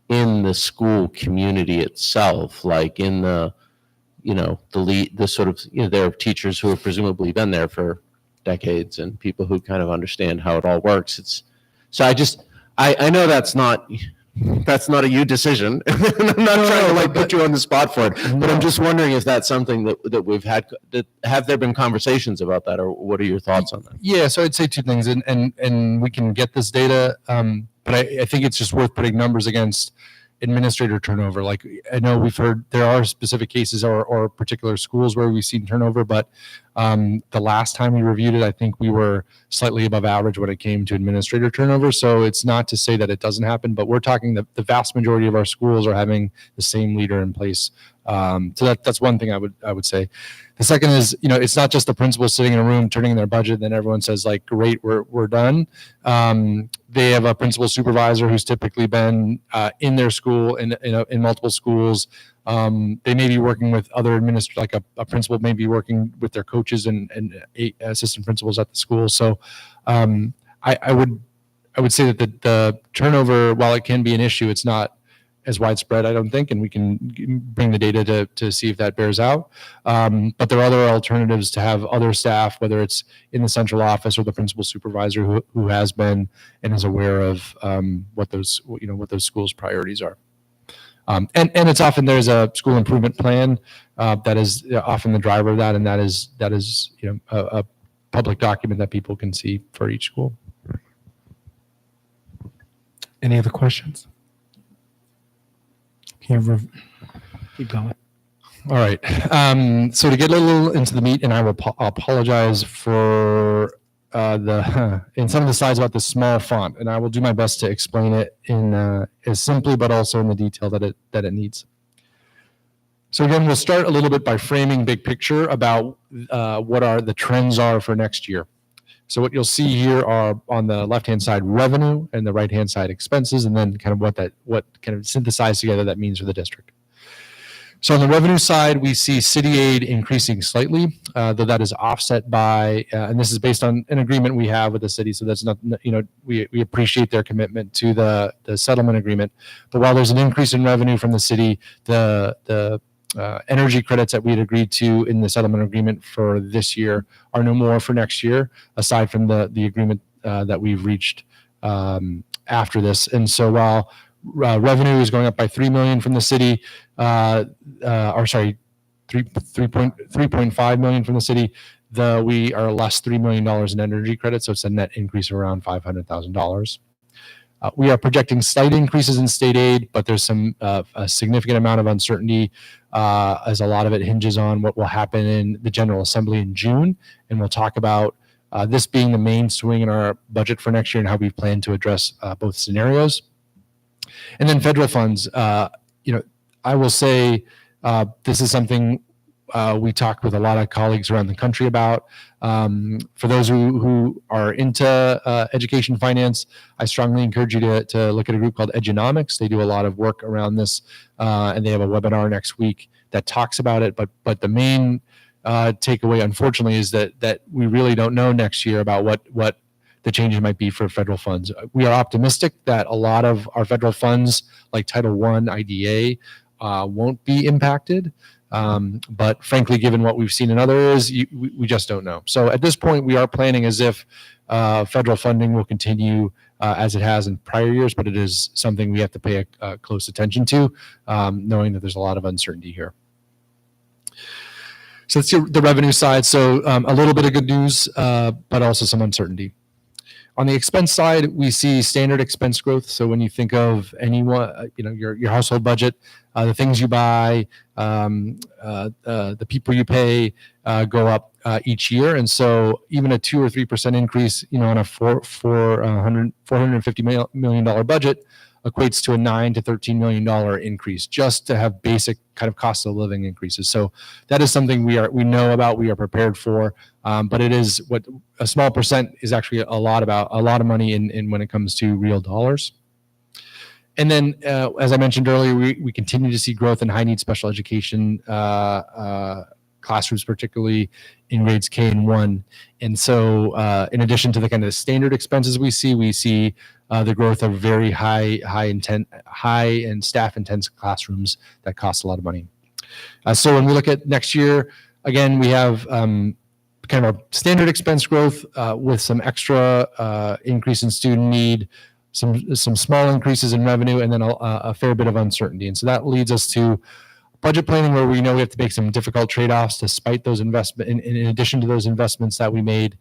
in the school community itself, like in the sort of, there are teachers who have presumably been there for decades and people who kind of understand how it all works. I know that's not a you decision. I'm not trying to put you on the spot for it, but I'm just wondering if that's something that we've had, have there been conversations about that, or what are your thoughts on that? Yeah, so I'd say two things, and we can get this data, but I think it's just worth putting numbers against administrator turnover. Like, I know we've heard there are specific cases or particular schools where we've seen turnover, but the last time we reviewed it, I think we were slightly above average when it came to administrator turnover. So it's not to say that it doesn't happen, but we're talking the vast majority of our schools are having the same leader in place. So that's one thing I would say. The second is, it's not just the principal sitting in a room turning in their budget, then everyone says like, great, we're done. They have a principal supervisor who's typically been in their school in multiple schools. They may be working with other administrators, like a principal may be working with their coaches and 8 assistant principals at the school. So I would say that the turnover, while it can be an issue, it's not as widespread, I don't think, and we can bring the data to see if that bears out. But there are other alternatives to have other staff, whether it's in the central office or the principal supervisor who has been and is aware of what those schools' priorities are. And it's often there's a school improvement plan that is often the driver of that, and that is a public document that people can see for each school. Any other questions? Keep going. All right. So to get a little into the meat, and I will apologize for in some of the slides about the small font, and I will do my best to explain it in as simply but also in the detail that it needs. So again, we'll start a little bit by framing big picture about what the trends are for next year. So what you'll see here are on the left-hand side revenue and the right-hand side expenses, and then kind of what kind of synthesized together that means for the district. So on the revenue side, we see city aid increasing slightly, though that is offset by, and this is based on an agreement we have with the city. So that's not, we appreciate their commitment to the settlement agreement. But while there's an increase in revenue from the city, the energy credits that we had agreed to in the settlement agreement for this year are no more for next year, aside from the agreement that we've reached after this. And so while revenue is going up by $3 million from the city, $3.5 million from the city, we are less $3 million in energy credits, so it's a net increase of around $500,000. We are projecting slight increases in state aid, but there's a significant amount of uncertainty as a lot of it hinges on what will happen in the General Assembly in June. And we'll talk about this being the main swing in our budget for next year and how we plan to address both scenarios. And then federal funds, I will say this is something we talk with a lot of colleagues around the country about. For those who are into education finance, I strongly encourage you to look at a group called Edunomics. They do a lot of work around this, and they have a webinar next week that talks about it. But the main takeaway, unfortunately, is that we really don't know next year about what the changes might be for federal funds. We are optimistic that a lot of our federal funds, like Title I, IDA, won't be impacted. But frankly, given what we've seen in other areas, we just don't know. So at this point, we are planning as if federal funding will continue as it has in prior years, but it is something we have to pay close attention to, knowing that there's a lot of uncertainty here. So let's see the revenue side. So a little bit of good news, but also some uncertainty. On the expense side, we see standard expense growth. So when you think of anyone, your household budget, the things you buy, the people you pay go up each year. And so even a 2 or 3% increase, on a $450 million budget equates to a $9 to $13 million increase just to have basic kind of cost of living increases. So that is something we know about, we are prepared for, but it is what a small percent is actually a lot of money in when it comes to real dollars. And then, as I mentioned earlier, we continue to see growth in high need special education classrooms, particularly in grades K and 1. And so in addition to the kind of standard expenses we see the growth of very high and staff intense classrooms that cost a lot of money. So when we look at next year, again, we have kind of a standard expense growth with some extra increase in student need, some small increases in revenue, and then a fair bit of uncertainty. And so that leads us to budget planning, where we know we have to make some difficult trade-offs despite those investments, in addition to those investments that we made,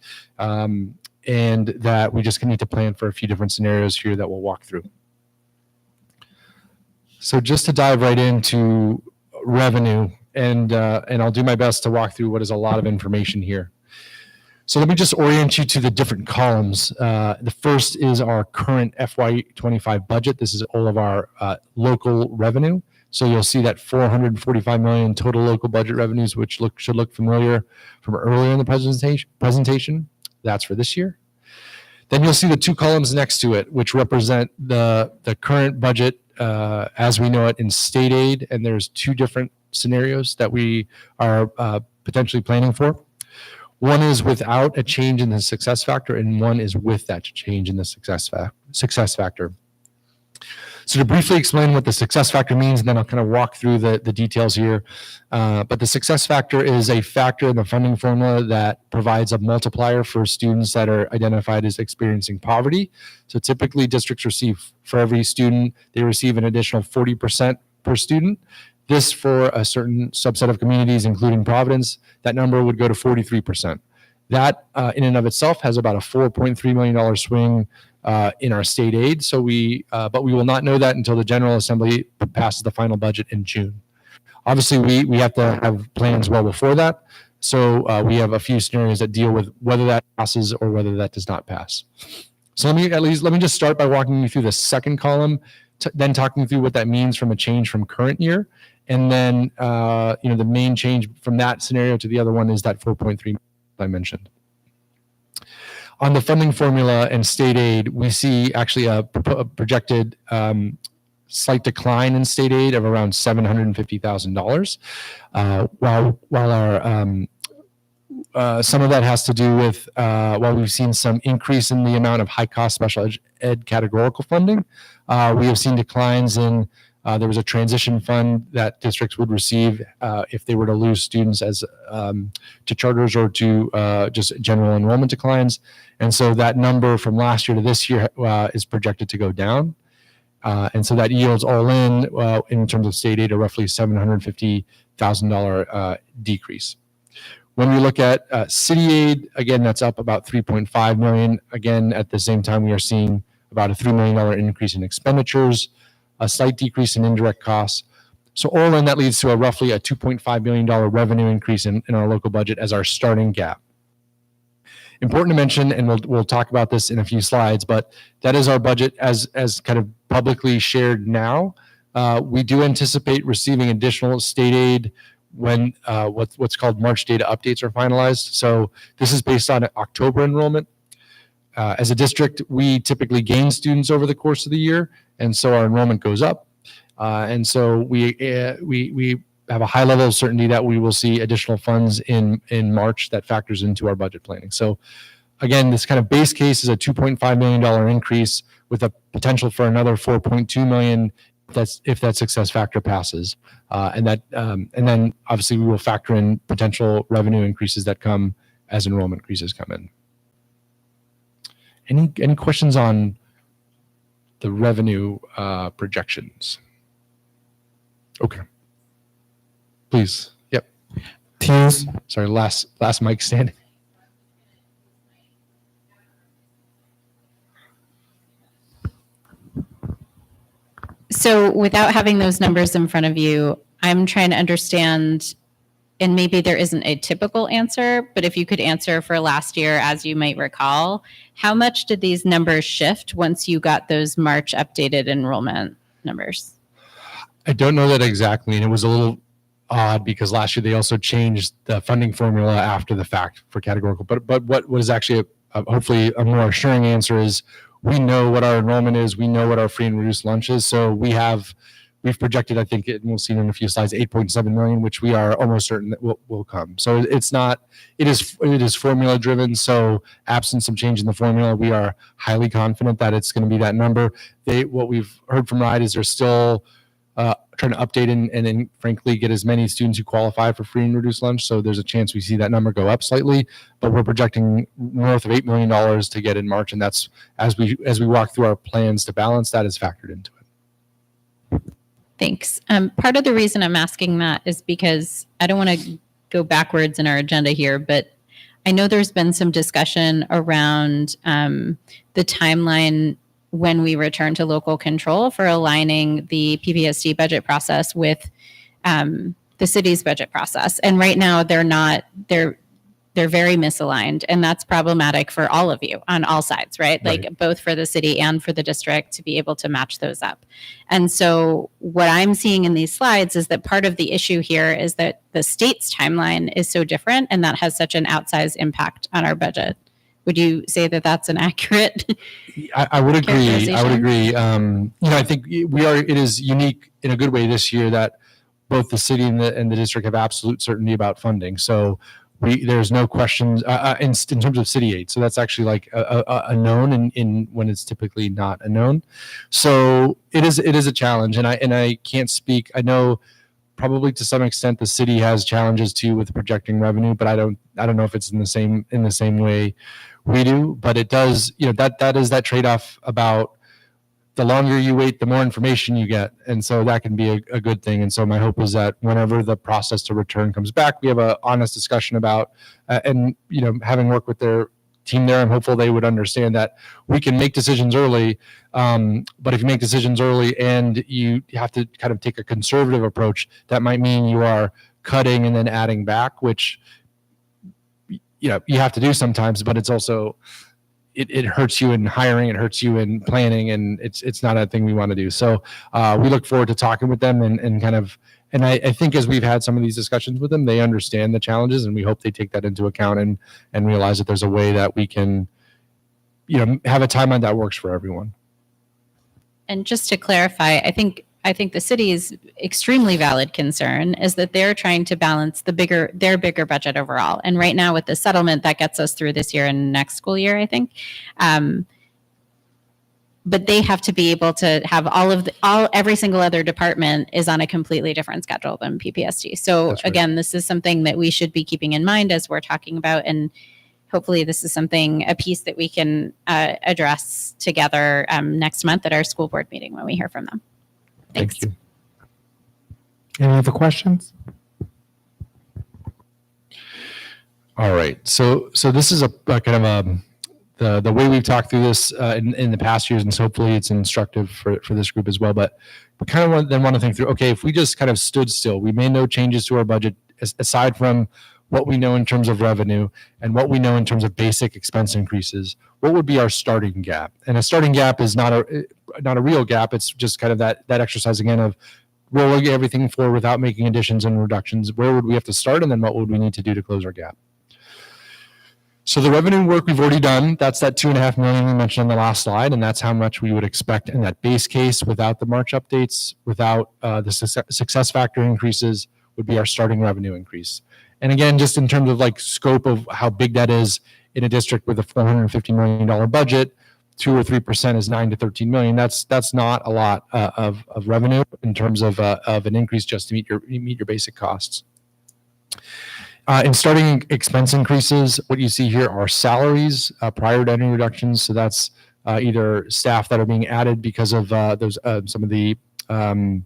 and that we just need to plan for a few different scenarios here that we'll walk through. So just to dive right into revenue, and I'll do my best to walk through what is a lot of information here. So let me just orient you to the different columns. The first is our current FY25 budget. This is all of our local revenue. So you'll see that $445 million total local budget revenues, which should look familiar from earlier in the presentation. That's for this year. Then you'll see the two columns next to it, which represent the current budget as we know it in state aid. And there's two different scenarios that we are potentially planning for. One is without a change in the success factor, and one is with that change in the success factor. So to briefly explain what the success factor means, and then I'll kind of walk through the details here. But the success factor is a factor in the funding formula that provides a multiplier for students that are identified as experiencing poverty. So typically districts receive, for every student, they receive an additional 40% per student. This for a certain subset of communities, including Providence, that number would go to 43%. That in and of itself has about a $4.3 million swing in our state aid. So but we will not know that until the General Assembly passes the final budget in June. Obviously, we have to have plans well before that. So we have a few scenarios that deal with whether that passes or whether that does not pass. So let me just start by walking you through the second column, then talking through what that means from a change from current year. And then, the main change from that scenario to the other one is that 4.3 I mentioned. On the funding formula and state aid, we see actually a projected slight decline in state aid of around $750,000, while our some of that has to do with while we've seen some increase in the amount of high-cost special ed categorical funding, we have seen declines in there was a transition fund that districts would receive if they were to lose students as to charters or to just general enrollment declines. And so that number from last year to this year is projected to go down. And so that yields all in terms of state aid, a roughly $750,000 decrease. When we look at city aid, again, that's up about $3.5 million. Again, at the same time, we are seeing about a $3 million increase in expenditures, a slight decrease in indirect costs. So all in, that leads to a roughly a $2.5 million revenue increase in our local budget as our starting gap. Important to mention, and we'll talk about this in a few slides, but that is our budget as kind of publicly shared now. We do anticipate receiving additional state aid when what's called March data updates are finalized. So this is based on October enrollment. As a district, we typically gain students over the course of the year, and so our enrollment goes up. And so we have a high level of certainty that we will see additional funds in March that factors into our budget planning. So again, this kind of base case is a $2.5 million increase with a potential for another $4.2 million if that success factor passes. And then obviously we will factor in potential revenue increases that come as enrollment increases come in. Any questions on the revenue projections? Okay. Please. Yep. Teams. Sorry, last mic standing. So without having those numbers in front of you, I'm trying to understand, and maybe there isn't a typical answer, but if you could answer for last year, as you might recall, how much did these numbers shift once you got those March updated enrollment numbers? I don't know that exactly, and it was a little odd because last year they also changed the funding formula after the fact for categorical. But what was actually hopefully a more assuring answer is we know what our enrollment is, we know what our free and reduced lunch is, so we've projected, I think, we'll see in a few slides, 8.7 million, which we are almost certain that will come. So it is formula driven. So absent some change in the formula, we are highly confident that it's going to be that number. What we've heard from RIDE is they're still trying to update and then frankly get as many students who qualify for free and reduced lunch. So there's a chance we see that number go up slightly, but we're projecting north of $8 million to get in March. And that's as we walk through our plans to balance, that is factored into it. Thanks. Part of the reason I'm asking that is because I don't want to go backwards in our agenda here, but I know there's been some discussion around the timeline when we return to local control for aligning the PPSD budget process with the city's budget process. And right now they're very misaligned, and that's problematic for all of you on all sides, right? Like both for the city and for the district to be able to match those up. And so what I'm seeing in these slides is that part of the issue here is that the state's timeline is so different, and that has such an outsized impact on our budget. Would you say that that's an accurate? I would agree. I would agree. I think it is unique in a good way this year that both the city and the district have absolute certainty about funding. So there's no questions in terms of city aid. So that's actually like a known in when it's typically not a known. So it is a challenge, and I can't speak. I know probably to some extent the city has challenges too with projecting revenue, but I don't know if it's in the same way we do. But it does, that is that trade-off about the longer you wait, the more information you get. And so that can be a good thing. And so my hope is that whenever the process to return comes back, we have an honest discussion about, and, having worked with their team there, I'm hopeful they would understand that we can make decisions early. But if you make decisions early and you have to kind of take a conservative approach, that might mean you are cutting and then adding back, which, you have to do sometimes, but it's also, it hurts you in hiring, it hurts you in planning, and it's not a thing we want to do. So we look forward to talking with them and kind of, and I think as we've had some of these discussions with them, they understand the challenges, and we hope they take that into account and realize that there's a way that we can, have a timeline that works for everyone. And just to clarify, I think the city's extremely valid concern is that they're trying to balance their bigger budget overall. And right now with the settlement, that gets us through this year and next school year, I think. But they have to be able to have every single other department is on a completely different schedule than PPSD. So That's right. Again, this is something that we should be keeping in mind as we're talking about, and hopefully this is a piece that we can address together next month at our school board meeting when we hear from them. Thanks. Thank you. Any other questions? All right. So this is a kind of the way we've talked through this in the past years, and so hopefully it's instructive for this group as well. But we kind of want to think through, okay, if we just kind of stood still, we made no changes to our budget aside from what we know in terms of revenue and what we know in terms of basic expense increases, what would be our starting gap? And a starting gap is not a real gap. It's just kind of that exercise again of rolling everything forward without making additions and reductions. Where would we have to start, and then what would we need to do to close our gap? So the revenue work we've already done, that's that $2.5 million we mentioned on the last slide, and that's how much we would expect in that base case without the March updates, without the success factor increases, would be our starting revenue increase. And again, just in terms of like scope of how big that is in a district with a $450 million budget, 2 or 3% is $9 to $13 million. That's not a lot of revenue in terms of an increase just to meet your basic costs. In starting expense increases, what you see here are salaries prior to any reductions. So that's either staff that are being added because of those some of the kind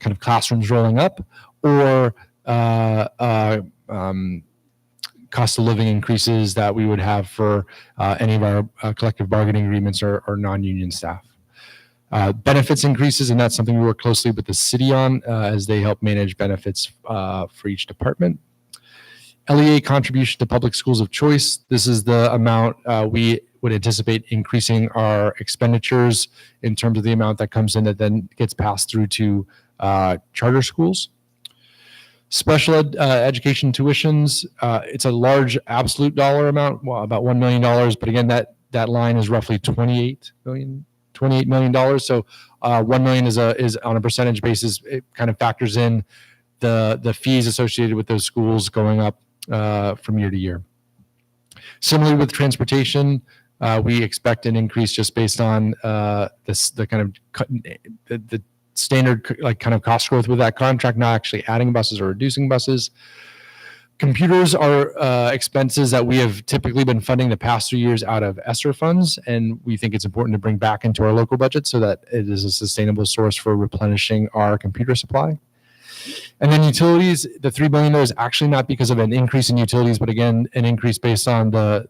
of classrooms rolling up, or cost of living increases that we would have for any of our collective bargaining agreements or non-union staff. Benefits increases, and that's something we work closely with the city on as they help manage benefits for each department. LEA contribution to public schools of choice. This is the amount we would anticipate increasing our expenditures in terms of the amount that comes in that then gets passed through to charter schools. Special education tuitions, it's a large absolute dollar amount, well, about $1 million. But again, that line is roughly $28 million. So 1 million is on a percentage basis. It kind of factors in the fees associated with those schools going up from year to year. Similarly with transportation, we expect an increase just based on the kind of the standard like kind of cost growth with that contract, not actually adding buses or reducing buses. Computers are expenses that we have typically been funding the past 3 years out of ESSER funds, and we think it's important to bring back into our local budget so that it is a sustainable source for replenishing our computer supply. And then utilities, the $3 billion is actually not because of an increase in utilities, but again, an increase based on the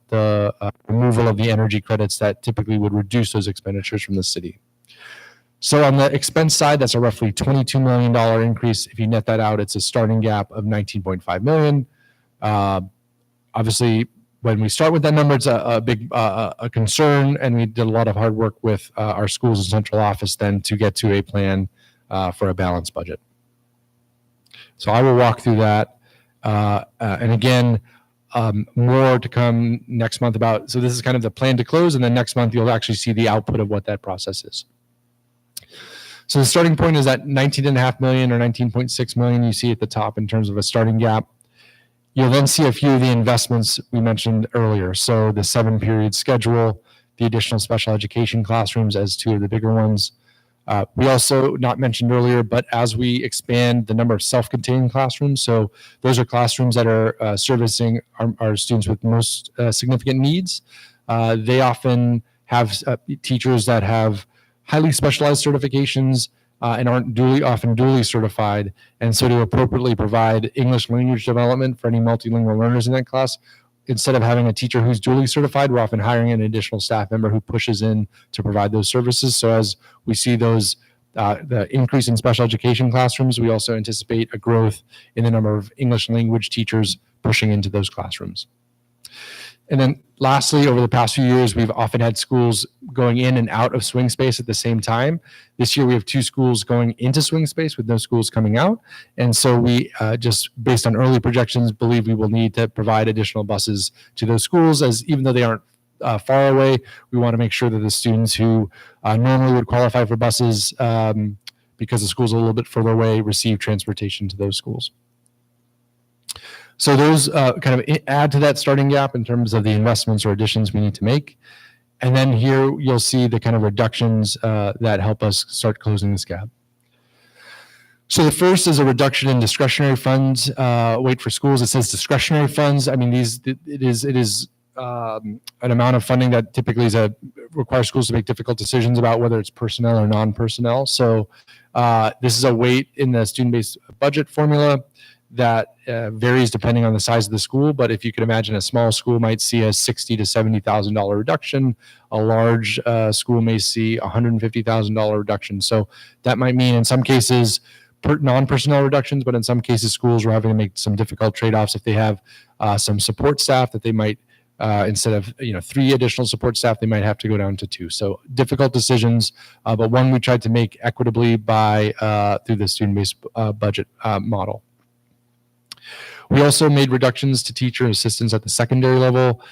removal of the energy credits that typically would reduce those expenditures from the city. So on the expense side, that's a roughly $22 million increase. If you net that out, it's a starting gap of $19.5 million. Obviously, when we start with that number, it's a big concern, and we did a lot of hard work with our schools and central office then to get to a plan for a balanced budget. So I will walk through that. And again, more to come next month about, so this is kind of the plan to close, and then next month you'll actually see the output of what that process is. So the starting point is at $19.5 million or $19.6 million you see at the top in terms of a starting gap. You'll then see a few of the investments we mentioned earlier. So the 7-period schedule, the additional special education classrooms as two of the bigger ones. We also, not mentioned earlier, but as we expand the number of self-contained classrooms, so those are classrooms that are servicing our students with most significant needs. They often have teachers that have highly specialized certifications and aren't often duly certified. And so to appropriately provide English language development for any multilingual learners in that class, instead of having a teacher who's duly certified, we're often hiring an additional staff member who pushes in to provide those services. So as we see those, the increase in special education classrooms, we also anticipate a growth in the number of English language teachers pushing into those classrooms. And then lastly, over the past few years, we've often had schools going in and out of swing space at the same time. This year, we have 2 schools going into swing space with no schools coming out. And so we, just based on early projections, believe we will need to provide additional buses to those schools, as even though they aren't far away, we want to make sure that the students who normally would qualify for buses, because the school's a little bit further away, receive transportation to those schools. So those kind of add to that starting gap in terms of the investments or additions we need to make. And then here you'll see the kind of reductions that help us start closing this gap. So the first is a reduction in discretionary funds. Wait for schools. It says discretionary funds. I mean, it is an amount of funding that typically requires schools to make difficult decisions about whether it's personnel or non-personnel. So this is a weight in the student-based budget formula that varies depending on the size of the school. But if you could imagine, a small school might see a $60,000 to $70,000 reduction. A large school may see $150,000 reduction. So that might mean in some cases non-personnel reductions, but in some cases schools are having to make some difficult trade-offs. If they have some support staff, that they might instead of 3 additional support staff, they might have to go down to 2. So difficult decisions, but one we tried to make equitably through the student-based budget model. We also made reductions to teacher assistants at the secondary level.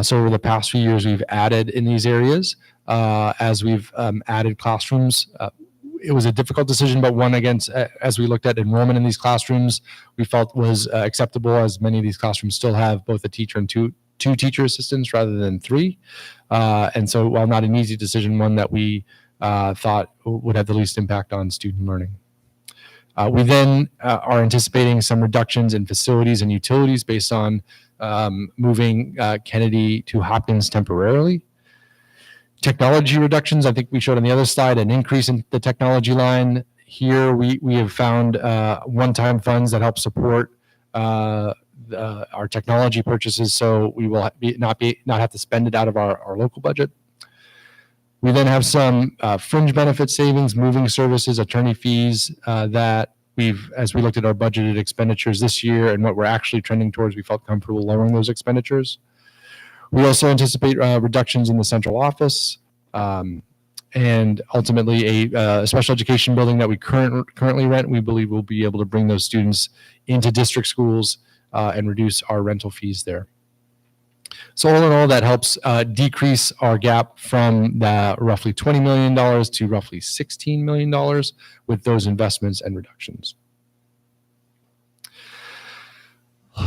So over the past few years, we've added in these areas as we've added classrooms. It was a difficult decision, but one as we looked at enrollment in these classrooms, we felt was acceptable, as many of these classrooms still have both a teacher and two teacher assistants rather than 3. And so while not an easy decision, one that we thought would have the least impact on student learning. We then are anticipating some reductions in facilities and utilities based on moving Kennedy to Hopkins temporarily. Technology reductions, I think we showed on the other slide, an increase in the technology line. Here we have found one-time funds that help support our technology purchases, so we will not have to spend it out of our local budget. We then have some fringe benefit savings, moving services, attorney fees that as we looked at our budgeted expenditures this year and what we're actually trending towards, we felt comfortable lowering those expenditures. We also anticipate reductions in the central office and ultimately a special education building that we currently rent. We believe we'll be able to bring those students into district schools and reduce our rental fees there. So all in all, that helps decrease our gap from the roughly $20 million to roughly $16 million with those investments and reductions.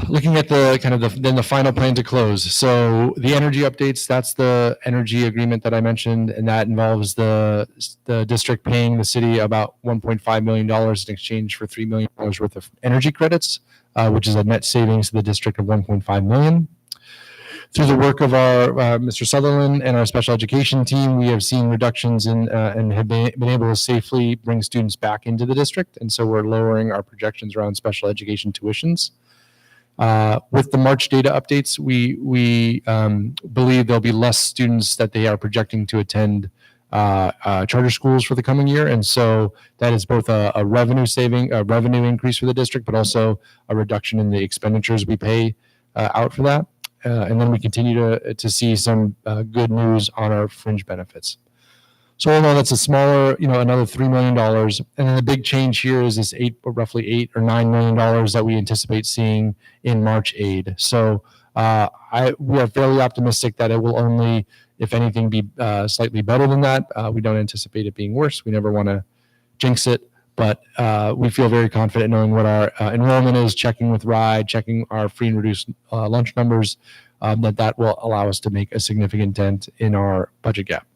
Looking at the final plan to close. So the energy updates, that's the energy agreement that I mentioned, and that involves the district paying the city about $1.5 million in exchange for $3 million worth of energy credits, which is a net savings to the district of $1.5 million. Through the work of our Mr. Sutherland and our special education team, we have seen reductions in and have been able to safely bring students back into the district. And so we're lowering our projections around special education tuitions. With the March data updates, we believe there'll be less students that they are projecting to attend charter schools for the coming year. And so that is both a revenue increase for the district, but also a reduction in the expenditures we pay out for that. And then we continue to see some good news on our fringe benefits. So although that's a smaller, another $3 million. And then the big change here is this roughly $8 or $9 million that we anticipate seeing in March aid. So we are fairly optimistic that it will only, if anything, be slightly better than that. We don't anticipate it being worse. We never want to jinx it. But we feel very confident knowing what our enrollment is, checking with RIDE, checking our free and reduced lunch numbers, that will allow us to make a significant dent in our budget gap.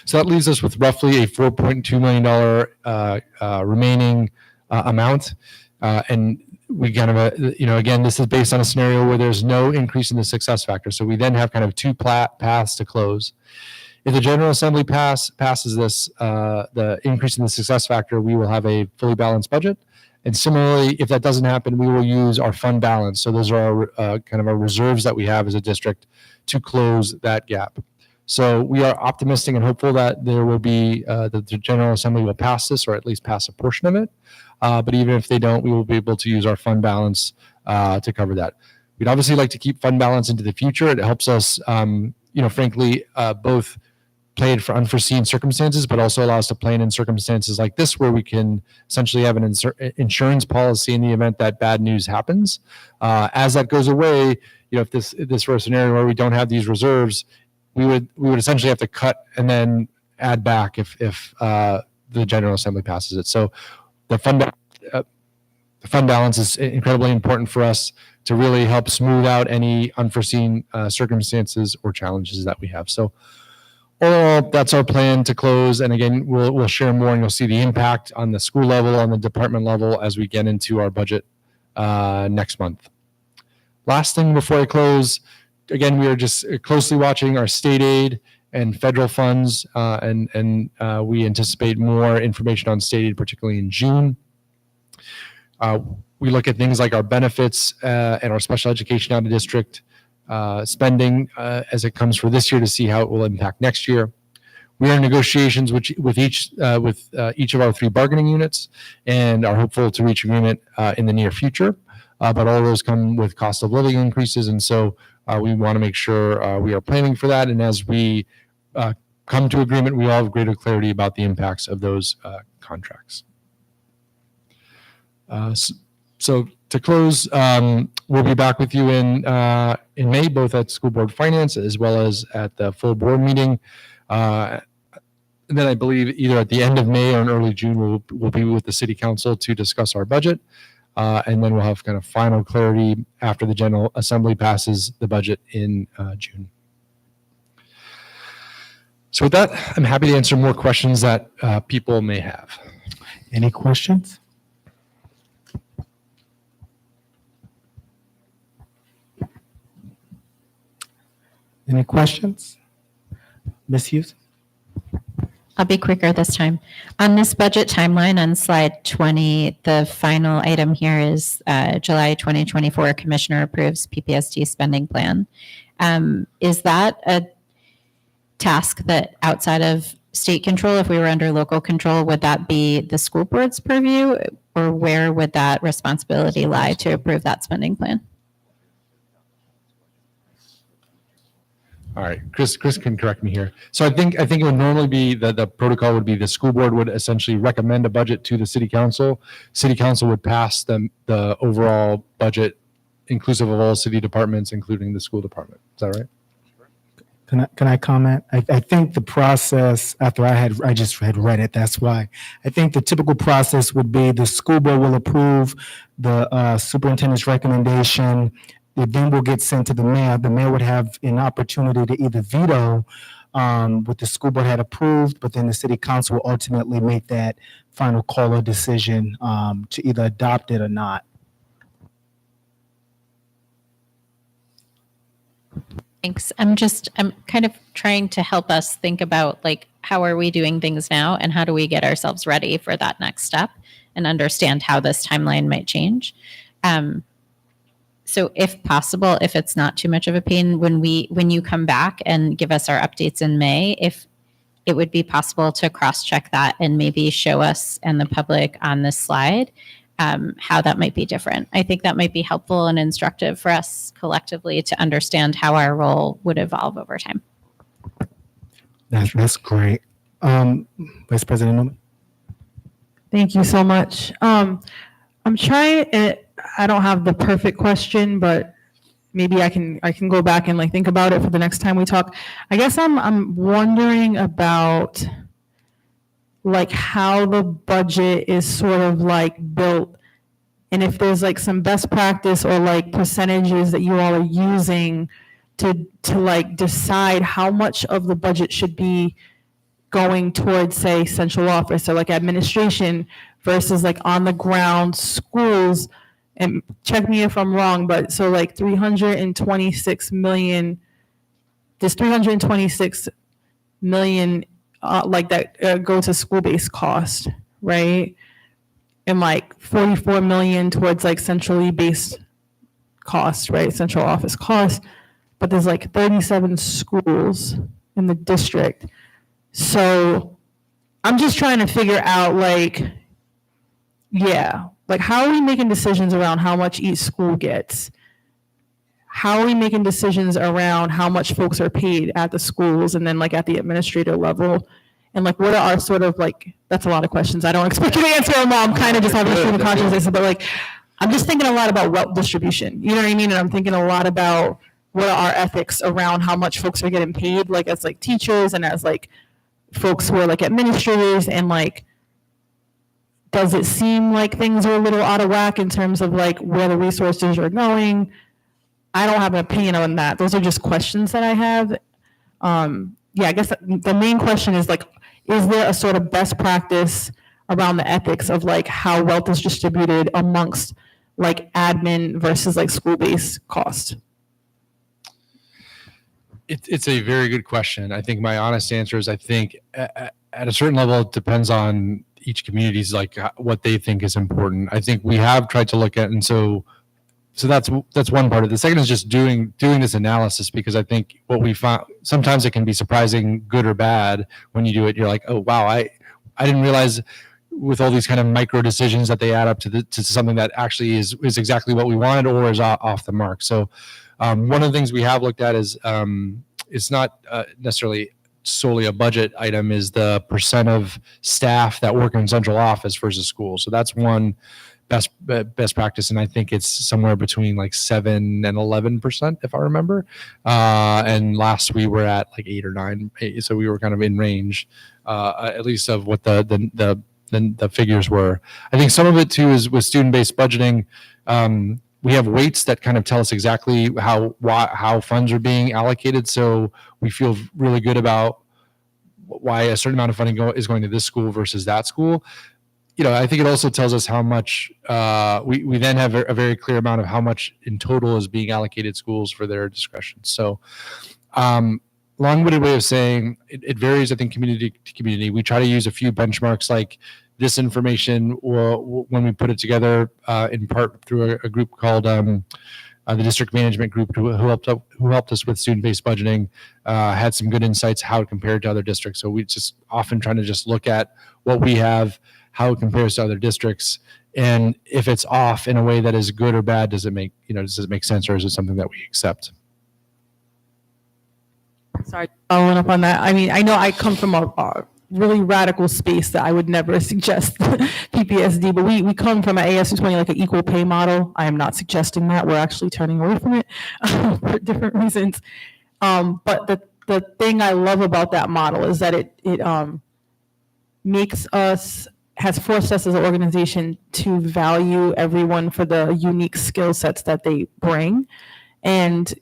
So that leaves us with roughly a $4.2 million remaining amount. And we kind of, again, this is based on a scenario where there's no increase in the success factor. So we then have kind of two paths to close. If the General Assembly passes this, the increase in the success factor, we will have a fully balanced budget. And similarly, if that doesn't happen, we will use our fund balance. So those are our kind of our reserves that we have as a district to close that gap. So we are optimistic and hopeful that there will be, that the General Assembly will pass this, or at least pass a portion of it. But even if they don't, we will be able to use our fund balance to cover that. We'd obviously like to keep fund balance into the future. It helps us, frankly, both plan for unforeseen circumstances, but also allows us to plan in circumstances like this, where we can essentially have an insurance policy in the event that bad news happens. As that goes away, if this were a scenario where we don't have these reserves, we would essentially have to cut and then add back if the General Assembly passes it. So the fund balance is incredibly important for us to really help smooth out any unforeseen circumstances or challenges that we have. So overall, that's our plan to close. And again, we'll share more, and you'll see the impact on the school level, on the department level, as we get into our budget next month. Last thing before I close, again, we are just closely watching our state aid and federal funds, and we anticipate more information on state aid, particularly in June. We look at things like our benefits and our special education out of district spending as it comes for this year to see how it will impact next year. We are in negotiations with each of our three bargaining units and are hopeful to reach agreement in the near future. But all those come with cost of living increases, and so we want to make sure we are planning for that. And as we come to agreement, we all have greater clarity about the impacts of those contracts. So to close, we'll be back with you in May, both at School Board Finance as well as at the full board meeting. And then I believe either at the end of May or in early June, we'll be with the City Council to discuss our budget. And then we'll have kind of final clarity after the General Assembly passes the budget in June. So with that, I'm happy to answer more questions that people may have. Any questions? Any questions? Ms. Hughes? I'll be quicker this time. On this budget timeline on slide 20, the final item here is July 2024, Commissioner approves PPSD spending plan. Is that a task that outside of state control, if we were under local control, would that be the school board's purview, or where would that responsibility lie to approve that spending plan? All right, Chris can correct me here. So I think it would normally be the protocol would be the school board would essentially recommend a budget to the city council. City council would pass the overall budget inclusive of all city departments, including the school department. Is that right? Can I comment? I think the process, after I just had read it, that's why. I think the typical process would be the school board will approve the superintendent's recommendation. It then will get sent to the mayor. The mayor would have an opportunity to either veto what the school board had approved, but then the city council will ultimately make that final call or decision to either adopt it or not. Thanks. I'm kind of trying to help us think about, like, how are we doing things now and how do we get ourselves ready for that next step and understand how this timeline might change. So if possible, if it's not too much of a pain, when you come back and give us our updates in May, if it would be possible to cross-check that and maybe show us and the public on this slide how that might be different. I think that might be helpful and instructive for us collectively to understand how our role would evolve over time. That's great. Vice President Newman? Thank you so much. I'm trying it. I don't have the perfect question, but maybe I can go back and think about it for the next time we talk. I guess I'm wondering about like how the budget is sort of like built, and if there's like some best practice or like percentages that you all are using to like decide how much of the budget should be going towards, say, central office or like administration versus like on the ground schools. And check me if I'm wrong, but so like 326 million, there's 326 million like that go to school-based cost, right? And like 44 million towards like centrally based costs, right? Central office costs. But there's like 37 schools in the district. So I'm just trying to figure out like, yeah, like how are we making decisions around how much each school gets? How are we making decisions around how much folks are paid at the schools and then like at the administrator level? And like, what are our sort of like, that's a lot of questions. I don't expect you to answer them all. I'm kind of just having a stream of consciousness, but like, I'm just thinking a lot about wealth distribution. You know what I mean? And I'm thinking a lot about what are our ethics around how much folks are getting paid, like as like teachers and as like folks who are like administrators, and like, does it seem like things are a little out of whack in terms of like where the resources are going? I don't have an opinion on that. Those are just questions that I have. Yeah, I guess the main question is like, is there a sort of best practice around the ethics of like how wealth is distributed amongst like admin versus like school-based cost? It's a very good question. I think my honest answer is I think at a certain level, it depends on each community's like what they think is important. I think we have tried to look at, and so that's one part of it. The second is just doing this analysis, because I think what we found, sometimes it can be surprising, good or bad, when you do it. You're like, oh wow, I didn't realize with all these kind of micro decisions that they add up to something that actually is exactly what we wanted or is off the mark. So one of the things we have looked at is it's not necessarily solely a budget item, is the percent of staff that work in central office versus school. So that's one best practice, and I think it's somewhere between like 7 and 11%, if I remember. And last we were at like 8 or 9, so we were kind of in range, at least of what the figures were. I think some of it too is with student-based budgeting. We have weights that kind of tell us exactly how funds are being allocated, so we feel really good about why a certain amount of funding is going to this school versus that school. You know, I think it also tells us how much we then have a very clear amount of how much in total is being allocated schools for their discretion. So long-winded way of saying it varies, I think, community to community. We try to use a few benchmarks like this information when we put it together in part through a group called the district management group who helped us with student-based budgeting, had some good insights how it compared to other districts. So we just often trying to just look at what we have, how it compares to other districts, and if it's off in a way that is good or bad, does it make sense, or is it something that we accept? Sorry, following up on that. I mean, I know I come from a really radical space that I would never suggest PPSD, but we come from an ASU 20, like an equal pay model. I am not suggesting that. We're actually turning away from it for different reasons. But the thing I love about that model is that it has forced us as an organization to value everyone for the unique skill sets that they bring. And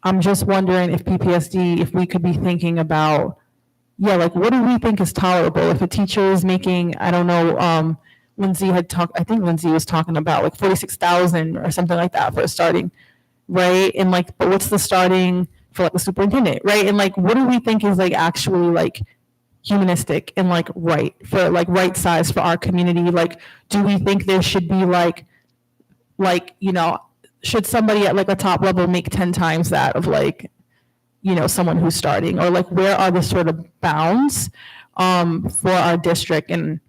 I'm just wondering if PPSD, if we could be thinking about, yeah, like what do we think is tolerable? If a teacher is making, I don't know, I think Lindsay was talking about like 46,000 or something like that for a starting, right? And like, but what's the starting for like the superintendent, right? And like, what do we think is like actually like humanistic and like right size for our community? Like, do we think there should be like, you know, should somebody at like a top level make 10 times that of like, you know, someone who's starting, or like where are the sort of bounds for our district? And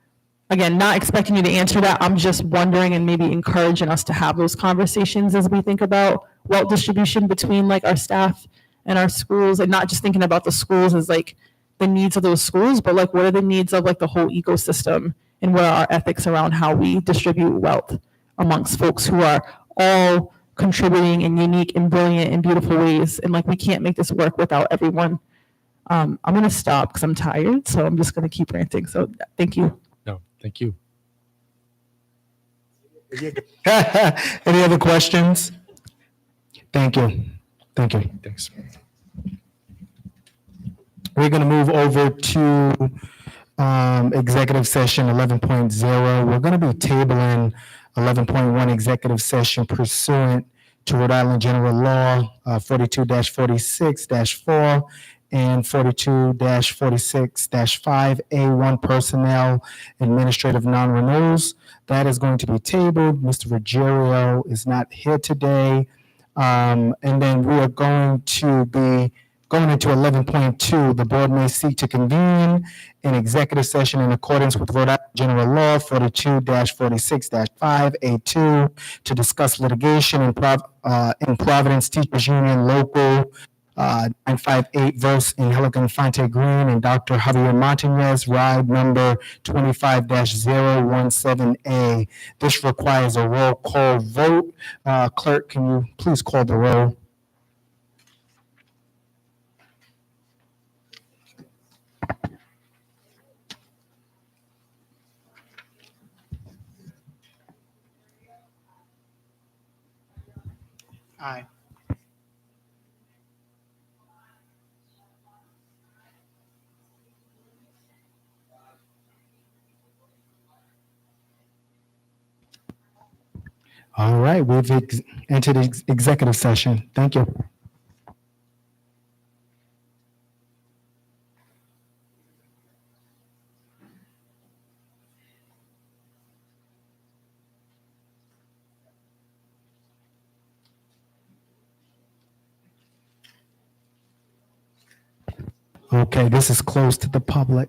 again, not expecting you to answer that. I'm just wondering and maybe encouraging us to have those conversations as we think about wealth distribution between like our staff and our schools, and not just thinking about the schools as like the needs of those schools, but like what are the needs of like the whole ecosystem, and what are our ethics around how we distribute wealth amongst folks who are all contributing in unique and brilliant and beautiful ways. And like, we can't make this work without everyone I'm going to stop because I'm tired, so I'm just going to keep ranting. So thank you. No, thank you. Any other questions? Thank you. Thank you. Thanks. We're going to move over to executive session 11.0. We're going to be tabling 11.1 executive session pursuant to Rhode Island General Law 42-46-4 and 42-46-5A1 personnel administrative non-renewals. That is going to be tabled. Mr. Ruggiero is not here today. And then we are going to be going into 11.2. The board may seek to convene an executive session in accordance with Rhode Island General Law 42-46-5A2 to discuss litigation in Providence Teachers Union Local 958 versus in Helican Fonte Green and Dr. Javier Martinez, ride number 25-017A. This requires a roll call vote. Clerk, can you please call the roll? Aye. All right, we've entered executive session. Thank you. Okay, this is closed to the public.